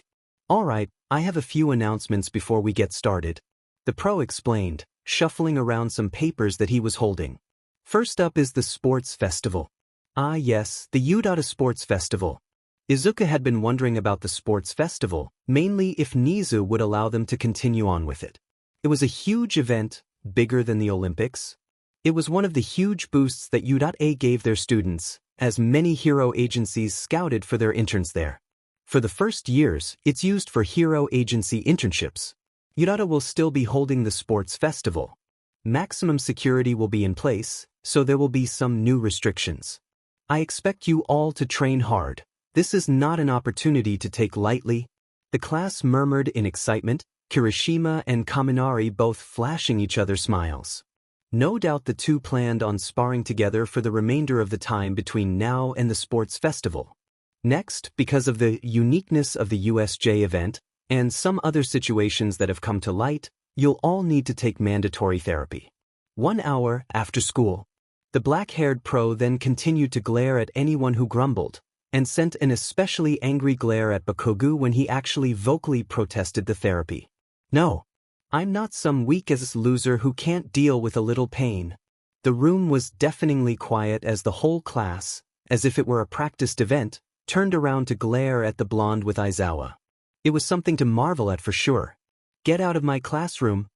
Alright, I have a few announcements before we get started. The pro explained, shuffling around some papers that he was holding. First up is the sports festival. Ah yes, the Udata Sports Festival. Izuku had been wondering about the sports festival, mainly if Nezu would allow them to continue on with it. It was a huge event, bigger than the Olympics. It was one of the huge boosts that UDA gave their students, as many hero agencies scouted for their interns there. For the first years, it's used for hero agency internships. UDA will still be holding the sports festival. Maximum security will be in place, so there will be some new restrictions. I expect you all to train hard. This is not an opportunity to take lightly. The class murmured in excitement, Kirishima and Kaminari both flashing each other smiles. No doubt the two planned on sparring together for the remainder of the time between now and the sports festival. Next, because of the uniqueness of the USJ event, and some other situations that have come to light, you'll all need to take mandatory therapy. 1 hour after school. The black-haired pro then continued to glare at anyone who grumbled, and sent an especially angry glare at Bakugo when he actually vocally protested the therapy. No. I'm not some weak-ass loser who can't deal with a little pain. The room was deafeningly quiet as the whole class, as if it were a practiced event, turned around to glare at the blonde with Aizawa. It was something to marvel at for sure. Get out of my classroom.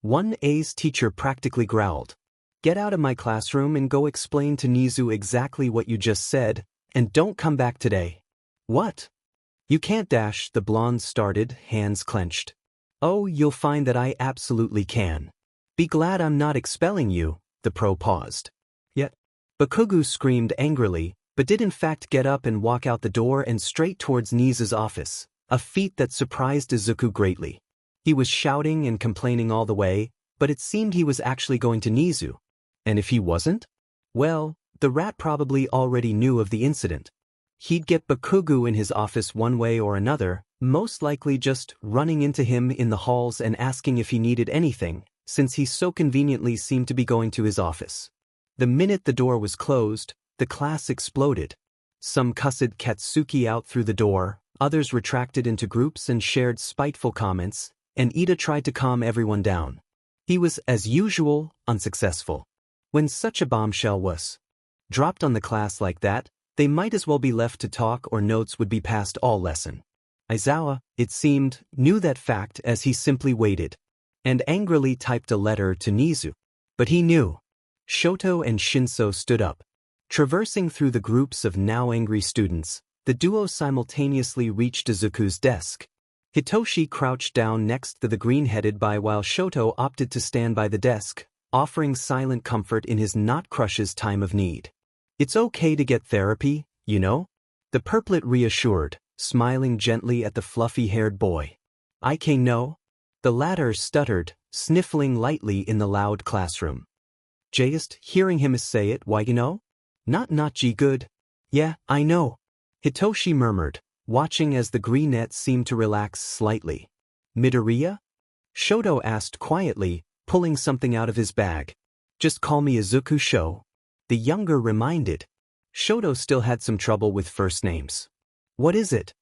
1A's teacher practically growled. Get out of my classroom and go explain to Nezu exactly what you just said, and don't come back today. What? You can't dash, the blonde started, hands clenched. Oh, you'll find that I absolutely can. Be glad I'm not expelling you, the pro paused. Yet, Bakugo screamed angrily, but did in fact get up and walk out the door and straight towards Nezu's office, a feat that surprised Izuku greatly. He was shouting and complaining all the way, but it seemed he was actually going to Nezu. And if he wasn't? Well, the rat probably already knew of the incident. He'd get Bakugo in his office one way or another, most likely just running into him in the halls and asking if he needed anything, since he so conveniently seemed to be going to his office. The minute the door was closed, the class exploded. Some cussed Katsuki out through the door, others retracted into groups and shared spiteful comments, and Ida tried to calm everyone down. He was, as usual, unsuccessful. When such a bombshell was dropped on the class like that, they might as well be left to talk or notes would be passed all lesson. Aizawa, it seemed, knew that fact as he simply waited, and angrily typed a letter to Nezu. But he knew. Shoto and Shinso stood up. Traversing through the groups of now angry students, the duo simultaneously reached Izuku's desk. Hitoshi crouched down next to the green-headed boy while Shoto opted to stand by the desk, offering silent comfort in his not-crush's time of need. It's okay to get therapy, you know? The purplet reassured, smiling gently at the fluffy-haired boy. I can know. The latter stuttered, sniffling lightly in the loud classroom. Just hearing him say it, why you know? Not good. Yeah, I know. Hitoshi murmured, watching as the greenette seemed to relax slightly. Midoriya? Shoto asked quietly, pulling something out of his bag. Just call me Izuku Sho. The younger reminded. Shoto still had some trouble with first names. What is it?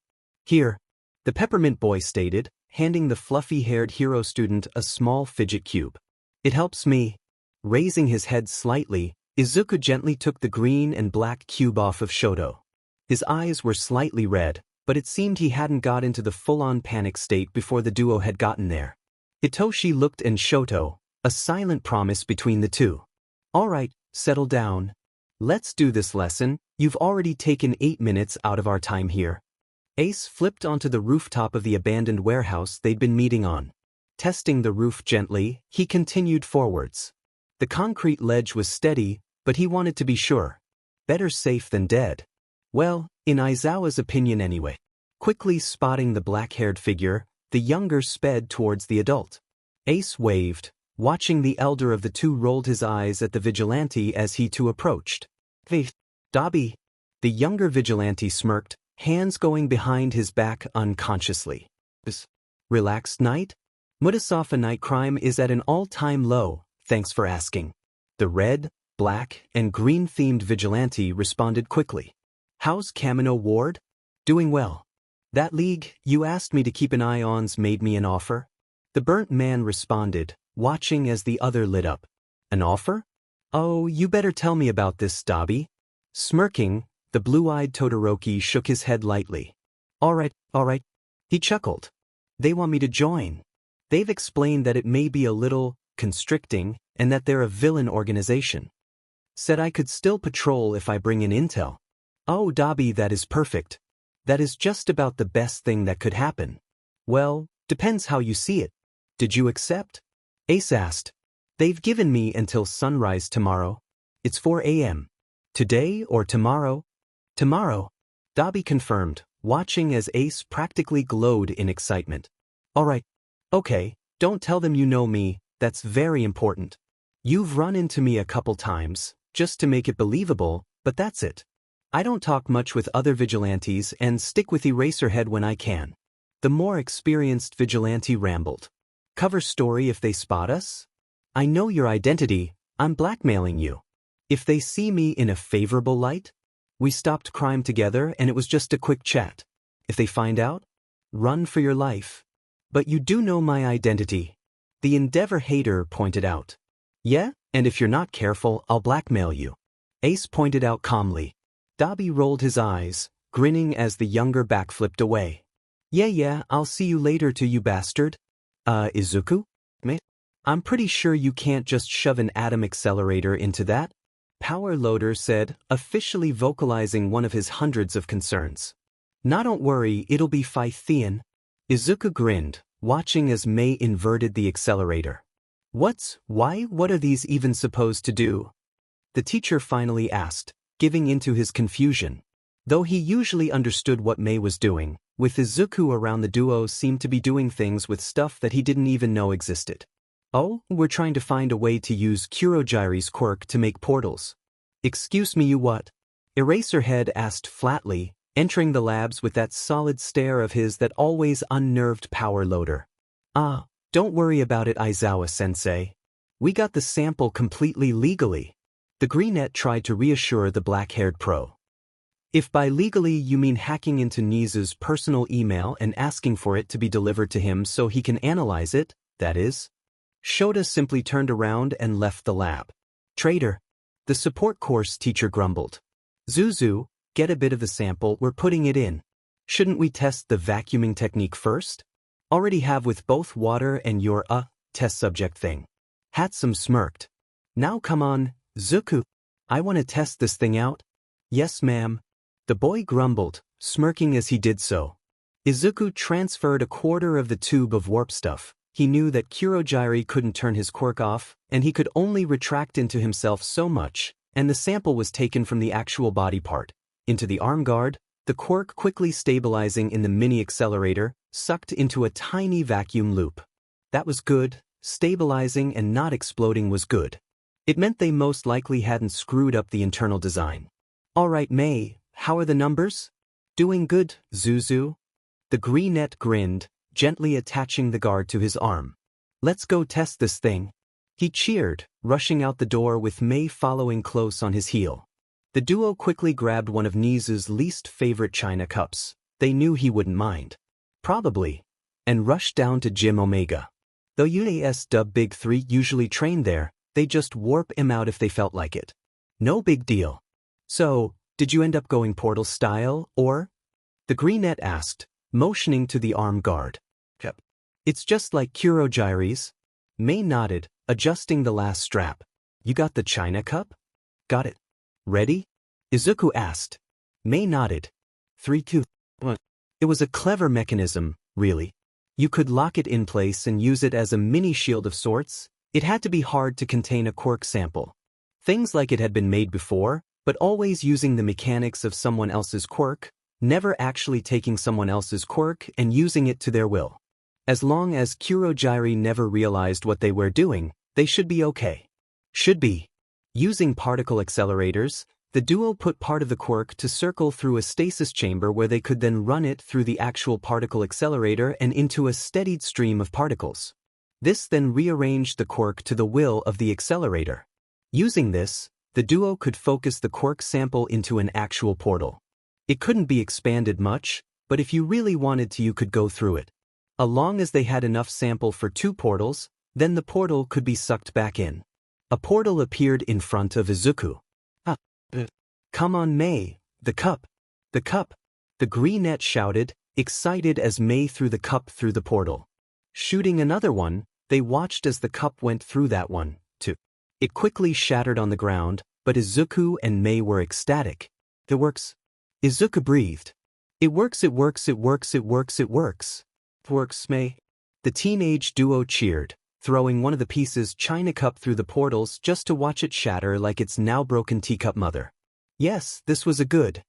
Here. The peppermint boy stated, handing the fluffy-haired hero student a small fidget cube. It helps me. Raising his head slightly, Izuku gently took the green and black cube off of Shoto. His eyes were slightly red, but it seemed he hadn't got into the full-on panic state before the duo had gotten there. Hitoshi looked and Shoto, a silent promise between the two. Alright, settle down. Let's do this lesson, you've already taken 8 minutes out of our time here. Ace flipped onto the rooftop of the abandoned warehouse they'd been meeting on. Testing the roof gently, he continued forwards. The concrete ledge was steady, but he wanted to be sure. Better safe than dead. Well, in Aizawa's opinion anyway. Quickly spotting the black-haired figure, the younger sped towards the adult. Ace waved. Watching the elder of the two rolled his eyes at the vigilante as he too approached. Dabi. The younger vigilante smirked, hands going behind his back unconsciously. Relaxed night? Mutasafa night crime is at an all-time low, thanks for asking. The red, black, and green-themed vigilante responded quickly. How's Kamino Ward? Doing well. That league you asked me to keep an eye on's made me an offer? The burnt man responded, watching as the other lit up. An offer? Oh, you better tell me about this, Dabi. Smirking, the blue-eyed Todoroki shook his head lightly. Alright. He chuckled. They want me to join. They've explained that it may be a little constricting and that they're a villain organization. Said I could still patrol if I bring in intel. Oh, Dabi, that is perfect. That is just about the best thing that could happen. Well, depends how you see it. Did you accept? Ace asked. They've given me until sunrise tomorrow. It's 4 a.m. Today or tomorrow? Tomorrow. Dabi confirmed, watching as Ace practically glowed in excitement. Alright. Okay, don't tell them you know me, that's very important. You've run into me a couple times, just to make it believable, but that's it. I don't talk much with other vigilantes and stick with Eraserhead when I can. The more experienced vigilante rambled. Cover story if they spot us? I know your identity, I'm blackmailing you. If they see me in a favorable light? We stopped crime together and it was just a quick chat. If they find out? Run for your life. But you do know my identity. The Endeavor hater pointed out. Yeah, and if you're not careful, I'll blackmail you. Ace pointed out calmly. Dabi rolled his eyes, grinning as the younger backflipped away. Yeah, I'll see you later too, you bastard. Izuku? Mate? I'm pretty sure you can't just shove an atom accelerator into that. Power Loader said, officially vocalizing one of his hundreds of concerns. Nah, don't worry, it'll be Phythean. Izuku grinned, watching as Mei inverted the accelerator. What are these even supposed to do? The teacher finally asked, giving into his confusion. Though he usually understood what Mei was doing, with Izuku around the duo seemed to be doing things with stuff that he didn't even know existed. Oh, we're trying to find a way to use Kurogiri's quirk to make portals. Excuse me, you what? Eraserhead asked flatly, entering the labs with that solid stare of his that always unnerved Power Loader. Don't worry about it, Aizawa-sensei. We got the sample completely legally. The greenette tried to reassure the black-haired pro. If by legally you mean hacking into Nezu's personal email and asking for it to be delivered to him so he can analyze it, that is. Shota simply turned around and left the lab. Traitor. The support course teacher grumbled. Zuzu, get a bit of the sample, we're putting it in. Shouldn't we test the vacuuming technique first? Already have with both water and your, test subject thing. Hatsum smirked. Now come on, Zuku. I want to test this thing out. Yes, ma'am. The boy grumbled, smirking as he did so. Izuku transferred a quarter of the tube of warp stuff. He knew that Kurogiri couldn't turn his quirk off, and he could only retract into himself so much, and the sample was taken from the actual body part. Into the arm guard, the quirk quickly stabilizing in the mini accelerator, sucked into a tiny vacuum loop. That was good, stabilizing and not exploding was good. It meant they most likely hadn't screwed up the internal design. Alright, Mei, how are the numbers? Doing good, Zuzu. The greenette grinned, gently attaching the guard to his arm. Let's go test this thing. He cheered, rushing out the door with Mei following close on his heel. The duo quickly grabbed one of Nezu's least favorite china cups. They knew he wouldn't mind. Probably. And rushed down to Gym Omega. Though UAS Big 3 usually trained there, they just warp him out if they felt like it. No big deal. So, did you end up going portal style, or? The greenette asked, motioning to the armed guard. Yep. It's just like Kurogyri's. Mei nodded, adjusting the last strap. You got the china cup? Got it. Ready? Izuku asked. Mei nodded. 3, 2, 1. It was a clever mechanism, really. You could lock it in place and use it as a mini shield of sorts. It had to be hard to contain a quirk sample. Things like it had been made before, but always using the mechanics of someone else's quirk, never actually taking someone else's quirk and using it to their will. As long as Kurogyri never realized what they were doing, they should be okay. Should be. Using particle accelerators, the duo put part of the quirk to circle through a stasis chamber where they could then run it through the actual particle accelerator and into a steadied stream of particles. This then rearranged the quirk to the will of the accelerator. Using this, the duo could focus the quirk sample into an actual portal. It couldn't be expanded much, but if you really wanted to, you could go through it. As long as they had enough sample for 2 portals, then the portal could be sucked back in. A portal appeared in front of Izuku. Come on, Mei, the cup. The cup. The greenette shouted, excited as Mei threw the cup through the portal. Shooting another one, they watched as the cup went through that one, too. It quickly shattered on the ground, but Izuku and Mei were ecstatic. It works. Izuku breathed. It works, it works, it works, it works, it works. Works, Mei. The teenage duo cheered, throwing one of the pieces china cup through the portals just to watch it shatter like its now broken teacup mother. Yes, this was a good.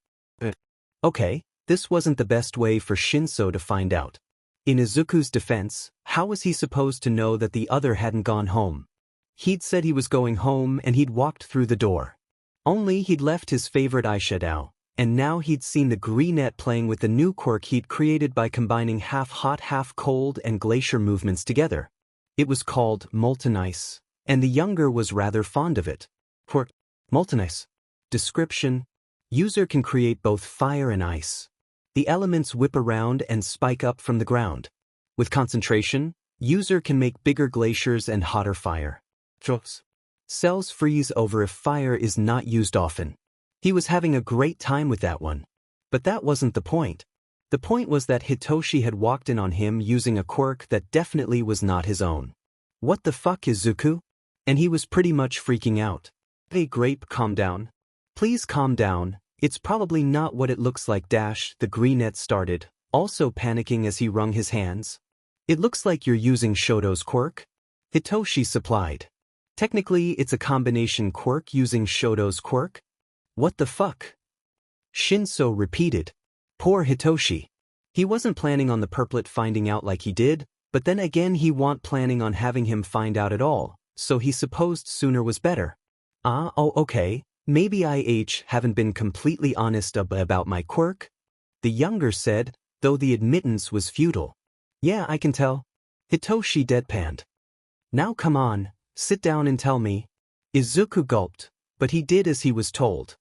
Okay, this wasn't the best way for Shinso to find out. In Izuku's defense, how was he supposed to know that the other hadn't gone home? He'd said he was going home and he'd walked through the door. Only he'd left his favorite eyeshadow, and now he'd seen the greenette playing with the new quirk he'd created by combining half hot, half cold and glacier movements together. It was called molten ice, and the younger was rather fond of it. Quirk, molten ice. Description: user can create both fire and ice. The elements whip around and spike up from the ground. With concentration, user can make bigger glaciers and hotter fire. Cells freeze over if fire is not used often. He was having a great time with that one. But that wasn't the point. The point was that Hitoshi had walked in on him using a quirk that definitely was not his own. What the fuck, Izuku? And he was pretty much freaking out. Hey Grape, calm down. Please calm down, it's probably not what it looks like dash, the greenette started, also panicking as he wrung his hands. It looks like you're using Shoto's quirk? Hitoshi supplied. Technically it's a combination quirk using Shoto's quirk? What the fuck? Shinso repeated. Poor Hitoshi. He wasn't planning on the purplet finding out like he did, but then again he wasn't planning on having him find out at all, so he supposed sooner was better. Oh okay. Maybe I haven't been completely honest about my quirk? The younger said, though the admittance was futile. Yeah, I can tell. Hitoshi deadpanned. Now come on, sit down and tell me. Izuku gulped, but he did as he was told.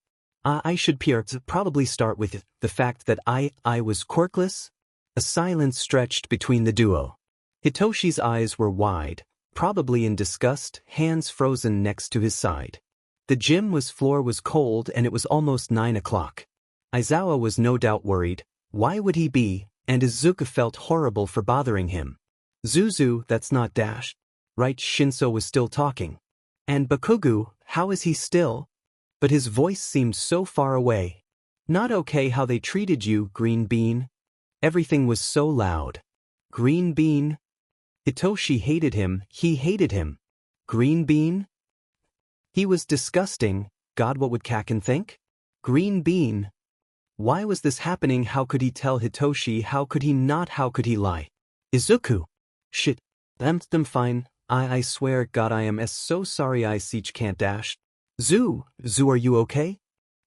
I should probably start with the fact that I was quirkless? A silence stretched between the duo. Hitoshi's eyes were wide, probably in disgust, hands frozen next to his side. The gym floor was cold and it was almost 9 o'clock. Aizawa was no doubt worried. Why would he be? And Izuku felt horrible for bothering him. Zuzu, that's not dash. Right, Shinso was still talking. And Bakugu, how is he still? But his voice seemed so far away. Not okay how they treated you, Green Bean. Everything was so loud. Green Bean? Hitoshi hated him, he hated him. Green Bean? He was disgusting. God, what would Kaken think? Green Bean. Why was this happening? How could he tell Hitoshi? How could he not? How could he lie? Izuku. Shit. I'm fine. I swear God I am so sorry I can't dash. Zu, are you okay?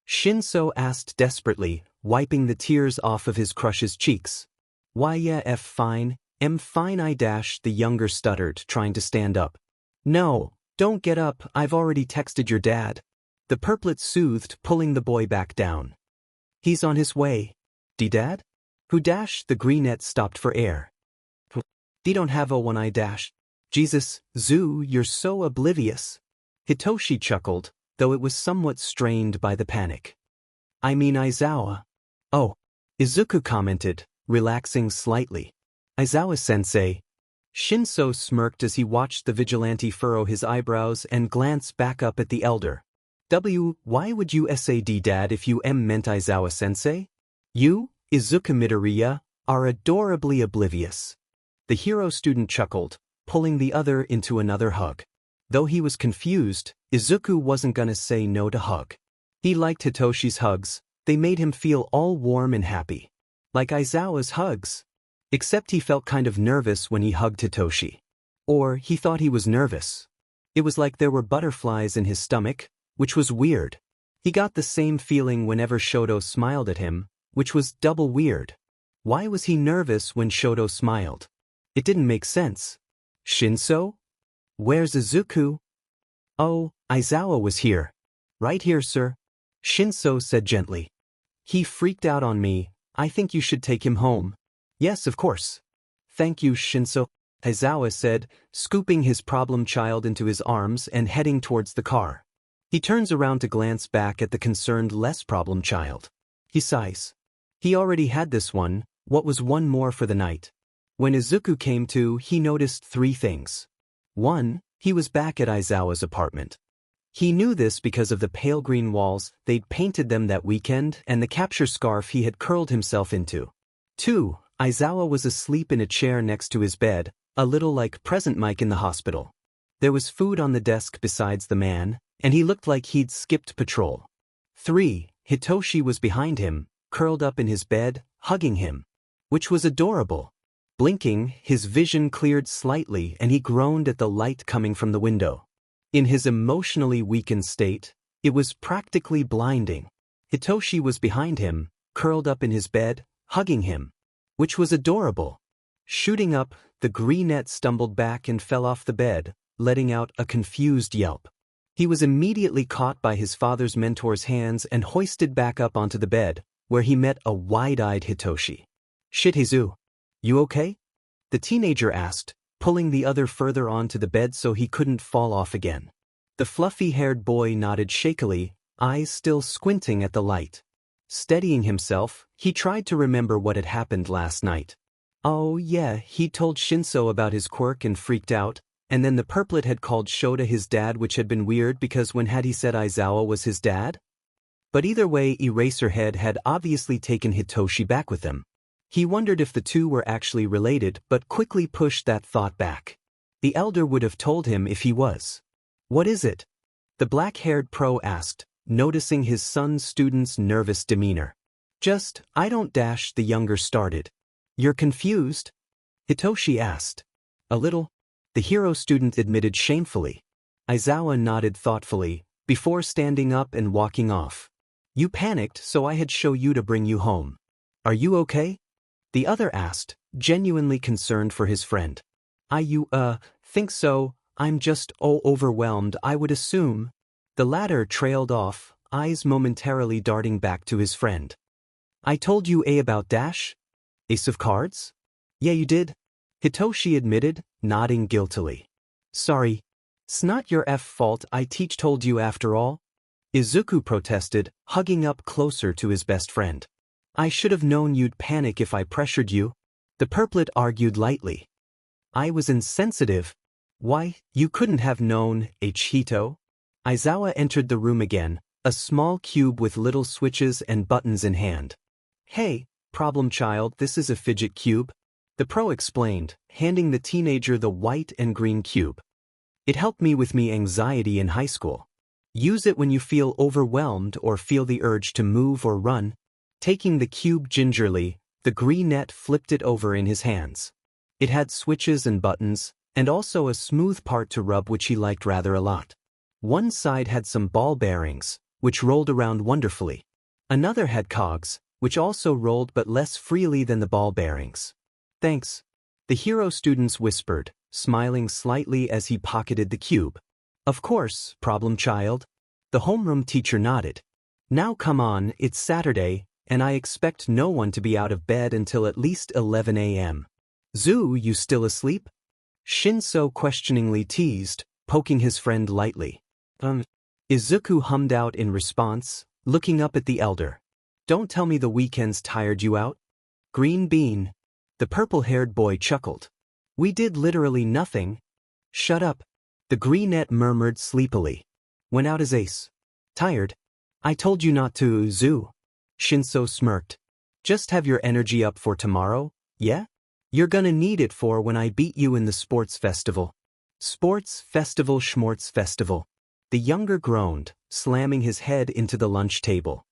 Shinso asked desperately, wiping the tears off of his crush's cheeks. Why yeah fine, fine I dash, the younger stuttered, trying to stand up. No. Don't get up, I've already texted your dad. The purplet soothed, pulling the boy back down. He's on his way. D-dad? Who dash? The greenette stopped for air. D don't have a one-eye dash. Jesus, Zu, you're so oblivious. Hitoshi chuckled, though it was somewhat strained by the panic. I mean Aizawa. Oh. Izuku commented, relaxing slightly. Aizawa-sensei. Shinso smirked as he watched the vigilante furrow his eyebrows and glance back up at the elder. Why would you say dad if you meant Aizawa-sensei? You, Izuku Midoriya, are adorably oblivious. The hero student chuckled, pulling the other into another hug. Though he was confused, Izuku wasn't gonna say no to hug. He liked Hitoshi's hugs, they made him feel all warm and happy. Like Aizawa's hugs. Except he felt kind of nervous when he hugged Hitoshi. Or he thought he was nervous. It was like there were butterflies in his stomach, which was weird. He got the same feeling whenever Shoto smiled at him, which was double weird. Why was he nervous when Shoto smiled? It didn't make sense. Shinso? Where's Izuku? Oh, Aizawa was here. Right here, sir. Shinso said gently. He freaked out on me, I think you should take him home. Yes, of course. Thank you, Shinso, Aizawa said, scooping his problem child into his arms and heading towards the car. He turns around to glance back at the concerned less problem child. He sighs. He already had this one, what was one more for the night? When Izuku came to, he noticed 3 things. 1, he was back at Aizawa's apartment. He knew this because of the pale green walls, they'd painted them that weekend, and the capture scarf he had curled himself into. 2, Aizawa was asleep in a chair next to his bed, a little like present Mike in the hospital. There was food on the desk besides the man, and he looked like he'd skipped patrol. 3, Hitoshi was behind him, curled up in his bed, hugging him. Which was adorable. Blinking, his vision cleared slightly and he groaned at the light coming from the window. In his emotionally weakened state, it was practically blinding. Hitoshi was behind him, curled up in his bed, hugging him. Which was adorable. Shooting up, the greenette stumbled back and fell off the bed, letting out a confused yelp. He was immediately caught by his father's mentor's hands and hoisted back up onto the bed, where he met a wide-eyed Hitoshi. Shit, Hizu. You okay? The teenager asked, pulling the other further onto the bed so he couldn't fall off again. The fluffy-haired boy nodded shakily, eyes still squinting at the light. Steadying himself, he tried to remember what had happened last night. Oh yeah, he told Shinso about his quirk and freaked out, and then the purplet had called Shota his dad, which had been weird because when had he said Aizawa was his dad? But either way, Eraserhead had obviously taken Hitoshi back with him. He wondered if the two were actually related but quickly pushed that thought back. The elder would have told him if he was. What is it? The black-haired pro asked, noticing his son's student's nervous demeanor. Just, I don't dash, the younger started. You're confused? Hitoshi asked. A little. The hero student admitted shamefully. Aizawa nodded thoughtfully, before standing up and walking off. You panicked, so I had show you to bring you home. Are you okay? The other asked, genuinely concerned for his friend. Think so, I'm just overwhelmed, I would assume. The latter trailed off, eyes momentarily darting back to his friend. I told you about Dash? Ace of cards? Yeah, you did. Hitoshi admitted, nodding guiltily. Sorry. It's not your fault, I told you after all. Izuku protested, hugging up closer to his best friend. I should have known you'd panic if I pressured you. The purplet argued lightly. I was insensitive. Why, you couldn't have known, Hito. Aizawa entered the room again, a small cube with little switches and buttons in hand. Hey, problem child, this is a fidget cube. The pro explained, handing the teenager the white and green cube. It helped me with me anxiety in high school. Use it when you feel overwhelmed or feel the urge to move or run. Taking the cube gingerly, the greenette flipped it over in his hands. It had switches and buttons, and also a smooth part to rub which he liked rather a lot. One side had some ball bearings, which rolled around wonderfully. Another had cogs, which also rolled but less freely than the ball bearings. Thanks. The hero students whispered, smiling slightly as he pocketed the cube. Of course, problem child. The homeroom teacher nodded. Now come on, it's Saturday, and I expect no one to be out of bed until at least 11 a.m. Zu, you still asleep? Shinso questioningly teased, poking his friend lightly. Izuku hummed out in response, looking up at the elder. Don't tell me the weekends tired you out? Green bean. The purple-haired boy chuckled. We did literally nothing. Shut up. The greenette murmured sleepily. Went out as ace. Tired? I told you not to, zoo. Shinso smirked. Just have your energy up for tomorrow, yeah? You're gonna need it for when I beat you in the sports festival. Sports festival schmorts festival. The younger groaned, slamming his head into the lunch table.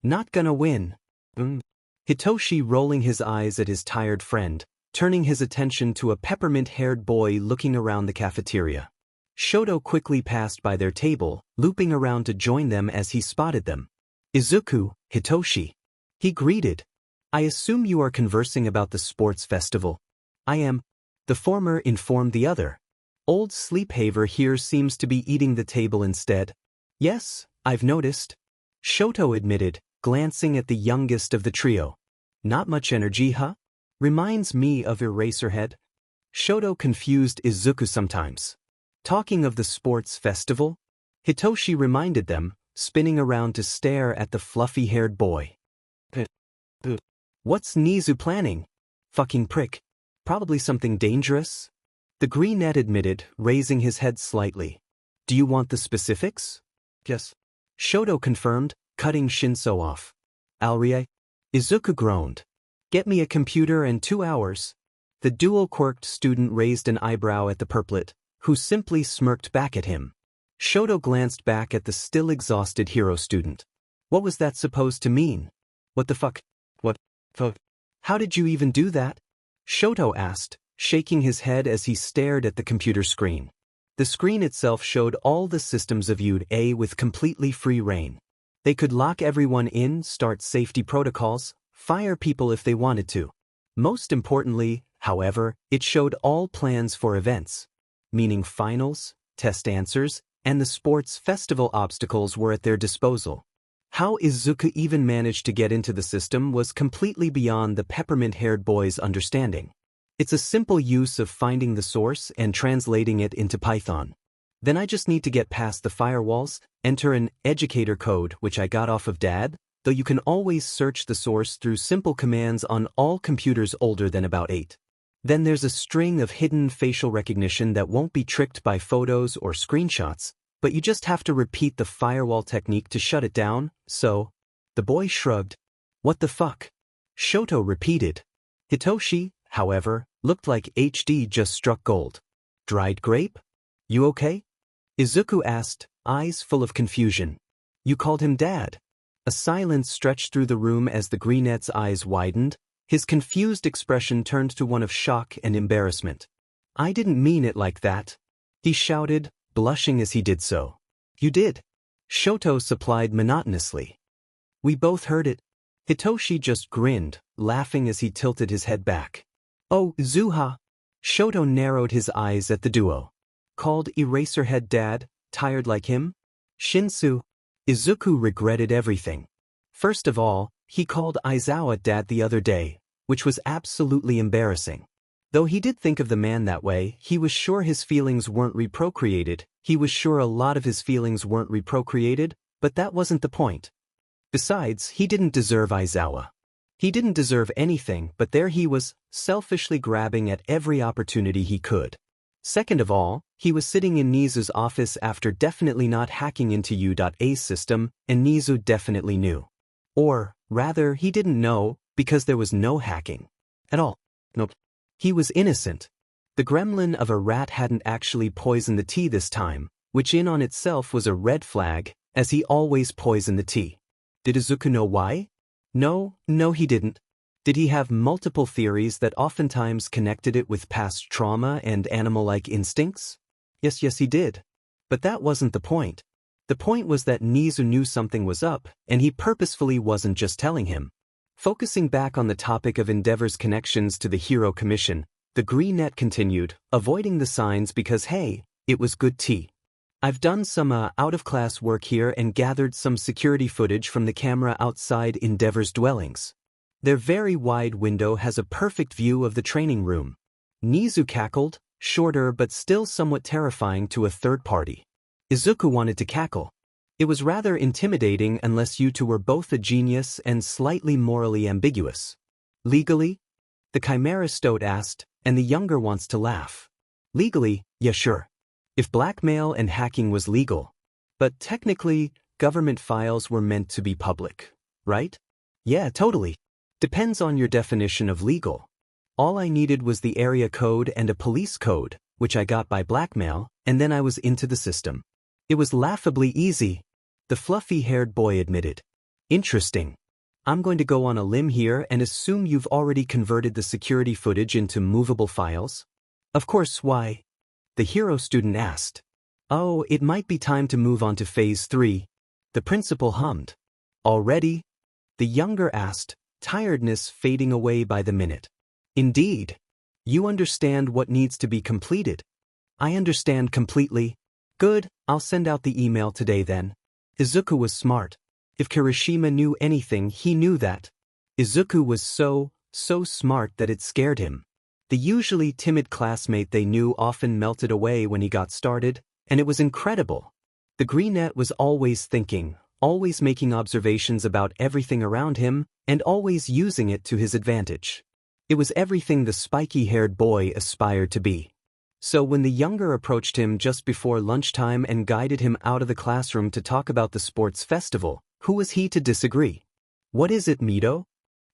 Not gonna win. Hitoshi rolling his eyes at his tired friend, turning his attention to a peppermint-haired boy looking around the cafeteria. Shoto quickly passed by their table, looping around to join them as he spotted them. Izuku, Hitoshi. He greeted. I assume you are conversing about the sports festival. I am. The former informed the other. Old Sleephaver here seems to be eating the table instead. Yes, I've noticed. Shoto admitted, glancing at the youngest of the trio. Not much energy, huh? Reminds me of Eraserhead. Shoto confused Izuku sometimes. Talking of the sports festival? Hitoshi reminded them, spinning around to stare at the fluffy-haired boy. What's Nezu planning? Fucking prick. Probably something dangerous? The greenette admitted, raising his head slightly. Do you want the specifics? Yes. Shoto confirmed, cutting Shinso off. Alrie? Izuku groaned. Get me a computer and 2 hours. The dual-quirked student raised an eyebrow at the purplet, who simply smirked back at him. Shoto glanced back at the still exhausted hero student. What was that supposed to mean? What the fuck? What? How did you even do that? Shoto asked, shaking his head as he stared at the computer screen. The screen itself showed all the systems of UA with completely free reign. They could lock everyone in, start safety protocols, fire people if they wanted to. Most importantly, however, it showed all plans for events. Meaning finals, test answers, and the sports festival obstacles were at their disposal. How Izuku even managed to get into the system was completely beyond the peppermint-haired boy's understanding. It's a simple use of finding the source and translating it into Python. Then I just need to get past the firewalls, enter an educator code which I got off of Dad, though you can always search the source through simple commands on all computers older than about 8. Then there's a string of hidden facial recognition that won't be tricked by photos or screenshots, but you just have to repeat the firewall technique to shut it down, so... The boy shrugged. What the fuck? Shoto repeated. Hitoshi, however, looked like HD just struck gold. Dried grape? You okay? Izuku asked, eyes full of confusion. You called him Dad. A silence stretched through the room as the greenette's eyes widened. His confused expression turned to one of shock and embarrassment. I didn't mean it like that. He shouted, blushing as he did so. You did. Shoto supplied monotonously. We both heard it. Hitoshi just grinned, laughing as he tilted his head back. Oh, Zuha. Shoto narrowed his eyes at the duo. Called Eraserhead Dad, tired like him? Shinsu. Izuku regretted everything. First of all, he called Aizawa Dad the other day, which was absolutely embarrassing. Though he did think of the man that way, he was sure his feelings weren't reprocreated. He was sure a lot of his feelings weren't reprocreated, but that wasn't the point. Besides, he didn't deserve Aizawa. He didn't deserve anything, but there he was, selfishly grabbing at every opportunity he could. Second of all, he was sitting in Nezu's office after definitely not hacking into U.A's system, and Nezu definitely knew. Or, rather, he didn't know, because there was no hacking. At all. Nope. He was innocent. The gremlin of a rat hadn't actually poisoned the tea this time, which in on itself was a red flag, as he always poisoned the tea. Did Izuku know why? No, he didn't. Did he have multiple theories that oftentimes connected it with past trauma and animal-like instincts? Yes, he did. But that wasn't the point. The point was that Nezu knew something was up, and he purposefully wasn't just telling him. Focusing back on the topic of Endeavor's connections to the Hero Commission, the greenette continued, avoiding the signs because hey, it was good tea. I've done some out-of-class work here and gathered some security footage from the camera outside Endeavor's dwellings. Their very wide window has a perfect view of the training room. Nezu cackled, shorter but still somewhat terrifying to a third party. Izuku wanted to cackle. It was rather intimidating unless you two were both a genius and slightly morally ambiguous. Legally? The Chimera Stoat asked, and the younger wants to laugh. Legally, yeah sure. If blackmail and hacking was legal. But technically, government files were meant to be public, right? Yeah, totally. Depends on your definition of legal. All I needed was the area code and a police code, which I got by blackmail, and then I was into the system. It was laughably easy, the fluffy-haired boy admitted. Interesting. I'm going to go on a limb here and assume you've already converted the security footage into movable files? Of course, why? The hero student asked. Oh, it might be time to move on to phase 3. The principal hummed. Already? The younger asked, tiredness fading away by the minute. Indeed. You understand what needs to be completed. I understand completely. Good, I'll send out the email today then. Izuku was smart. If Kirishima knew anything, he knew that. Izuku was so smart that it scared him. The usually timid classmate they knew often melted away when he got started, and it was incredible. The greenette was always thinking, always making observations about everything around him, and always using it to his advantage. It was everything the spiky-haired boy aspired to be. So when the younger approached him just before lunchtime and guided him out of the classroom to talk about the sports festival, who was he to disagree? What is it, Mito?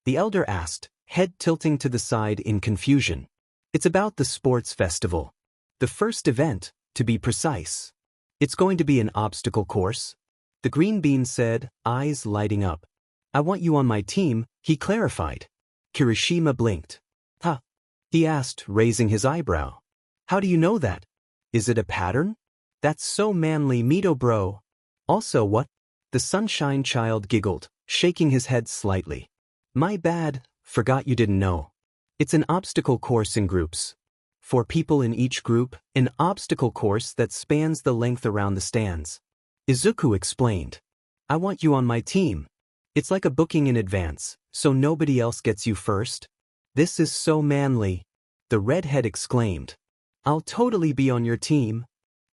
The elder asked, head tilting to the side in confusion. It's about the sports festival. The first event, to be precise. It's going to be an obstacle course. The green bean said, eyes lighting up. I want you on my team, he clarified. Kirishima blinked. Huh? He asked, raising his eyebrow. How do you know that? Is it a pattern? That's so manly, Mito bro. Also what? The sunshine child giggled, shaking his head slightly. My bad, forgot you didn't know. It's an obstacle course in groups. 4 people in each group, an obstacle course that spans the length around the stands. Izuku explained. I want you on my team. It's like a booking in advance, so nobody else gets you first. This is so manly. The redhead exclaimed. I'll totally be on your team.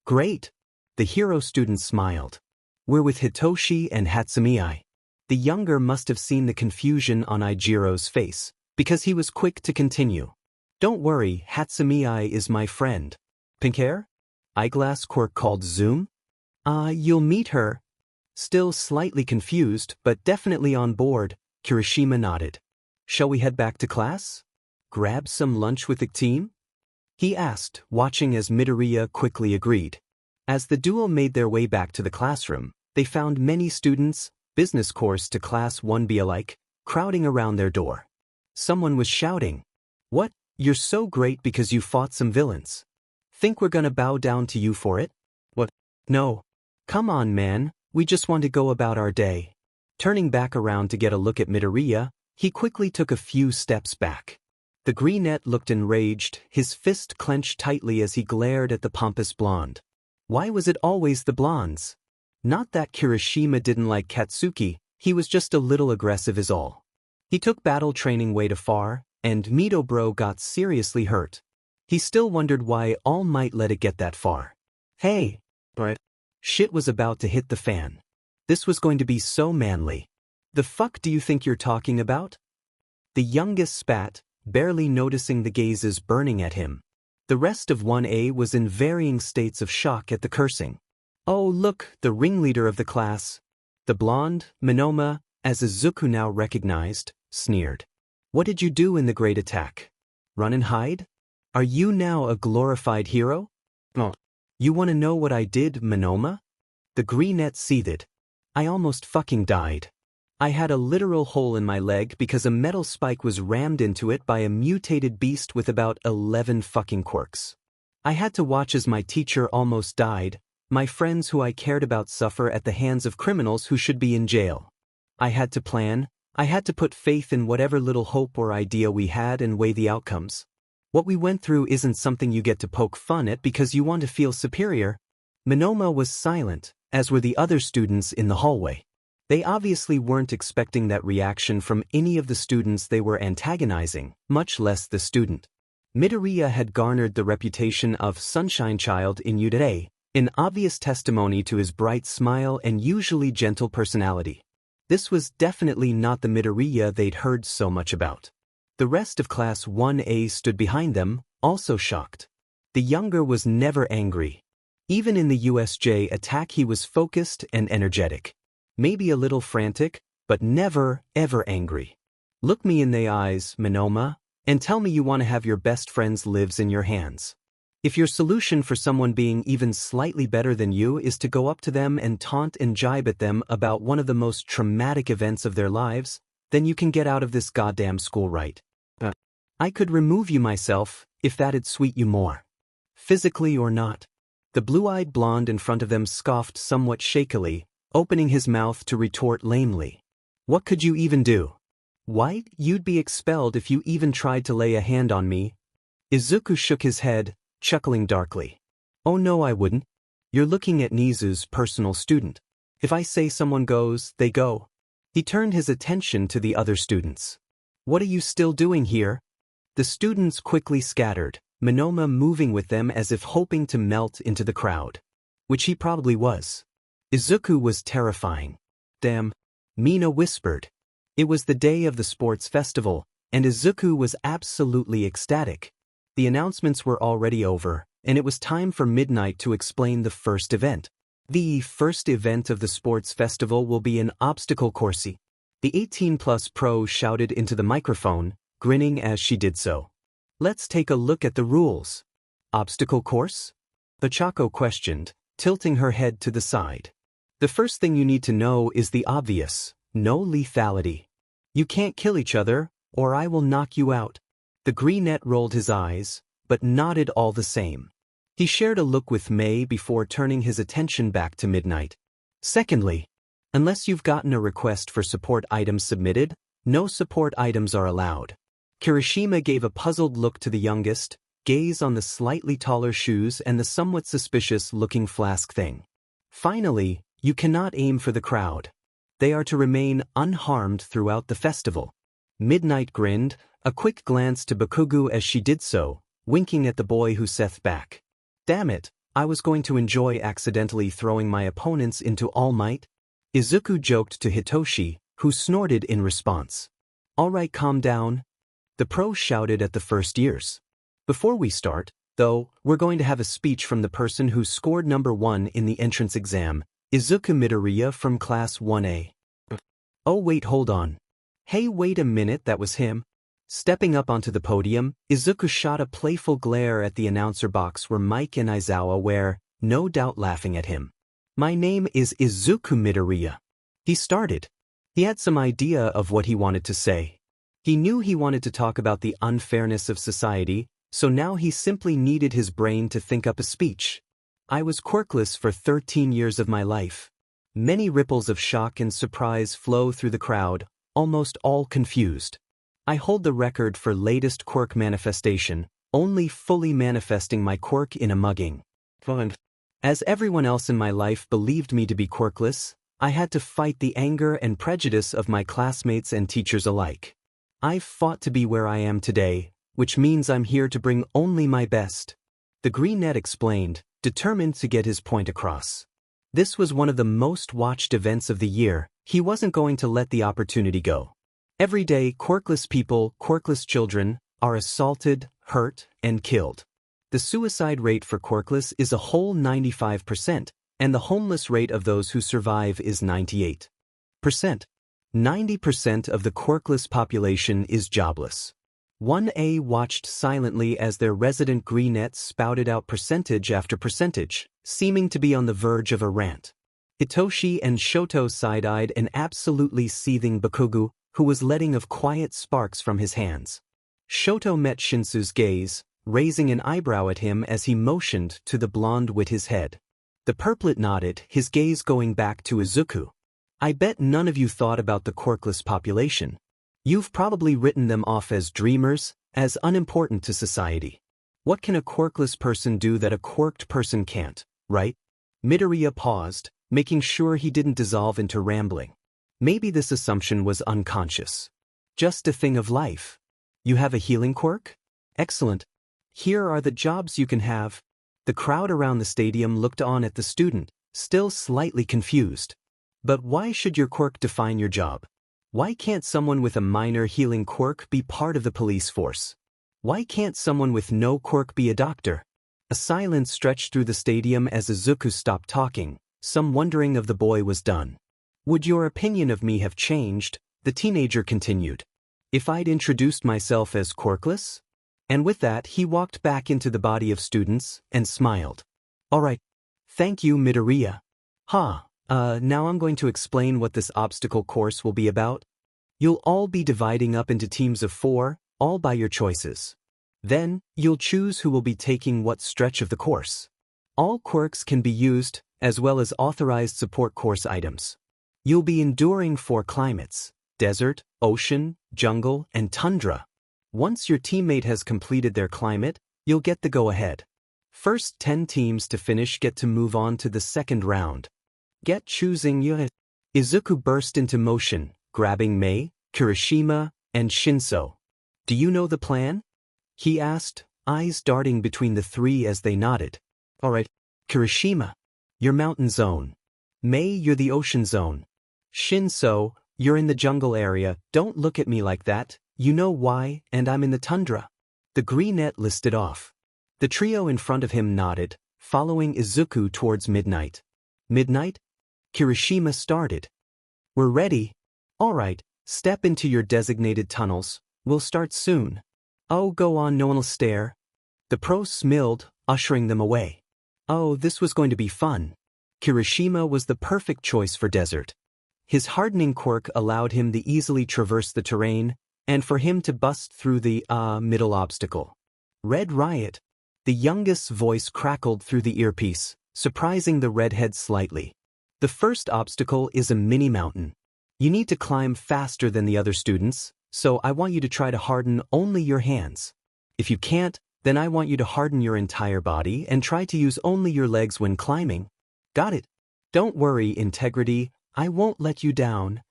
Great. The hero student smiled. We're with Hitoshi and Hatsumi. The younger must have seen the confusion on Eijiro's face, because he was quick to continue. Don't worry, Hatsumi is my friend. Pink hair? Eyeglass Quirk called Zoom? You'll meet her. Still slightly confused, but definitely on board, Kirishima nodded. Shall we head back to class? Grab some lunch with the team? He asked, watching as Midoriya quickly agreed. As the duo made their way back to the classroom, they found many students, business course to class 1B alike, crowding around their door. Someone was shouting. What? You're so great because you fought some villains. Think we're gonna bow down to you for it? What? No. Come on, man, we just want to go about our day. Turning back around to get a look at Midoriya, he quickly took a few steps back. The greenette looked enraged, his fist clenched tightly as he glared at the pompous blonde. Why was it always the blondes? Not that Kirishima didn't like Katsuki, he was just a little aggressive is all. He took battle training way too far, and Mito bro got seriously hurt. He still wondered why All Might let it get that far. Hey! What? Shit was about to hit the fan. This was going to be so manly. The fuck do you think you're talking about? The youngest spat, barely noticing the gazes burning at him. The rest of 1A was in varying states of shock at the cursing. Oh look, the ringleader of the class. The blonde, Monoma, as Izuku now recognized, sneered. What did you do in the great attack? Run and hide? Are you now a glorified hero? Oh. You want to know what I did, Monoma? The greenette seethed. I almost fucking died. I had a literal hole in my leg because a metal spike was rammed into it by a mutated beast with about 11 fucking quirks. I had to watch as my teacher almost died, my friends who I cared about suffer at the hands of criminals who should be in jail. I had to plan, I had to put faith in whatever little hope or idea we had and weigh the outcomes. What we went through isn't something you get to poke fun at because you want to feel superior. Monoma was silent, as were the other students in the hallway. They obviously weren't expecting that reaction from any of the students they were antagonizing, much less the student. Midoriya had garnered the reputation of Sunshine Child in Udare, an obvious testimony to his bright smile and usually gentle personality. This was definitely not the Midoriya they'd heard so much about. The rest of Class 1A stood behind them, also shocked. The younger was never angry. Even in the USJ attack he was focused and energetic. Maybe a little frantic, but never, ever angry. Look me in the eyes, Minoma, and tell me you want to have your best friend's lives in your hands. If your solution for someone being even slightly better than you is to go up to them and taunt and jibe at them about one of the most traumatic events of their lives, then you can get out of this goddamn school right. I could remove you myself, if that'd sweet you more. Physically or not. The blue-eyed blonde in front of them scoffed somewhat shakily, opening his mouth to retort lamely. What could you even do? Why, you'd be expelled if you even tried to lay a hand on me. Izuku shook his head, chuckling darkly. Oh no, I wouldn't. You're looking at Nezu's personal student. If I say someone goes, they go. He turned his attention to the other students. What are you still doing here? The students quickly scattered, Minoma moving with them as if hoping to melt into the crowd. Which he probably was. Izuku was terrifying. Damn. Mina whispered. It was the day of the sports festival, and Izuku was absolutely ecstatic. The announcements were already over, and it was time for midnight to explain the first event. The first event of the sports festival will be an obstacle course. The 18-plus pro shouted into the microphone, grinning as she did so. Let's take a look at the rules. Obstacle course? Ochako questioned, tilting her head to the side. The first thing you need to know is the obvious, no lethality. You can't kill each other, or I will knock you out. The greenette rolled his eyes, but nodded all the same. He shared a look with May before turning his attention back to Midnight. Secondly, unless you've gotten a request for support items submitted, no support items are allowed. Kirishima gave a puzzled look to the youngest, gaze on the slightly taller shoes and the somewhat suspicious-looking flask thing. Finally, you cannot aim for the crowd. They are to remain unharmed throughout the festival. Midnight grinned, a quick glance to Bakugu as she did so, winking at the boy who sat back. Damn it, I was going to enjoy accidentally throwing my opponents into All Might. Izuku joked to Hitoshi, who snorted in response. All right, calm down. The pro shouted at the first years. Before we start, though, we're going to have a speech from the person who scored number 1 in the entrance exam, Izuku Midoriya from Class 1A. Oh wait, hold on. Hey, wait a minute, that was him. Stepping up onto the podium, Izuku shot a playful glare at the announcer box where Mike and Aizawa were, no doubt laughing at him. My name is Izuku Midoriya. He started. He had some idea of what he wanted to say. He knew he wanted to talk about the unfairness of society, so now he simply needed his brain to think up a speech. I was quirkless for 13 years of my life. Many ripples of shock and surprise flow through the crowd, almost all confused. I hold the record for latest quirk manifestation, only fully manifesting my quirk in a mugging. As everyone else in my life believed me to be quirkless, I had to fight the anger and prejudice of my classmates and teachers alike. I've fought to be where I am today, which means I'm here to bring only my best. The greenette explained, determined to get his point across. This was one of the most watched events of the year. He wasn't going to let the opportunity go. Every day, quirkless people, quirkless children, are assaulted, hurt, and killed. The suicide rate for quirkless is a whole 95%, and the homeless rate of those who survive is 98%. 90% of the quirkless population is jobless. 1A watched silently as their resident greenette spouted out percentage after percentage, seeming to be on the verge of a rant. Hitoshi and Shoto side-eyed an absolutely seething Bakugu, who was letting off quiet sparks from his hands. Shoto met Shinso's gaze, raising an eyebrow at him as he motioned to the blonde with his head. The purplet nodded, his gaze going back to Izuku. I bet none of you thought about the quirkless population. You've probably written them off as dreamers, as unimportant to society. What can a quirkless person do that a quirked person can't, right? Midoriya paused, making sure he didn't dissolve into rambling. Maybe this assumption was unconscious. Just a thing of life. You have a healing quirk? Excellent. Here are the jobs you can have. The crowd around the stadium looked on at the student, still slightly confused. But why should your quirk define your job? Why can't someone with a minor healing quirk be part of the police force? Why can't someone with no quirk be a doctor? A silence stretched through the stadium as Izuku stopped talking, some wondering if the boy was done. Would your opinion of me have changed? The teenager continued. If I'd introduced myself as quirkless? And with that he walked back into the body of students and smiled. Alright. Thank you, Midoriya. Now I'm going to explain what this obstacle course will be about. You'll all be dividing up into teams of 4, all by your choices. Then, you'll choose who will be taking what stretch of the course. All quirks can be used, as well as authorized support course items. You'll be enduring 4 climates: desert, ocean, jungle, and tundra. Once your teammate has completed their climate, you'll get the go-ahead. First 10 teams to finish get to move on to the second round. Get choosing your... Izuku burst into motion, grabbing Mei, Kirishima, and Shinso. Do you know the plan? He asked, eyes darting between the 3 as they nodded. Alright. Kirishima, you're mountain zone. Mei, you're the ocean zone. Shinso, you're in the jungle area. Don't look at me like that, you know why, and I'm in the tundra. The greenette listed off. The trio in front of him nodded, following Izuku towards midnight. Midnight? Kirishima started. We're ready. Alright, step into your designated tunnels, we'll start soon. Oh, go on, no one'll stare. The pro smiled, ushering them away. Oh, this was going to be fun. Kirishima was the perfect choice for desert. His hardening quirk allowed him to easily traverse the terrain, and for him to bust through the, middle obstacle. Red Riot. The youngest's voice crackled through the earpiece, surprising the redhead slightly. The first obstacle is a mini mountain. You need to climb faster than the other students, so I want you to try to harden only your hands. If you can't, then I want you to harden your entire body and try to use only your legs when climbing. Got it? Don't worry, Integrity, I won't let you down.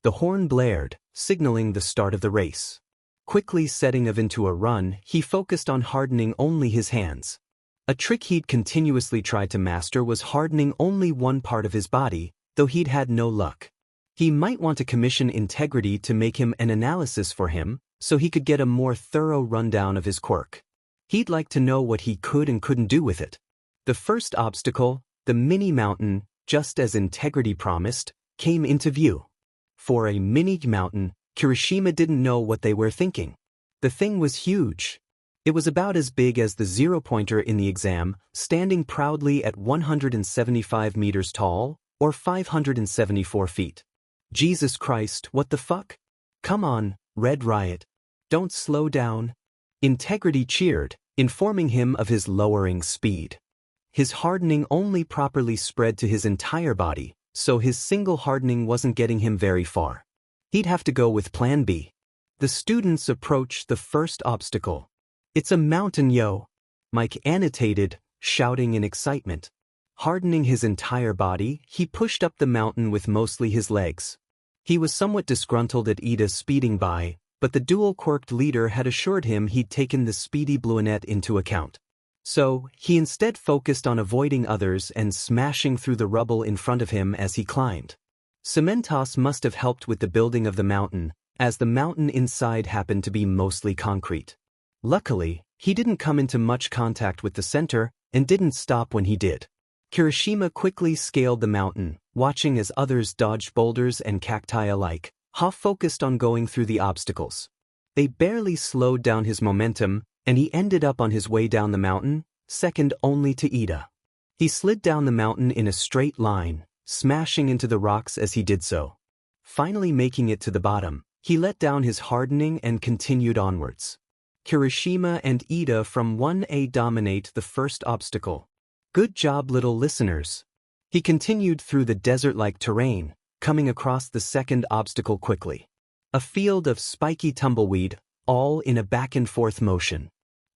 The horn blared, signaling the start of the race. Quickly setting into a run, he focused on hardening only his hands. A trick he'd continuously tried to master was hardening only one part of his body, though he'd had no luck. He might want to commission Integrity to make him an analysis for him, so he could get a more thorough rundown of his quirk. He'd like to know what he could and couldn't do with it. The first obstacle, the mini mountain, just as Integrity promised, came into view. For a mini mountain, Kirishima didn't know what they were thinking. The thing was huge. It was about as big as the zero-pointer in the exam, standing proudly at 175 meters tall, or 574 feet. Jesus Christ, what the fuck? Come on, Red Riot. Don't slow down. Integrity cheered, informing him of his lowering speed. His hardening only properly spread to his entire body, so his single hardening wasn't getting him very far. He'd have to go with Plan B. The students approached the first obstacle. It's a mountain, yo! Mike annotated, shouting in excitement. Hardening his entire body, he pushed up the mountain with mostly his legs. He was somewhat disgruntled at Ida speeding by, but the dual-quirked leader had assured him he'd taken the speedy brunette into account. So, he instead focused on avoiding others and smashing through the rubble in front of him as he climbed. Cementos must have helped with the building of the mountain, as the mountain inside happened to be mostly concrete. Luckily, he didn't come into much contact with the center, and didn't stop when he did. Kirishima quickly scaled the mountain, watching as others dodged boulders and cacti alike, half focused on going through the obstacles. They barely slowed down his momentum, and he ended up on his way down the mountain, second only to Ida. He slid down the mountain in a straight line, smashing into the rocks as he did so. Finally making it to the bottom, he let down his hardening and continued onwards. Kirishima and Ida from 1A dominate the first obstacle. Good job, little listeners. He continued through the desert-like terrain, coming across the second obstacle quickly. A field of spiky tumbleweed, all in a back-and-forth motion.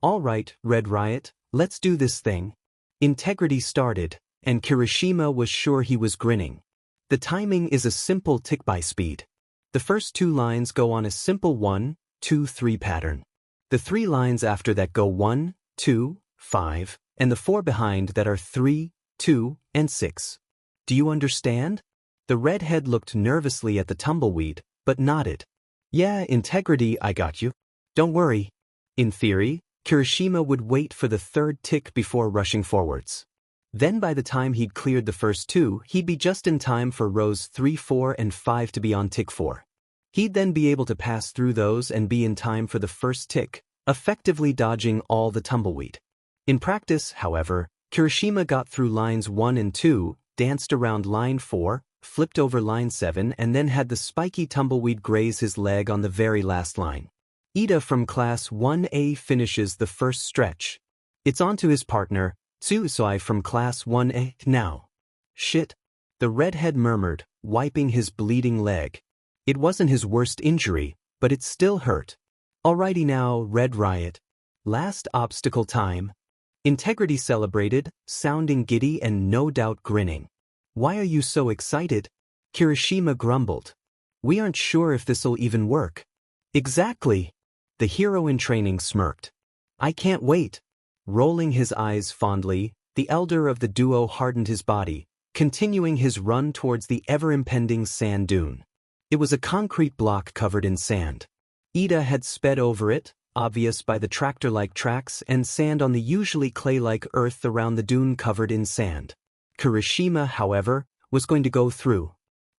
All right, Red Riot, let's do this thing. Integrity started, and Kirishima was sure he was grinning. The timing is a simple tick-by speed. The first 2 lines go on a simple 1, 2, 3 pattern. The 3 lines after that go 1, 2, 5, and the 4 behind that are 3, 2, and 6. Do you understand? The redhead looked nervously at the tumbleweed, but nodded. Yeah, integrity, I got you. Don't worry. In theory, Kirishima would wait for the third tick before rushing forwards. Then by the time he'd cleared the first 2, he'd be just in time for rows 3, 4, and 5 to be on tick 4. He'd then be able to pass through those and be in time for the first tick, effectively dodging all the tumbleweed. In practice, however, Kirishima got through lines 1 and 2, danced around line 4, flipped over line 7, and then had the spiky tumbleweed graze his leg on the very last line. Ida from class 1A finishes the first stretch. It's on to his partner, Tsusui from class 1A now. Shit, the redhead murmured, wiping his bleeding leg. It wasn't his worst injury, but it still hurt. Alrighty now, Red Riot. Last obstacle time. Integrity celebrated, sounding giddy and no doubt grinning. Why are you so excited? Kirishima grumbled. We aren't sure if this'll even work. Exactly. The hero in training smirked. I can't wait. Rolling his eyes fondly, the elder of the duo hardened his body, continuing his run towards the ever-impending sand dune. It was a concrete block covered in sand. Ida had sped over it, obvious by the tractor-like tracks and sand on the usually clay-like earth around the dune covered in sand. Kirishima, however, was going to go through.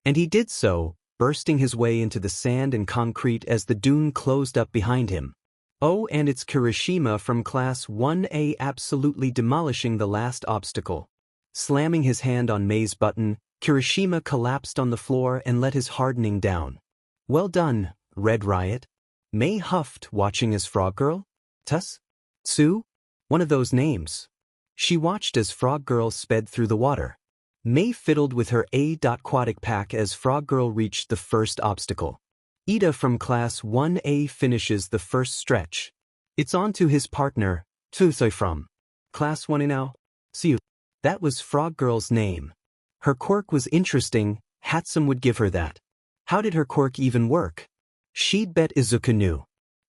And he did so, bursting his way into the sand and concrete as the dune closed up behind him. Oh, and it's Kirishima from class 1A absolutely demolishing the last obstacle. Slamming his hand on Mei's button, Kirishima collapsed on the floor and let his hardening down. Well done, Red Riot. Mei huffed, watching as Frog Girl? Tuss? Tsu? One of those names. She watched as Frog Girl sped through the water. Mei fiddled with her aquatic pack as Frog Girl reached the first obstacle. Ida from class 1A finishes the first stretch. It's on to his partner, Tsusui from class 1A now. See you. That was Frog Girl's name. Her quirk was interesting, Hatsum would give her that. How did her quirk even work? She'd bet Izuku knew.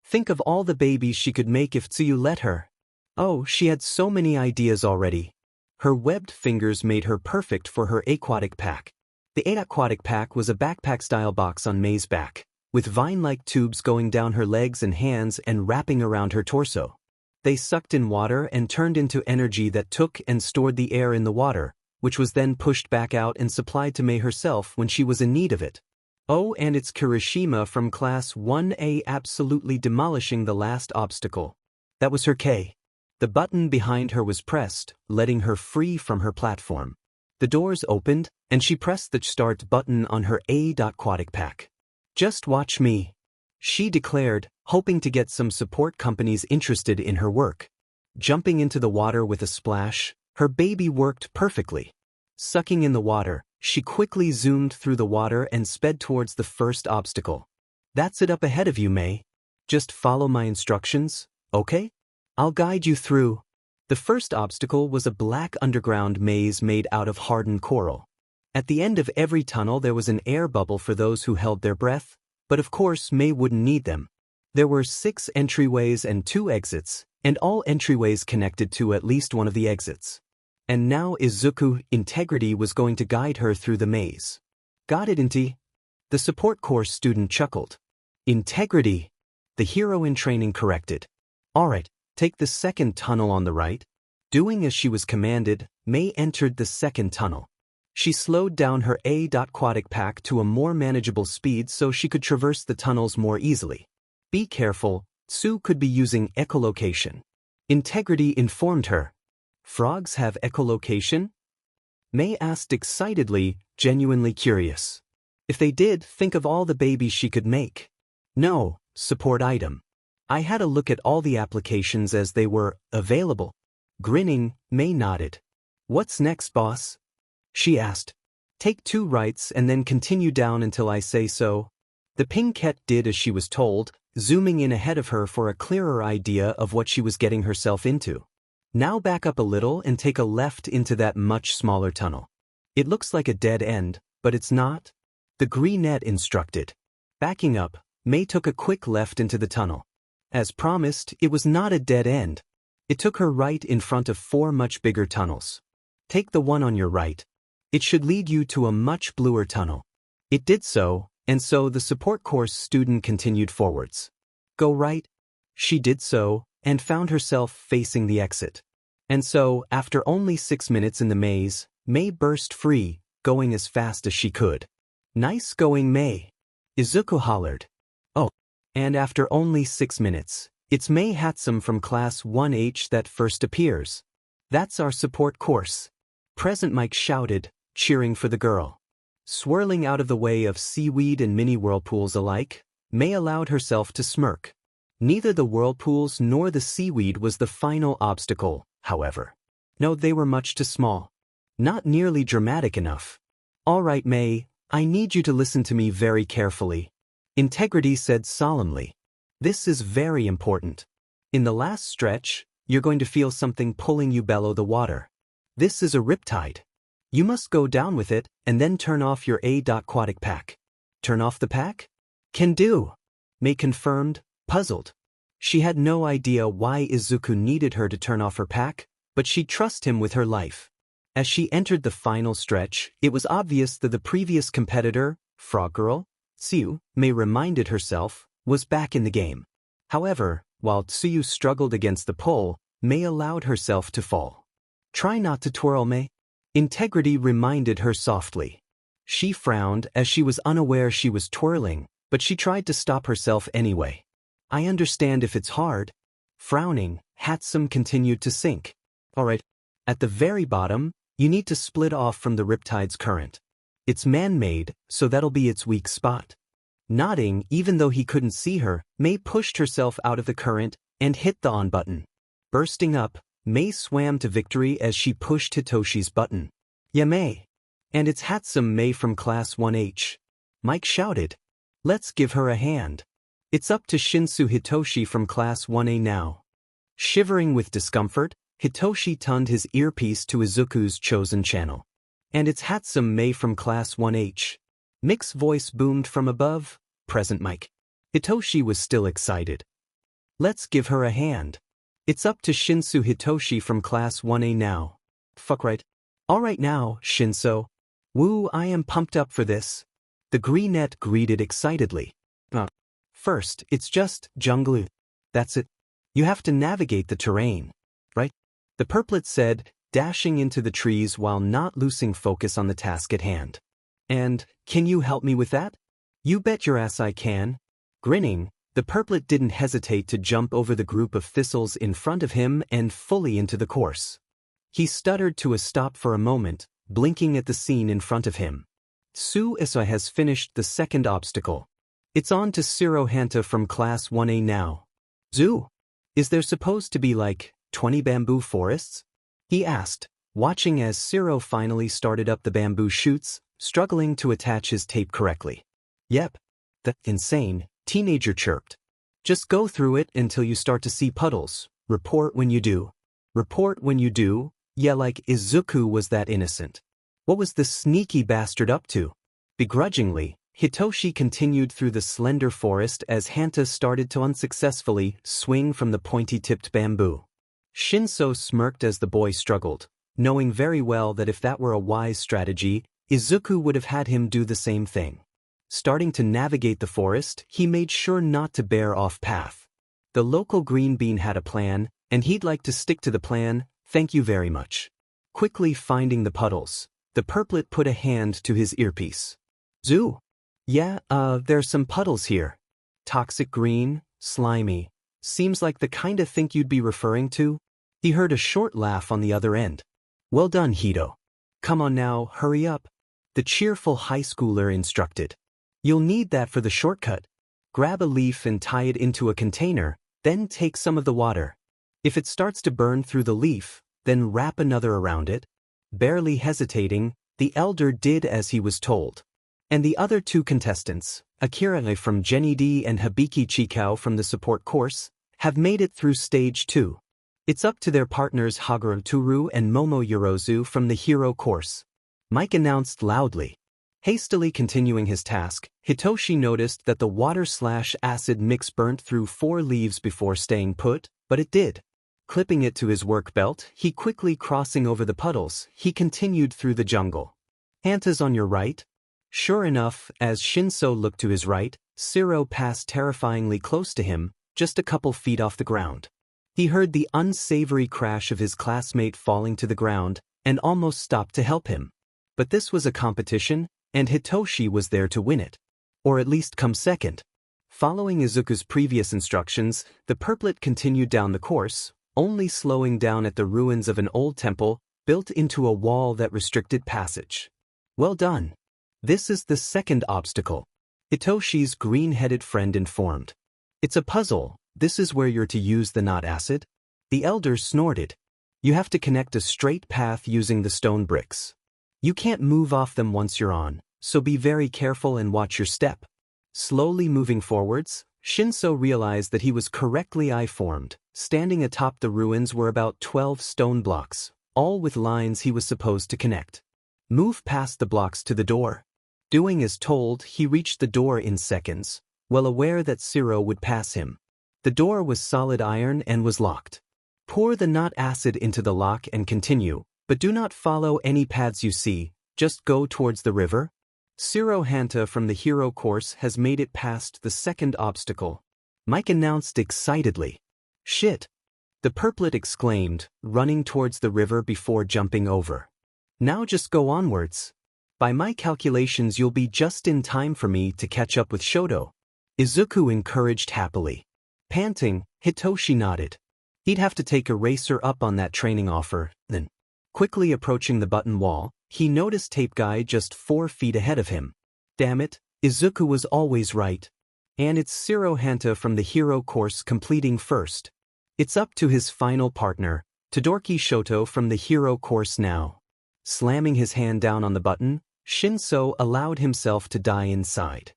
Think of all the babies she could make if Tsuyu let her. Oh, she had so many ideas already. Her webbed fingers made her perfect for her aquatic pack. The aquatic pack was a backpack-style box on Mei's back, with vine-like tubes going down her legs and hands and wrapping around her torso. They sucked in water and turned into energy that took and stored the air in the water, which was then pushed back out and supplied to Mei herself when she was in need of it. Oh, and it's Kirishima from class 1A absolutely demolishing the last obstacle. That was her K. The button behind her was pressed, letting her free from her platform. The doors opened, and she pressed the start button on her aquatic pack. Just watch me, she declared, hoping to get some support companies interested in her work. Jumping into the water with a splash, her baby worked perfectly. Sucking in the water, she quickly zoomed through the water and sped towards the first obstacle. That's it up ahead of you, Mei. Just follow my instructions, okay? I'll guide you through. The first obstacle was a black underground maze made out of hardened coral. At the end of every tunnel there was an air bubble for those who held their breath, but of course Mei wouldn't need them. There were 6 entryways and 2 exits, and all entryways connected to at least one of the exits. And now Izuku Integrity was going to guide her through the maze. Got it, Inti? The support course student chuckled. Integrity, the hero in training corrected. Alright, take the second tunnel on the right. Doing as she was commanded, Mei entered the second tunnel. She slowed down her aquatic pack to a more manageable speed so she could traverse the tunnels more easily. Be careful, Tsu could be using echolocation. Integrity informed her. Frogs have echolocation? Mei asked excitedly, genuinely curious. If they did, think of all the babies she could make. No, support item. I had a look at all the applications as they were available. Grinning, Mei nodded. What's next, boss? She asked. Take 2 rights and then continue down until I say so. The pingquet did as she was told, zooming in ahead of her for a clearer idea of what she was getting herself into. Now back up a little and take a left into that much smaller tunnel. It looks like a dead end, but it's not. The greenette instructed. Backing up, Mei took a quick left into the tunnel. As promised, it was not a dead end. It took her right in front of 4 much bigger tunnels. Take the one on your right. It should lead you to a much bluer tunnel. It did so, and so the support course student continued forwards. Go right. She did so, and found herself facing the exit. And so, after only 6 minutes in the maze, Mei burst free, going as fast as she could. Nice going, Mei. Izuku hollered. Oh. And after only 6 minutes, it's Mei Hatsum from Class 1H that first appears. That's our support course. Present Mike shouted, cheering for the girl. Swirling out of the way of seaweed and mini whirlpools alike, Mei allowed herself to smirk. Neither the whirlpools nor the seaweed was the final obstacle, however. No, they were much too small. Not nearly dramatic enough. All right, Mei, I need you to listen to me very carefully. Integrity said solemnly. This is very important. In the last stretch, you're going to feel something pulling you below the water. This is a riptide. You must go down with it and then turn off your aquatic pack. Turn off the pack? Can do. Mei confirmed, puzzled. She had no idea why Izuku needed her to turn off her pack, but she trusted him with her life. As she entered the final stretch, it was obvious that the previous competitor, Frog Girl, Tsuyu, Mei reminded herself, was back in the game. However, while Tsuyu struggled against the pull, Mei allowed herself to fall. Try not to twirl, Mei. Integrity reminded her softly. She frowned as she was unaware she was twirling, but she tried to stop herself anyway. I understand if it's hard. Frowning, Hatsum continued to sink. Alright. At the very bottom, you need to split off from the riptide's current. It's man-made, so that'll be its weak spot. Nodding, even though he couldn't see her, Mei pushed herself out of the current and hit the on button. Bursting up, Mei swam to victory as she pushed Hitoshi's button. Yeah, Mei. And it's Hatsum Mei from Class 1H. Mike shouted. Let's give her a hand. It's up to Shinso Hitoshi from Class 1A now. Shivering with discomfort, Hitoshi tunned his earpiece to Izuku's chosen channel. And it's Hatsum Mei from Class 1H. Mick's voice boomed from above, present Mike. Hitoshi was still excited. Let's give her a hand. It's up to Shinso Hitoshi from Class 1A now. Fuck right. Alright now, Shinso. Woo, I am pumped up for this. The greenette greeted excitedly. First, it's just jungle. That's it. You have to navigate the terrain. Right? The purplet said, dashing into the trees while not losing focus on the task at hand. And, can you help me with that? You bet your ass I can. Grinning, the purplet didn't hesitate to jump over the group of thistles in front of him and fully into the course. He stuttered to a stop for a moment, blinking at the scene in front of him. Tsuyu has finished the second obstacle. It's on to Shiro Hanta from Class 1A now. Zoo, is there supposed to be like 20 bamboo forests? He asked, watching as Shiro finally started up the bamboo shoots, struggling to attach his tape correctly. Yep. The insane teenager chirped. Just go through it until you start to see puddles. Report when you do. Report when you do. Yeah, like Izuku was that innocent. What was the sneaky bastard up to? Begrudgingly, Hitoshi continued through the slender forest as Hanta started to unsuccessfully swing from the pointy-tipped bamboo. Shinso smirked as the boy struggled, knowing very well that if that were a wise strategy, Izuku would have had him do the same thing. Starting to navigate the forest, he made sure not to bear off path. The local green bean had a plan, and he'd like to stick to the plan, thank you very much. Quickly finding the puddles, the purplet put a hand to his earpiece. Zoo. Yeah, there's some puddles here. Toxic green, slimy. Seems like the kind of thing you'd be referring to. He heard a short laugh on the other end. Well done, Hito. Come on now, hurry up. The cheerful high schooler instructed. You'll need that for the shortcut. Grab a leaf and tie it into a container, then take some of the water. If it starts to burn through the leaf, then wrap another around it. Barely hesitating, the elder did as he was told. And the other 2 contestants, Akira from Jenny D and Hibiki Chikao from the support course, have made it through stage 2. It's up to their partners Haguro Turu and Momo Yorozu from the hero course. Mike announced loudly. Hastily continuing his task, Hitoshi noticed that the water/acid mix burnt through 4 leaves before staying put, but it did. Clipping it to his work belt, he quickly crossing over the puddles, he continued through the jungle. Hanta's on your right? Sure enough, as Shinso looked to his right, Shiro passed terrifyingly close to him, just a couple feet off the ground. He heard the unsavory crash of his classmate falling to the ground, and almost stopped to help him. But this was a competition, and Hitoshi was there to win it. Or at least come second. Following Izuku's previous instructions, the purplet continued down the course, only slowing down at the ruins of an old temple, built into a wall that restricted passage. Well done. This is the second obstacle. Hitoshi's green-headed friend informed. It's a puzzle. This is where you're to use the knot acid. The elder snorted. You have to connect a straight path using the stone bricks. You can't move off them once you're on, so be very careful and watch your step. Slowly moving forwards, Shinso realized that he was correctly I-formed. Standing atop the ruins were about 12 stone blocks, all with lines he was supposed to connect. Move past the blocks to the door. Doing as told, he reached the door in seconds, well aware that Shiro would pass him. The door was solid iron and was locked. Pour the knot acid into the lock and continue, but do not follow any paths you see, just go towards the river. Shiro Hanta from the hero course has made it past the second obstacle. Mike announced excitedly. Shit! The purplet exclaimed, running towards the river before jumping over. Now just go onwards. By my calculations you'll be just in time for me to catch up with Shoto. Izuku encouraged happily. Panting, Hitoshi nodded. He'd have to take a racer up on that training offer, then. Quickly approaching the button wall, he noticed Tape Guy just 4 feet ahead of him. Damn it, Izuku was always right. And it's Shiro Hanta from the hero course completing first. It's up to his final partner, Todoroki Shoto from the hero course now. Slamming his hand down on the button, Shinso allowed himself to die inside.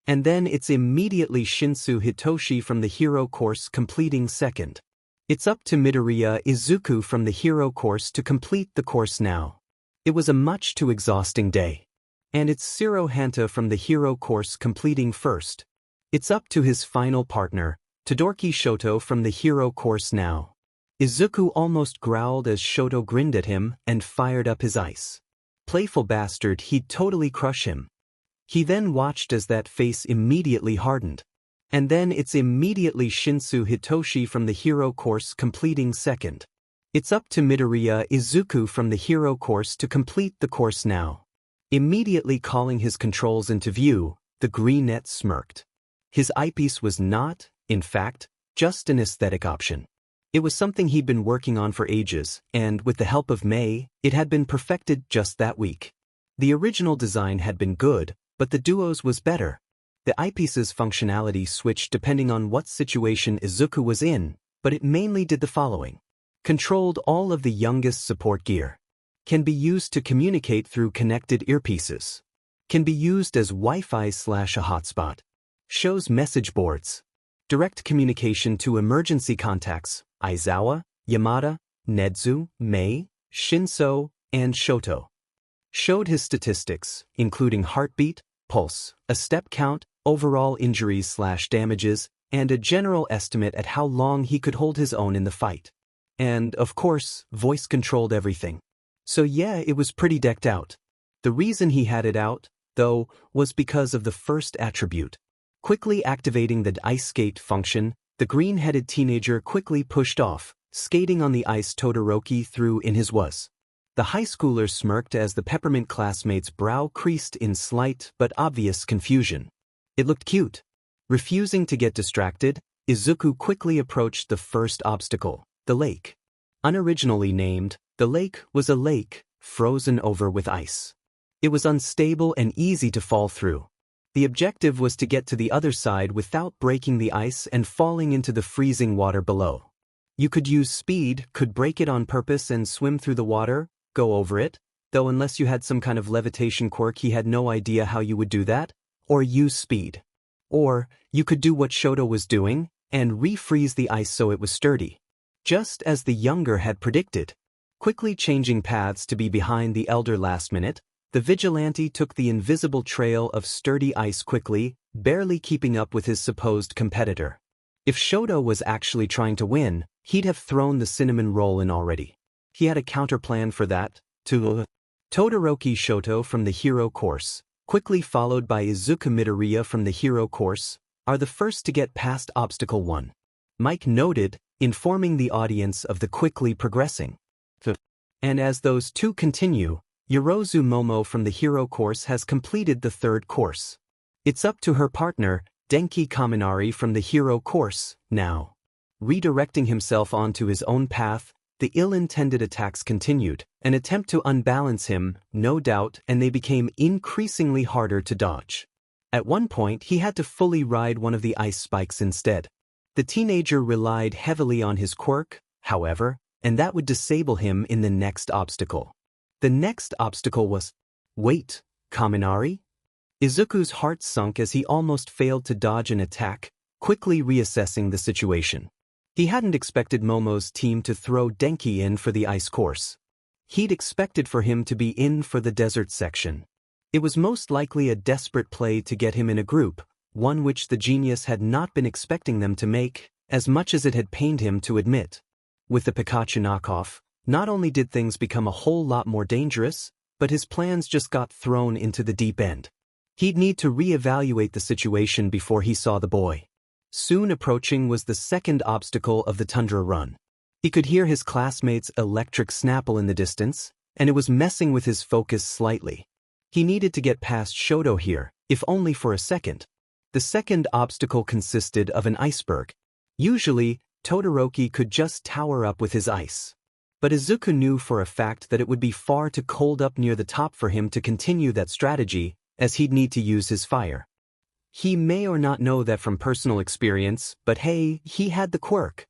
And then it's immediately Shinsu Hitoshi from the hero course completing second. It's up to Midoriya Izuku from the hero course to complete the course now. It was a much too exhausting day. And it's Shiro Hanta from the hero course completing first. It's up to his final partner, Todoroki Shoto from the hero course now. Izuku almost growled as Shoto grinned at him and fired up his ice. Playful bastard, he'd totally crush him. He then watched as that face immediately hardened. And then it's immediately Shinsu Hitoshi from the hero course completing second. It's up to Midoriya Izuku from the hero course to complete the course now. Immediately calling his controls into view, the green net smirked. His eyepiece was not, in fact, just an aesthetic option. It was something he'd been working on for ages, and with the help of May, it had been perfected just that week. The original design had been good, but the duo's was better. The eyepiece's functionality switched depending on what situation Izuku was in, but it mainly did the following. Controlled all of the youngest support gear. Can be used to communicate through connected earpieces. Can be used as Wi-Fi/a hotspot. Shows message boards. Direct communication to emergency contacts, Aizawa, Yamada, Nezu, Mei, Shinso, and Shoto. Showed his statistics, including heartbeat, pulse, a step count, overall injuries/damages, and a general estimate at how long he could hold his own in the fight. And, of course, voice-controlled everything. So yeah, it was pretty decked out. The reason he had it out, though, was because of the first attribute. Quickly activating the ice skate function, the green-headed teenager quickly pushed off, skating on the ice Todoroki threw in his was. The high schooler smirked as the peppermint classmate's brow creased in slight but obvious confusion. It looked cute. Refusing to get distracted, Izuku quickly approached the first obstacle, the lake. Unoriginally named, the lake was a lake, frozen over with ice. It was unstable and easy to fall through. The objective was to get to the other side without breaking the ice and falling into the freezing water below. You could use speed, could break it on purpose and swim through the water, go over it, though unless you had some kind of levitation quirk he had no idea how you would do that, or use speed. Or, you could do what Shoto was doing, and refreeze the ice so it was sturdy. Just as the younger had predicted. Quickly changing paths to be behind the elder last minute, the vigilante took the invisible trail of sturdy ice quickly, barely keeping up with his supposed competitor. If Shoto was actually trying to win, he'd have thrown the cinnamon roll in already. He had a counterplan for that, too. Todoroki Shoto from the hero course, quickly followed by Izuku Midoriya from the hero course, are the first to get past obstacle 1. Mike noted, informing the audience of the quickly progressing. And as those two continue, Yorozu Momo from the hero course has completed the 3rd course. It's up to her partner, Denki Kaminari from the hero course, now. Redirecting himself onto his own path, the ill-intended attacks continued, an attempt to unbalance him, no doubt, and they became increasingly harder to dodge. At one point he had to fully ride one of the ice spikes instead. The teenager relied heavily on his quirk, however, and that would disable him in the next obstacle. The next obstacle was, wait, Kaminari? Izuku's heart sunk as he almost failed to dodge an attack, quickly reassessing the situation. He hadn't expected Momo's team to throw Denki in for the ice course. He'd expected for him to be in for the desert section. It was most likely a desperate play to get him in a group, one which the genius had not been expecting them to make, as much as it had pained him to admit. With the Pikachu knockoff, not only did things become a whole lot more dangerous, but his plans just got thrown into the deep end. He'd need to reevaluate the situation before he saw the boy. Soon approaching was the 2nd obstacle of the Tundra run. He could hear his classmates' electric snapple in the distance, and it was messing with his focus slightly. He needed to get past Shoto here, if only for a second. The 2nd obstacle consisted of an iceberg. Usually, Todoroki could just tower up with his ice. But Izuku knew for a fact that it would be far too cold up near the top for him to continue that strategy, as he'd need to use his fire. He may or not know that from personal experience, but hey, he had the quirk.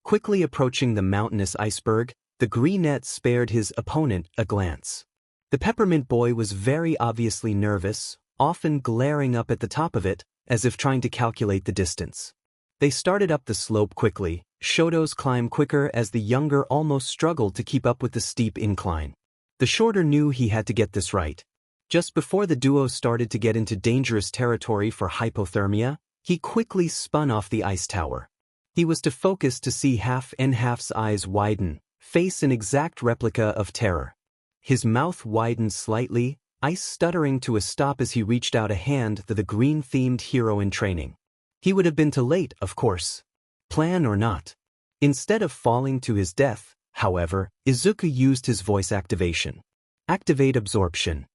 Quickly approaching the mountainous iceberg, the greenette spared his opponent a glance. The peppermint boy was very obviously nervous, often glaring up at the top of it, as if trying to calculate the distance. They started up the slope quickly, Shoto's climb quicker as the younger almost struggled to keep up with the steep incline. The shorter knew he had to get this right. Just before the duo started to get into dangerous territory for hypothermia, he quickly spun off the ice tower. He was to focus to see Half-N-Half's eyes widen, face an exact replica of terror. His mouth widened slightly, ice stuttering to a stop as he reached out a hand to the green-themed hero in training. He would have been too late, of course. Plan or not. Instead of falling to his death, however, Izuku used his voice activation. Activate absorption.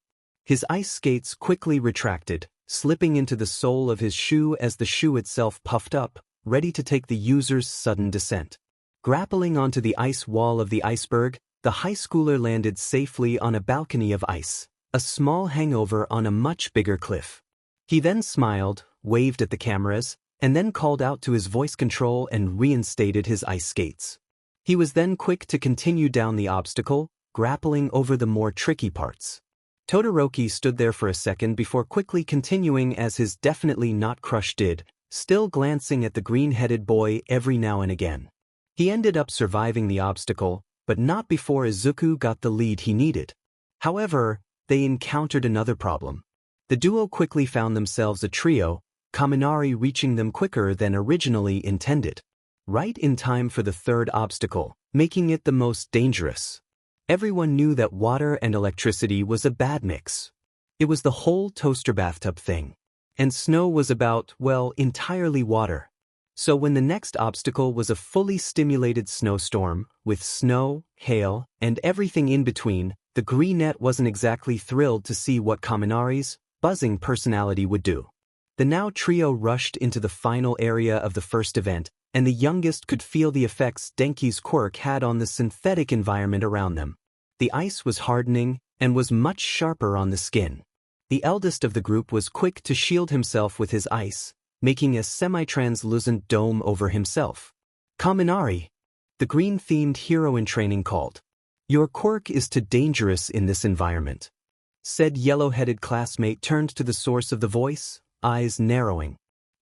His ice skates quickly retracted, slipping into the sole of his shoe as the shoe itself puffed up, ready to take the user's sudden descent. Grappling onto the ice wall of the iceberg, the high schooler landed safely on a balcony of ice, a small hangover on a much bigger cliff. He then smiled, waved at the cameras, and then called out to his voice control and reinstated his ice skates. He was then quick to continue down the obstacle, grappling over the more tricky parts. Todoroki stood there for a second before quickly continuing as his definitely not crush did, still glancing at the green-headed boy every now and again. He ended up surviving the obstacle, but not before Izuku got the lead he needed. However, they encountered another problem. The duo quickly found themselves a trio, Kaminari reaching them quicker than originally intended. Right in time for the 3rd obstacle, making it the most dangerous. Everyone knew that water and electricity was a bad mix. It was the whole toaster bathtub thing. And snow was about, well, entirely water. So when the next obstacle was a fully stimulated snowstorm, with snow, hail, and everything in between, the greenette wasn't exactly thrilled to see what Kaminari's buzzing personality would do. The now trio rushed into the final area of the first event, and the youngest could feel the effects Denki's quirk had on the synthetic environment around them. The ice was hardening, and was much sharper on the skin. The eldest of the group was quick to shield himself with his ice, making a semi-translucent dome over himself. Kaminari, the green-themed hero in training called. Your quirk is too dangerous in this environment. Said yellow-headed classmate turned to the source of the voice, eyes narrowing.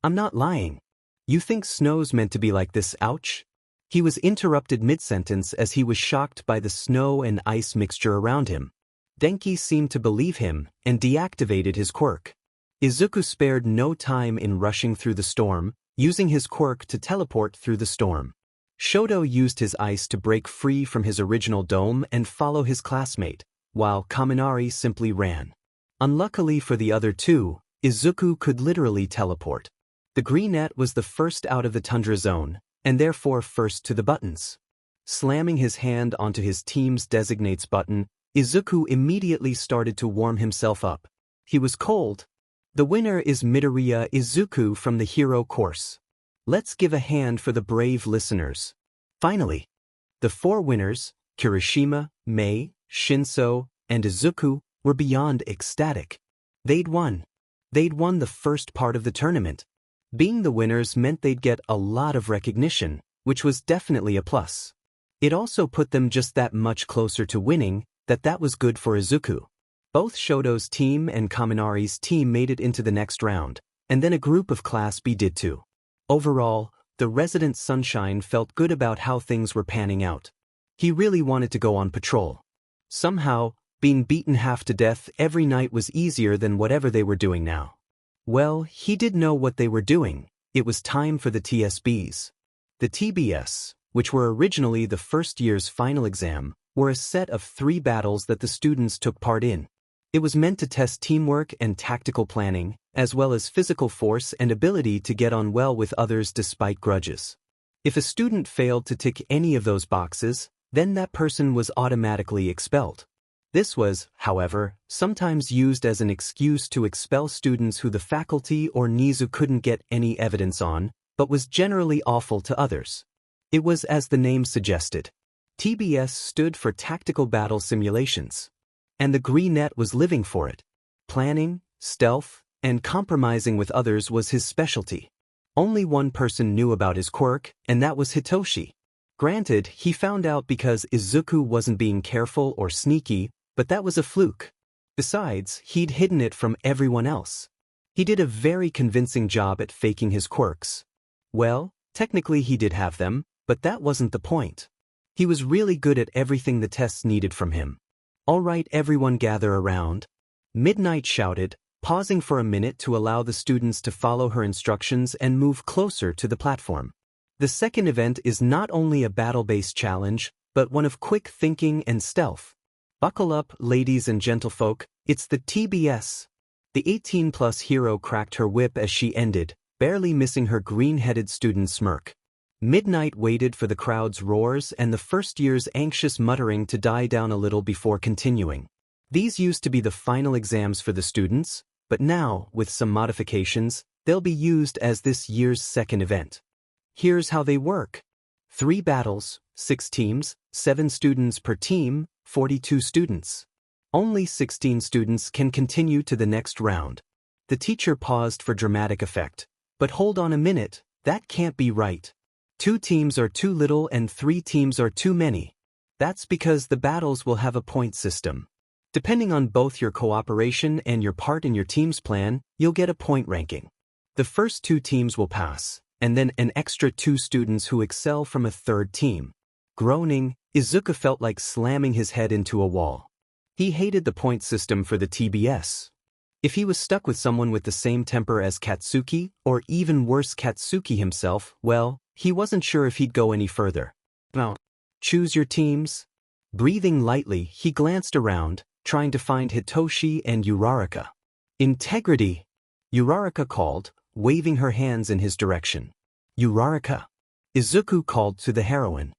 I'm not lying. You think snow's meant to be like this, ouch? He was interrupted mid-sentence as he was shocked by the snow and ice mixture around him. Denki seemed to believe him and deactivated his quirk. Izuku spared no time in rushing through the storm, using his quirk to teleport through the storm. Shoto used his ice to break free from his original dome and follow his classmate, while Kaminari simply ran. Unluckily for the other two, Izuku could literally teleport. The greenette was the first out of the tundra zone, and therefore first to the buttons. Slamming his hand onto his team's designates button, Izuku immediately started to warm himself up. He was cold. The winner is Midoriya Izuku from the hero course. Let's give a hand for the brave listeners. Finally, the four winners, Kirishima, Mei, Shinso, and Izuku, were beyond ecstatic. They'd won. They'd won the first part of the tournament. Being the winners meant they'd get a lot of recognition, which was definitely a plus. It also put them just that much closer to winning, that was good for Izuku. Both Shoto's team and Kaminari's team made it into the next round, and then a group of Class B did too. Overall, the resident Sunshine felt good about how things were panning out. He really wanted to go on patrol. Somehow, being beaten half to death every night was easier than whatever they were doing now. Well, he did know what they were doing. It was time for the TSBs. The TBS, which were originally the first year's final exam, were a set of 3 battles that the students took part in. It was meant to test teamwork and tactical planning, as well as physical force and ability to get on well with others despite grudges. If a student failed to tick any of those boxes, then that person was automatically expelled. This was, however, sometimes used as an excuse to expel students who the faculty or Nezu couldn't get any evidence on, but was generally awful to others. It was as the name suggested. TBS stood for Tactical Battle Simulations. And the greenette was living for it. Planning, stealth, and compromising with others was his specialty. Only one person knew about his quirk, and that was Hitoshi. Granted, he found out because Izuku wasn't being careful or sneaky, but that was a fluke. Besides, he'd hidden it from everyone else. He did a very convincing job at faking his quirks. Well, technically he did have them, but that wasn't the point. He was really good at everything the tests needed from him. "All right, everyone gather around," Midnight shouted, pausing for a minute to allow the students to follow her instructions and move closer to the platform. The second event is not only a battle-based challenge, but one of quick thinking and stealth. Buckle up, ladies and gentlefolk, it's the TBS. The 18-plus hero cracked her whip as she ended, barely missing her green-headed student smirk. Midnight waited for the crowd's roars and the first year's anxious muttering to die down a little before continuing. These used to be the final exams for the students, but now, with some modifications, they'll be used as this year's second event. Here's how they work. 3 battles, 6 teams, 7 students per team, 42 students. Only 16 students can continue to the next round. The teacher paused for dramatic effect. But hold on a minute, that can't be right. 2 teams are too little and 3 teams are too many. That's because the battles will have a point system. Depending on both your cooperation and your part in your team's plan, you'll get a point ranking. The first 2 teams will pass, and then an extra 2 students who excel from a third team. Groaning, Izuku felt like slamming his head into a wall. He hated the point system for the TBS. If he was stuck with someone with the same temper as Katsuki, or even worse Katsuki himself, well, he wasn't sure if he'd go any further. Now, choose your teams. Breathing lightly, he glanced around, trying to find Hitoshi and Uraraka. Integrity, Uraraka called, waving her hands in his direction. Uraraka. Izuku called to the heroine.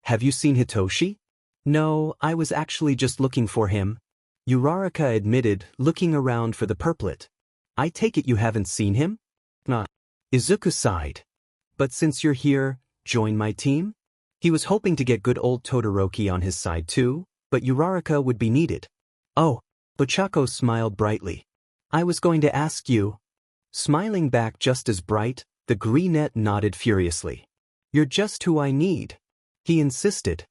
Have you seen Hitoshi? No, I was actually just looking for him. Uraraka admitted, looking around for the purplet. I take it you haven't seen him? Nah. Izuku sighed. But since you're here, join my team? He was hoping to get good old Todoroki on his side too, but Uraraka would be needed. Oh, Ochako smiled brightly. I was going to ask you. Smiling back just as bright, the greenette nodded furiously. You're just who I need. He insisted.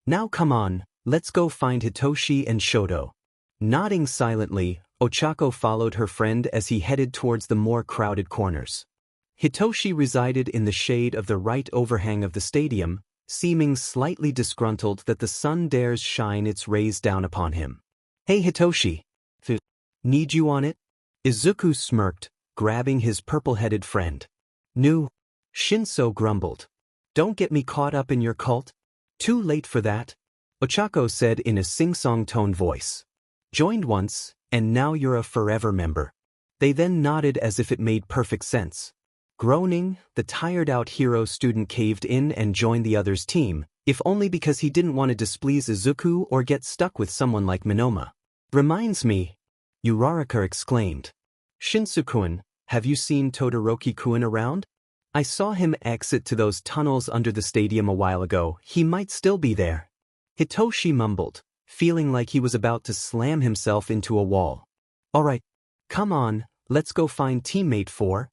Now come on, let's go find Hitoshi and Shoto. Nodding silently, Ochako followed her friend as he headed towards the more crowded corners. Hitoshi resided in the shade of the right overhang of the stadium, seeming slightly disgruntled that the sun dares shine its rays down upon him. Hey Hitoshi. Need you on it? Izuku smirked, grabbing his purple-headed friend. New. Shinso grumbled. Don't get me caught up in your cult. Too late for that, Ochako said in a sing-song-toned voice. Joined once, and now you're a forever member. They then nodded as if it made perfect sense. Groaning, the tired-out hero student caved in and joined the other's team, if only because he didn't want to displease Izuku or get stuck with someone like Minoma. Reminds me, Uraraka exclaimed. Shinsu-kun, have you seen Todoroki-kun around? I saw him exit to those tunnels under the stadium a while ago. He might still be there. Hitoshi mumbled, feeling like he was about to slam himself into a wall. Alright, come on, let's go find teammate 4.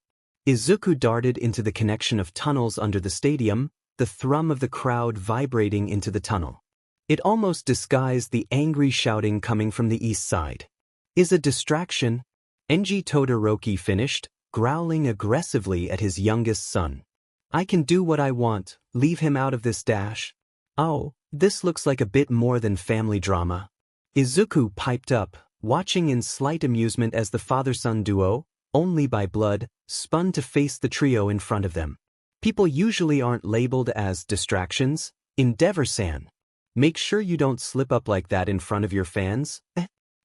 Izuku darted into the connection of tunnels under the stadium, the thrum of the crowd vibrating into the tunnel. It almost disguised the angry shouting coming from the east side. Is a distraction? Enji Todoroki finished, growling aggressively at his youngest son. I can do what I want, leave him out of this dash. Oh, this looks like a bit more than family drama. Izuku piped up, watching in slight amusement as the father-son duo, only by blood, spun to face the trio in front of them. People usually aren't labeled as distractions. Endeavor-san. Make sure you don't slip up like that in front of your fans.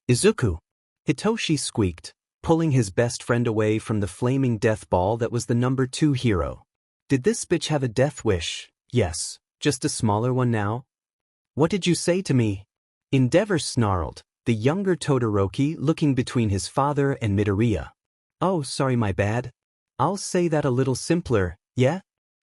Izuku. Hitoshi squeaked, pulling his best friend away from the flaming death ball that was the number 2 hero. Did this bitch have a death wish? Yes, just a smaller one now. What did you say to me? Endeavor snarled, the younger Todoroki looking between his father and Midoriya. Oh, sorry, my bad. I'll say that a little simpler, yeah?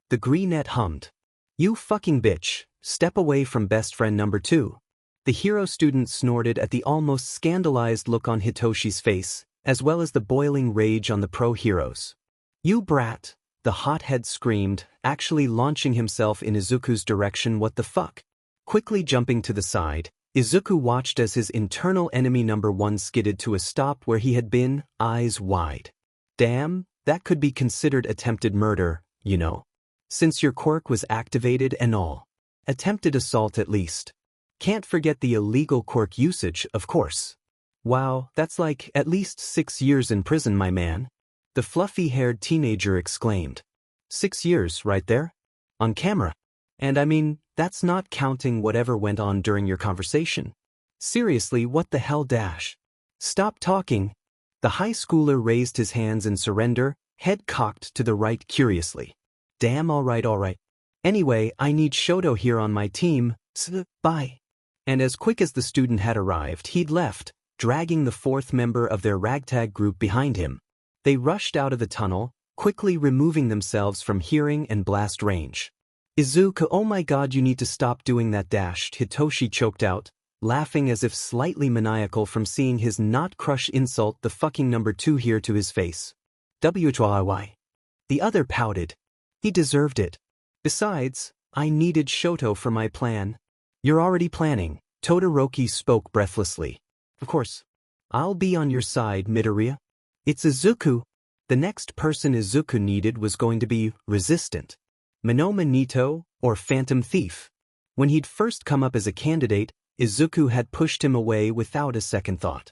The greenette hummed. You fucking bitch, step away from best friend number 2. The hero student snorted at the almost scandalized look on Hitoshi's face, as well as the boiling rage on the pro-heroes. You brat, the hothead screamed, actually launching himself in Izuku's direction. What the fuck? Quickly jumping to the side, Izuku watched as his internal enemy number 1 skidded to a stop where he had been, eyes wide. Damn, that could be considered attempted murder, you know. Since your quirk was activated and all. Attempted assault at least. Can't forget the illegal quirk usage, of course. Wow, that's like at least 6 years in prison, my man. The fluffy-haired teenager exclaimed. 6 years, right there? On camera. And I mean, that's not counting whatever went on during your conversation. Seriously, what the hell dash? Stop talking. The high schooler raised his hands in surrender, head cocked to the right curiously. Damn, alright. Anyway, I need Shoto here on my team, bye. And as quick as the student had arrived, he'd left, dragging the 4th member of their ragtag group behind him. They rushed out of the tunnel, quickly removing themselves from hearing and blast range. Izuku, oh my god, you need to stop doing that dash, Hitoshi choked out, laughing as if slightly maniacal from seeing his not-crush insult the fucking number 2 here to his face. WHY. The other pouted. He deserved it. Besides, I needed Shoto for my plan. You're already planning, Todoroki spoke breathlessly. Of course. I'll be on your side, Midoriya. It's Izuku. The next person Izuku needed was going to be resistant. Minoma Nito, or Phantom Thief. When he'd first come up as a candidate, Izuku had pushed him away without a second thought.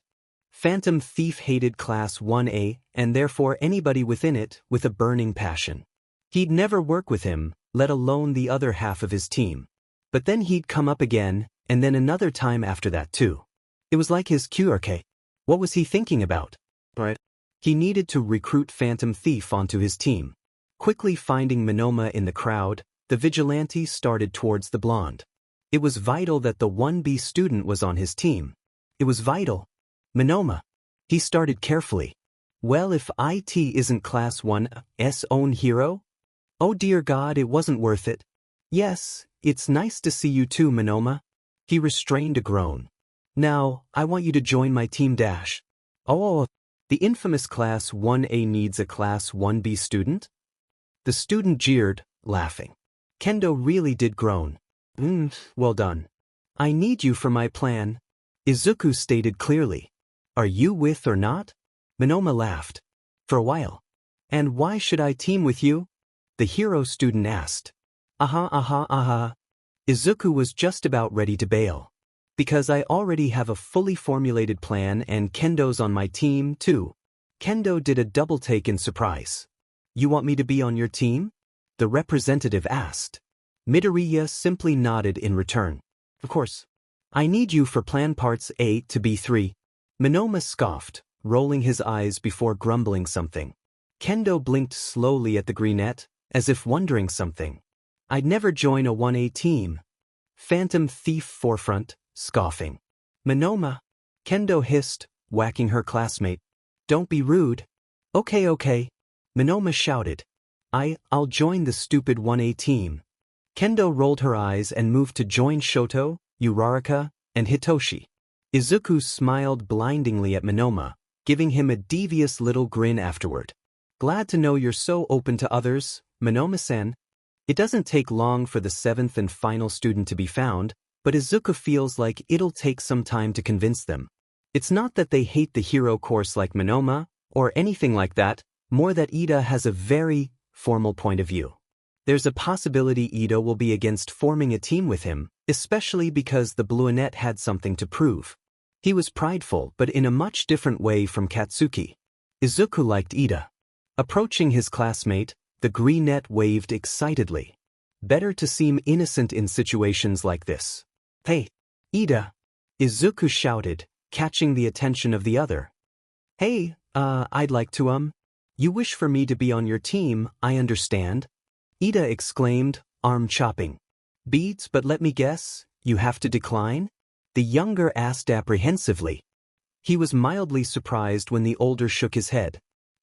Phantom Thief hated Class 1A, and therefore anybody within it, with a burning passion. He'd never work with him, let alone the other half of his team. But then he'd come up again, and then another time after that too. It was like his Quirk. What was he thinking about? Right. He needed to recruit Phantom Thief onto his team. Quickly finding Minoma in the crowd, the vigilante started towards the blonde. It was vital that the 1B student was on his team. It was vital. Minoma. He started carefully. Well, if IT isn't Class 1's own hero? Oh dear God, it wasn't worth it. Yes, it's nice to see you too, Minoma. He restrained a groan. Now, I want you to join my team dash. Oh, the infamous Class 1A needs a Class 1B student? The student jeered, laughing. Kendo really did groan. Well done. I need you for my plan. Izuku stated clearly. Are you with or not? Minoma laughed. For a while. And why should I team with you? The hero student asked. Aha. Izuku was just about ready to bail. Because I already have a fully formulated plan and Kendo's on my team too. Kendo did a double take in surprise. You want me to be on your team? the representative asked. Midoriya simply nodded in return. Of course. I need you for plan parts A to B3. Monoma scoffed, rolling his eyes before grumbling something. Kendo blinked slowly at the greenette, as if wondering something. I'd never join a 1A team. Phantom Thief forefront, scoffing. Monoma. Kendo hissed, whacking her classmate. Don't be rude. Okay. Monoma shouted. I'll join the stupid 1A team. Kendo rolled her eyes and moved to join Shoto, Uraraka, and Hitoshi. Izuku smiled blindingly at Monoma, giving him a devious little grin afterward. Glad to know you're so open to others, Monoma-san. It doesn't take long for the 7th and final student to be found, but Izuku feels like it'll take some time to convince them. It's not that they hate the hero course like Monoma, or anything like that, more that Ida has a very formal point of view. There's a possibility Ida will be against forming a team with him, especially because the Bluenet had something to prove. He was prideful but in a much different way from Katsuki. Izuku liked Ida. Approaching his classmate, the greenette waved excitedly. Better to seem innocent in situations like this. Hey, Ida! Izuku shouted, catching the attention of the other. Hey, I'd like to, You wish for me to be on your team, I understand. Ida exclaimed, arm-chopping. Beats, but let me guess, you have to decline? The younger asked apprehensively. He was mildly surprised when the older shook his head.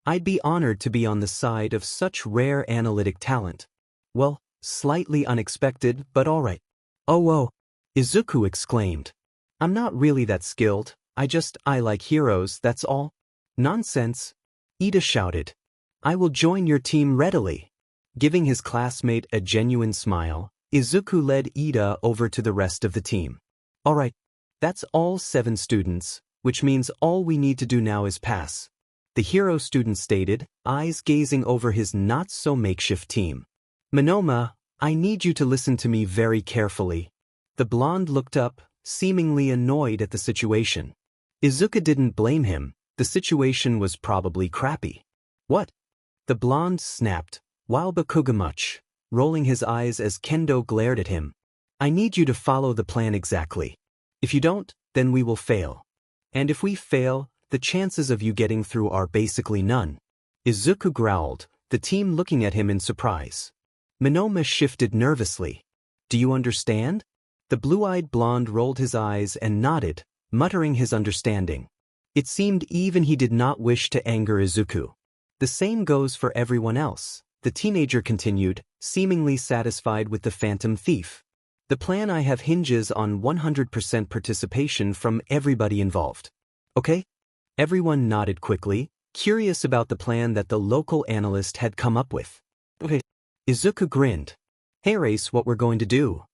I'd be honored to be on the side of such rare analytic talent. Well, slightly unexpected, but all right. Oh, Izuku exclaimed. I'm not really that skilled, I like heroes, that's all. Nonsense. Ida shouted. I will join your team readily. Giving his classmate a genuine smile, Izuku led Ida over to the rest of the team. All right, that's all 7 students, which means all we need to do now is pass. The hero student stated, eyes gazing over his not-so-makeshift team. Monoma, I need you to listen to me very carefully. The blonde looked up, seemingly annoyed at the situation. Izuku didn't blame him, the situation was probably crappy. What? The blonde snapped, while Bakugamuch, rolling his eyes as Kendo glared at him. I need you to follow the plan exactly. If you don't, then we will fail. And if we fail, the chances of you getting through are basically none. Izuku growled, the team looking at him in surprise. Monoma shifted nervously. Do you understand? The blue-eyed blonde rolled his eyes and nodded, muttering his understanding. It seemed even he did not wish to anger Izuku. The same goes for everyone else, the teenager continued, seemingly satisfied with the phantom thief. The plan I have hinges on 100% participation from everybody involved. Okay? Everyone nodded quickly, curious about the plan that the local analyst had come up with. Okay. Izuku grinned. Hey Race, what we're going to do.